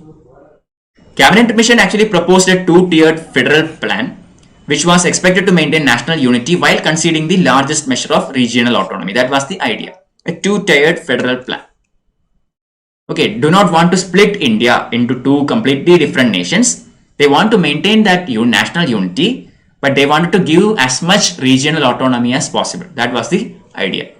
Cabinet mission actually proposed a two-tiered federal plan which was expected to maintain national unity while conceding the largest measure of regional autonomy. That was the idea. A two-tiered federal plan. Okay, do not want to split India into two completely different nations. They want to maintain that national unity, but they wanted to give as much regional autonomy as possible. That was the idea.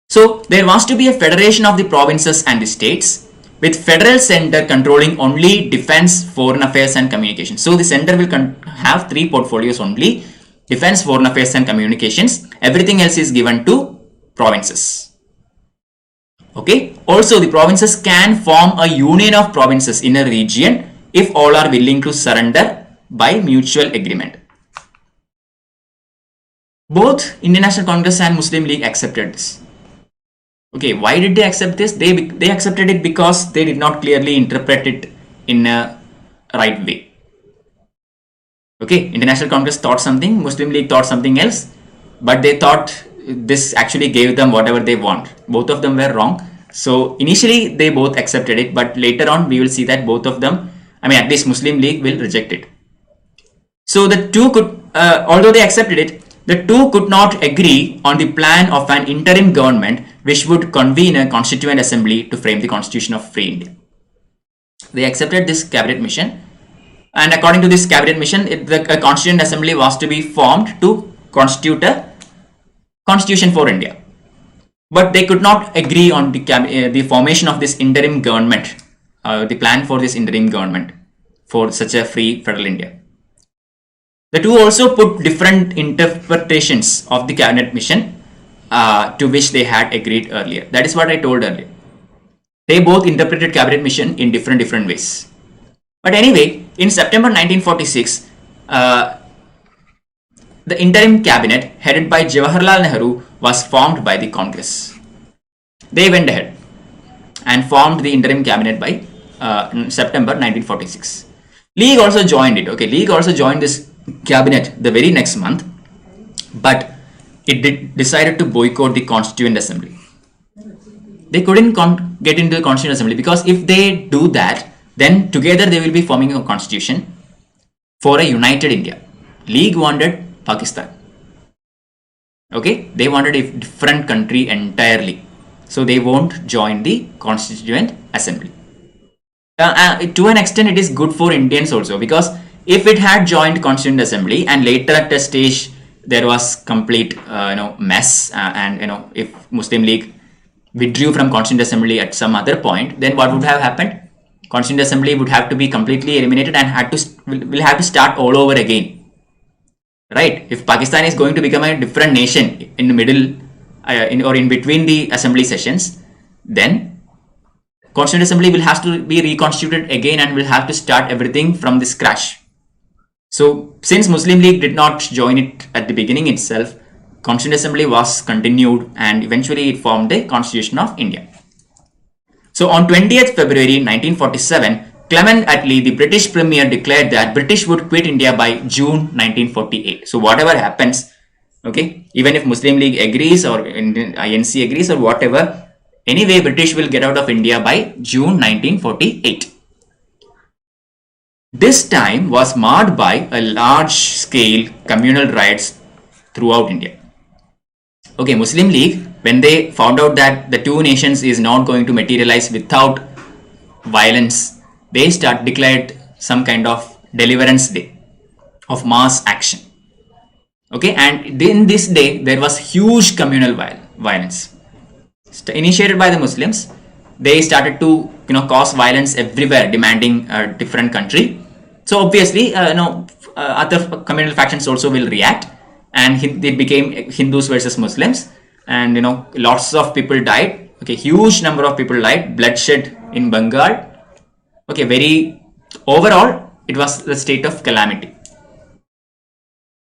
So there was to be a federation of the provinces and the states, with federal center controlling only defense, foreign affairs and communications. So the center will have three portfolios only: defense, foreign affairs and communications. Everything else is given to provinces. Okay. Also, the provinces can form a union of provinces in a region if all are willing to surrender by mutual agreement. Both Indian National Congress and Muslim League accepted this. Okay, why did they accept this? They accepted it because they did not clearly interpret it in a right way. Okay, International Congress thought something, Muslim League thought something else, but they thought this actually gave them whatever they want. Both of them were wrong. So initially they both accepted it, but later on we will see that both of them, at least Muslim League will reject it. So the two could, although they accepted it, The two could not agree on the plan of an interim government which would convene a constituent assembly to frame the constitution of free India. They accepted this cabinet mission, and according to this cabinet mission, the constituent assembly was to be formed to constitute a constitution for India. But they could not agree on the formation of this interim government, the plan for this interim government for such a free federal India. The two also put different interpretations of the cabinet mission to which they had agreed earlier. That is what I told earlier. They both interpreted cabinet mission in different ways. But anyway, in September 1946, the interim cabinet headed by Jawaharlal Nehru was formed by the Congress. They went ahead and formed the interim cabinet by September 1946. League also joined it. Okay, League also joined this cabinet the very next month, but it decided to boycott the Constituent Assembly. They couldn't get into the Constituent Assembly because if they do that, then together they will be forming a constitution for a united India. League wanted Pakistan. Okay, they wanted a different country entirely. So they won't join the Constituent Assembly. To an extent, it is good for Indians also, because if it had joined Constituent Assembly and later at a stage there was complete mess, and if Muslim League withdrew from Constituent Assembly at some other point, then what would have happened? Constituent Assembly would have to be completely eliminated and will have to start all over again. Right? If Pakistan is going to become a different nation in the middle or in between the assembly sessions, then Constituent Assembly will have to be reconstituted again and will have to start everything from the scratch. So since Muslim League did not join it at the beginning itself, Constituent Assembly was continued and eventually it formed the Constitution of India. So on 20th February 1947, Clement Attlee, the British Premier, declared that British would quit India by June 1948. So whatever happens, okay, even if Muslim League agrees or INC agrees or whatever, anyway British will get out of India by June 1948. This time was marred by a large-scale communal riots throughout India. Okay, Muslim League, when they found out that the two nations is not going to materialize without violence, they declared some kind of deliverance day of mass action. Okay, and in this day there was huge communal violence initiated by the Muslims. They started to cause violence everywhere, demanding a different country. So obviously other communal factions also will react, and it became Hindus versus Muslims, and lots of people died. Okay, huge number of people died, bloodshed in Bengal. Okay, overall it was the state of calamity.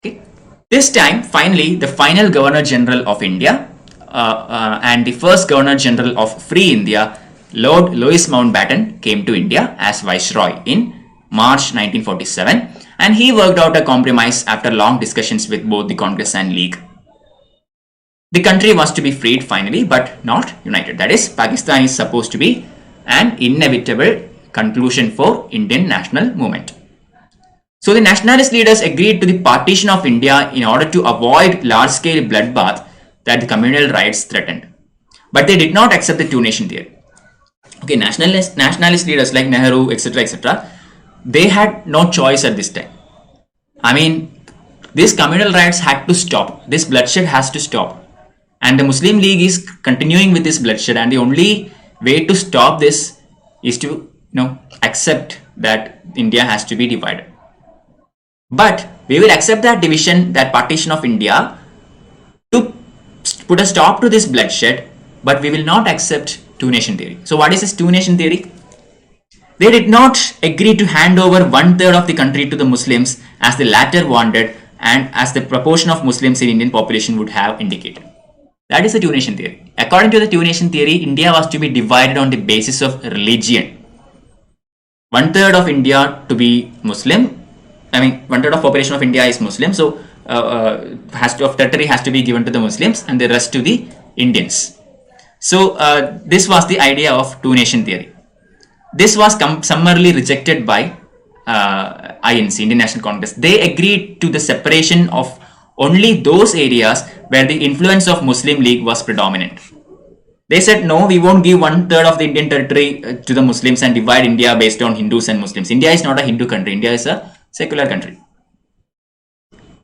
Okay, this time finally the final Governor General of India and the first Governor General of Free India, Lord Louis Mountbatten, came to India as Viceroy in March 1947, and he worked out a compromise after long discussions with both the Congress and League. The country was to be freed finally, but not united. That is, Pakistan is supposed to be an inevitable conclusion for Indian national movement. So the nationalist leaders agreed to the partition of India in order to avoid large-scale bloodbath that the communal riots threatened. But they did not accept the two-nation theory. Okay, nationalist leaders like Nehru, etc., they had no choice at this time. I mean, these communal riots had to stop. This bloodshed has to stop. And the Muslim League is continuing with this bloodshed, and the only way to stop this is to accept that India has to be divided. But we will accept that division, that partition of India, to put a stop to this bloodshed, but we will not accept two-nation theory. So what is this two-nation theory? They did not agree to hand over 1/3 of the country to the Muslims as the latter wanted and as the proportion of Muslims in Indian population would have indicated. That is the two-nation theory. According to the two-nation theory, India was to be divided on the basis of religion. 1/3 of India to be Muslim. I mean, 1/3 of population of India is Muslim, so territory has to be given to the Muslims and the rest to the Indians. So this was the idea of two-nation theory. This was summarily rejected by INC, Indian National Congress. They agreed to the separation of only those areas where the influence of Muslim League was predominant. They said, no, we won't give 1/3 of the Indian territory to the Muslims and divide India based on Hindus and Muslims. India is not a Hindu country. India is a secular country.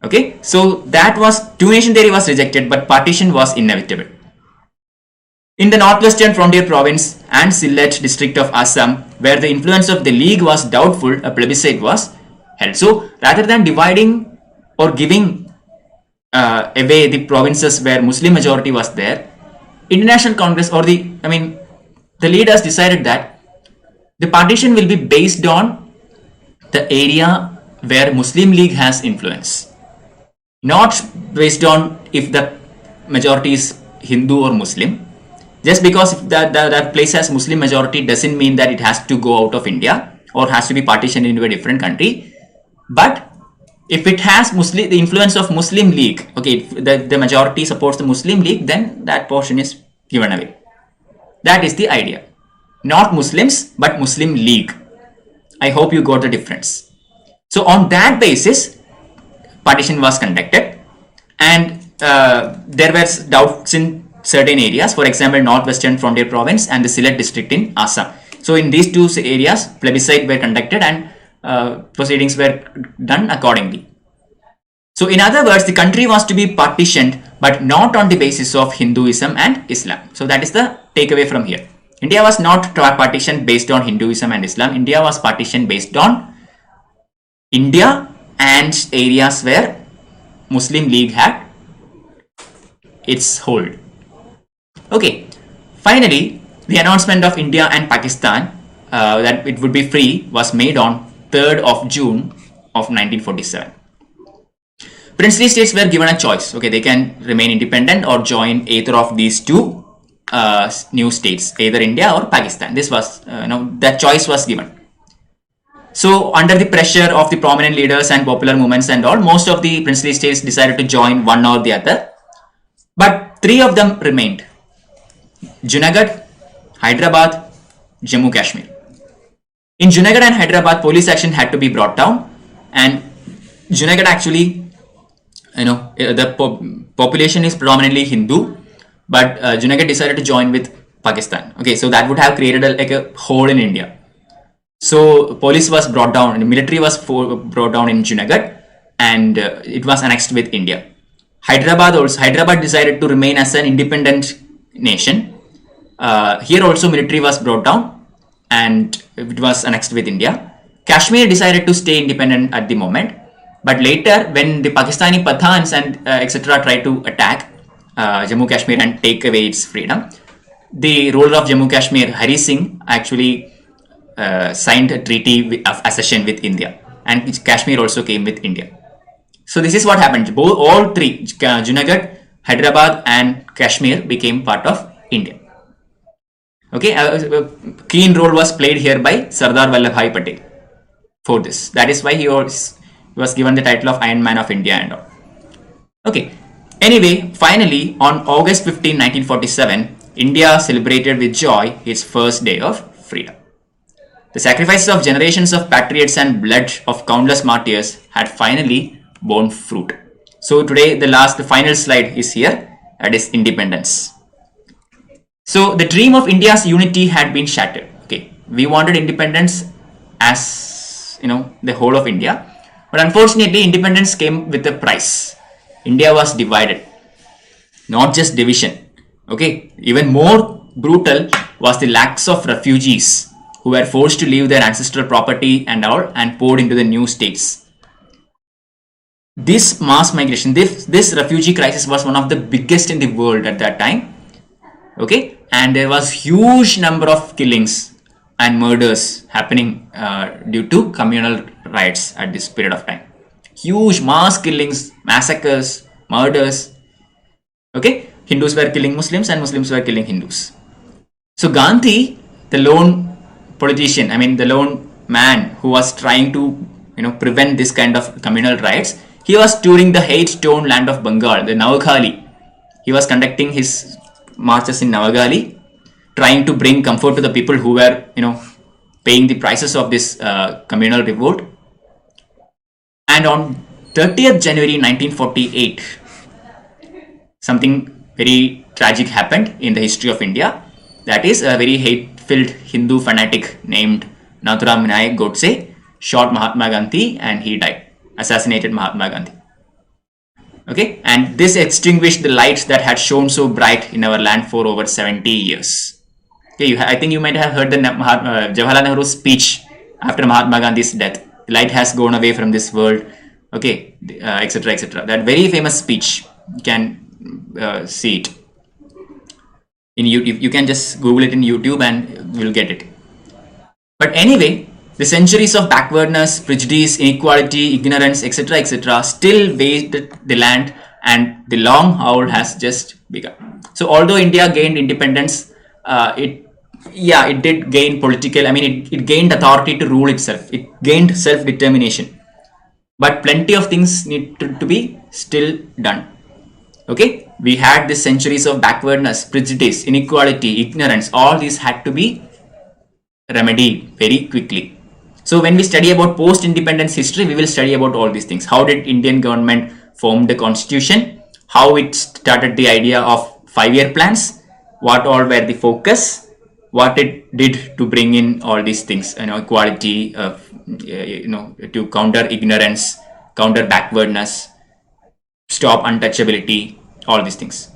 Okay, so that was, two-nation theory was rejected, but partition was inevitable. In the northwestern frontier province and Sylhet district of Assam, where the influence of the League was doubtful, a plebiscite was held. So rather than dividing or giving away the provinces where Muslim majority was there, International Congress or the leaders decided that the partition will be based on the area where Muslim League has influence, not based on if the majority is Hindu or Muslim. Just because if that place has Muslim majority doesn't mean that it has to go out of India or has to be partitioned into a different country. But if it has the influence of Muslim League, okay, if the majority supports the Muslim League, then that portion is given away. That is the idea. Not Muslims, but Muslim League. I hope you got the difference. So on that basis, partition was conducted, and there were doubts in certain areas. For example, northwestern frontier province and the Sylhet district in Assam. So in these two areas, plebiscite were conducted and proceedings were done accordingly. So in other words, the country was to be partitioned, but not on the basis of Hinduism and Islam. So that is the takeaway from here. India was not partitioned based on Hinduism and Islam. India was partitioned based on India and areas where Muslim League had its hold. Okay, finally, the announcement of India and Pakistan that it would be free was made on 3rd of June of 1947. Princely states were given a choice. Okay, they can remain independent or join either of these two new states, either India or Pakistan. This was, that choice was given. So under the pressure of the prominent leaders and popular movements and all, most of the princely states decided to join one or the other. But 3 of them remained: Junagadh, Hyderabad, Jammu Kashmir. In Junagadh and Hyderabad, police action had to be brought down, and Junagadh actually, the population is predominantly Hindu, but Junagadh decided to join with Pakistan. Okay, so that would have created a hole in India. So police was brought down, and the military was brought down in Junagadh, and it was annexed with India. Hyderabad decided to remain as an independent nation. Here also military was brought down and it was annexed with India. Kashmir decided to stay independent at the moment, but later when the Pakistani Pathans and etc. tried to attack Jammu Kashmir and take away its freedom, the ruler of Jammu Kashmir, Hari Singh, actually signed a treaty of accession with India, and Kashmir also came with India. So this is what happened. All 3, Junagadh, Hyderabad and Kashmir, became part of India. Okay, a keen role was played here by Sardar Vallabhbhai Patel for this. That is why he was given the title of Iron Man of India and all. Okay, anyway, finally on August 15, 1947, India celebrated with joy its first day of freedom. The sacrifices of generations of patriots and blood of countless martyrs had finally borne fruit. So today the final slide is here, that is independence. So the dream of India's unity had been shattered. Okay, we wanted independence as the whole of India, but unfortunately independence came with a price. India was divided, not just division. Okay, even more brutal was the lakhs of refugees who were forced to leave their ancestral property and all and poured into the new states. This mass migration, this refugee crisis was one of the biggest in the world at that time. Okay, and there was huge number of killings and murders happening due to communal riots at this period of time. Huge mass killings, massacres, murders. Okay, Hindus were killing Muslims and Muslims were killing Hindus. So Gandhi, the lone politician, the lone man who was trying to prevent this kind of communal riots, he was touring the hate-torn land of Bengal, the Navagali. He was conducting his marches in Navagali, trying to bring comfort to the people who were paying the prices of this communal revolt. And on 30th January 1948, something very tragic happened in the history of India. That is, a very hate-filled Hindu fanatic named Nathuram Vinayak Godse shot Mahatma Gandhi and he died, assassinated Mahatma Gandhi. Okay, and this extinguished the lights that had shone so bright in our land for over 70 years. Okay, I think you might have heard the Jawaharlal Nehru's speech after Mahatma Gandhi's death. The light has gone away from this world. Okay, etc. etc. That very famous speech. You can see it in YouTube. You can just Google it in YouTube and you'll get it. But anyway, the centuries of backwardness, prejudice, inequality, ignorance, etc. etc. still wasted the land, and the long haul has just begun. So although India gained independence, it did gain political, it gained authority to rule itself. It gained self-determination. But plenty of things need to be still done. Okay, we had these centuries of backwardness, prejudice, inequality, ignorance. All these had to be remedied very quickly. So when we study about post-independence history, we will study about all these things. How did Indian government form the constitution? How it started the idea of 5-year plans? What all were the focus? What it did to bring in all these things, equality, to counter ignorance, counter backwardness, stop untouchability, all these things.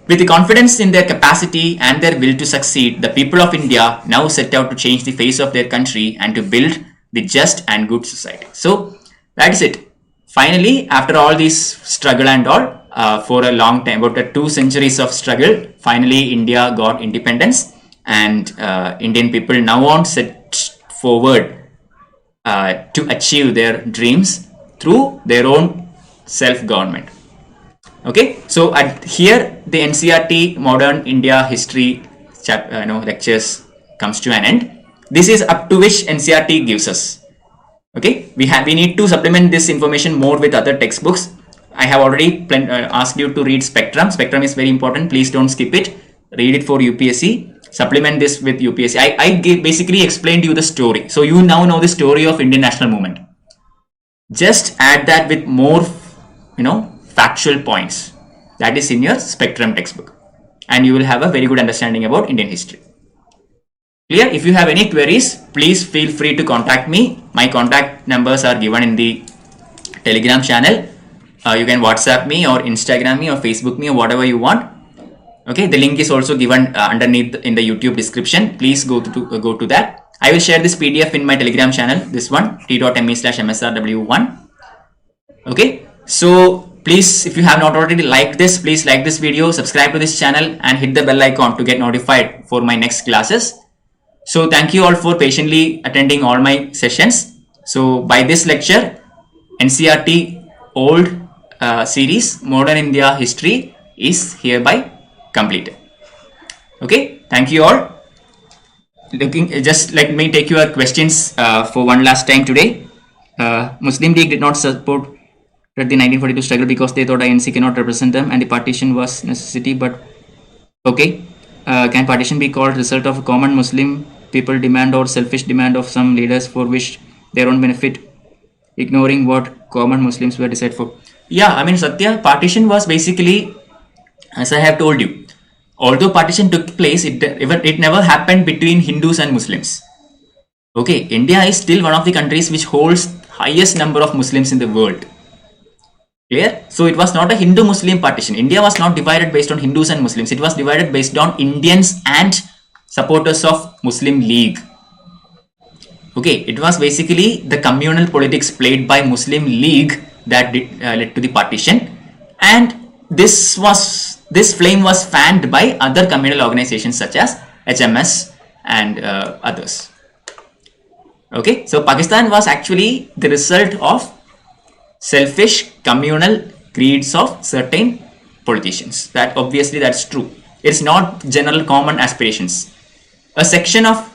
With the confidence in their capacity and their will to succeed, the people of India now set out to change the face of their country and to build the just and good society. So that's it. Finally, after all this struggle and all, for a long time, about 2 centuries of struggle, finally India got independence, and Indian people now on set forward to achieve their dreams through their own self-government. Okay, so here the NCERT Modern India History lectures comes to an end. This is up to which NCERT gives us. Okay, we need to supplement this information more with other textbooks. I have already asked you to read Spectrum. Spectrum is very important. Please don't skip it. Read it for UPSC. Supplement this with UPSC. I basically explained you the story. So you now know the story of Indian national movement. Just add that with more, factual points. That is in your Spectrum textbook. And you will have a very good understanding about Indian history. Clear? If you have any queries, please feel free to contact me. My contact numbers are given in the Telegram channel. You can WhatsApp me or Instagram me or Facebook me or whatever you want. Okay, the link is also given underneath in the YouTube description. Please go to that. I will share this PDF in my Telegram channel, this one, t.me/msrw1. Okay, so please, if you have not already liked this, please like this video, subscribe to this channel and hit the bell icon to get notified for my next classes. So thank you all for patiently attending all my sessions. So by this lecture, NCERT old series Modern India History is hereby completed. Okay, thank you all. Just let me take your questions for one last time today. Muslim League did not support the 1942 struggle because they thought INC cannot represent them and the partition was necessity. But okay, can partition be called result of a common Muslim people demand or selfish demand of some leaders for which their own benefit, ignoring what common Muslims were decided for? Yeah, Satya, partition was basically, as I have told you, although partition took place, it never happened between Hindus and Muslims. Okay, India is still one of the countries which holds highest number of Muslims in the world. Clear? So it was not a Hindu-Muslim partition. India was not divided based on Hindus and Muslims. It was divided based on Indians and supporters of Muslim League. Okay, it was basically the communal politics played by Muslim League that led to the partition, and this flame was fanned by other communal organizations such as HMS and others. Okay, so Pakistan was actually the result of selfish communal greeds of certain politicians. That obviously that's true. It's not general common aspirations. A section of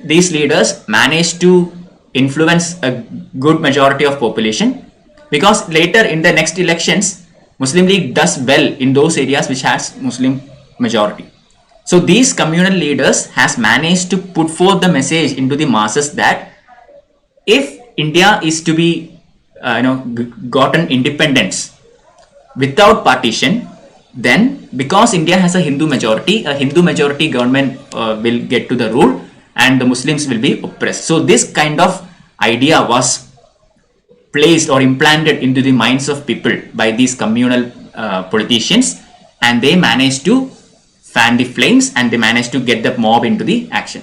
these leaders managed to influence a good majority of population, because later in the next elections Muslim League does well in those areas which has Muslim majority. So these communal leaders has managed to put forth the message into the masses that if India is to be gotten independence without partition, then because India has a Hindu majority government will get to the rule and the Muslims will be oppressed. So this kind of idea was placed or implanted into the minds of people by these communal politicians, and they managed to fan the flames and they managed to get the mob into the action.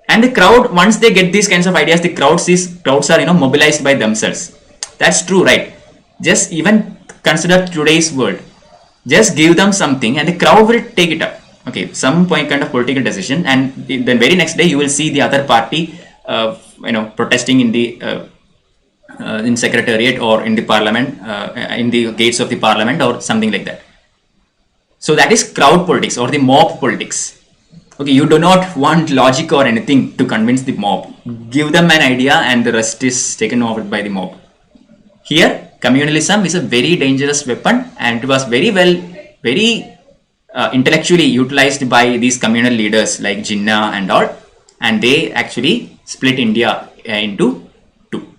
And the crowd, once they get these kinds of ideas, the crowds are mobilized by themselves. That's true, right? Just even consider today's world. Just give them something and the crowd will take it up. Okay, some point kind of political decision, and the very next day you will see the other party protesting in the in secretariat or in the parliament, in the gates of the parliament or something like that. So that is crowd politics or the mob politics. Okay, you do not want logic or anything to convince the mob. Give them an idea and the rest is taken over by the mob. Here, communalism is a very dangerous weapon, and it was very intellectually utilized by these communal leaders like Jinnah and all, and they actually split India into two.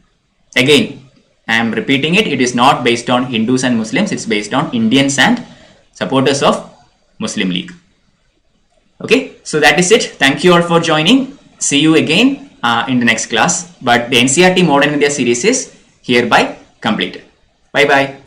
Again, I am repeating it, it is not based on Hindus and Muslims, it's based on Indians and supporters of Muslim League. Okay, so that is it. Thank you all for joining. See you again in the next class. But the NCERT Modern India series is hereby completed. Bye bye.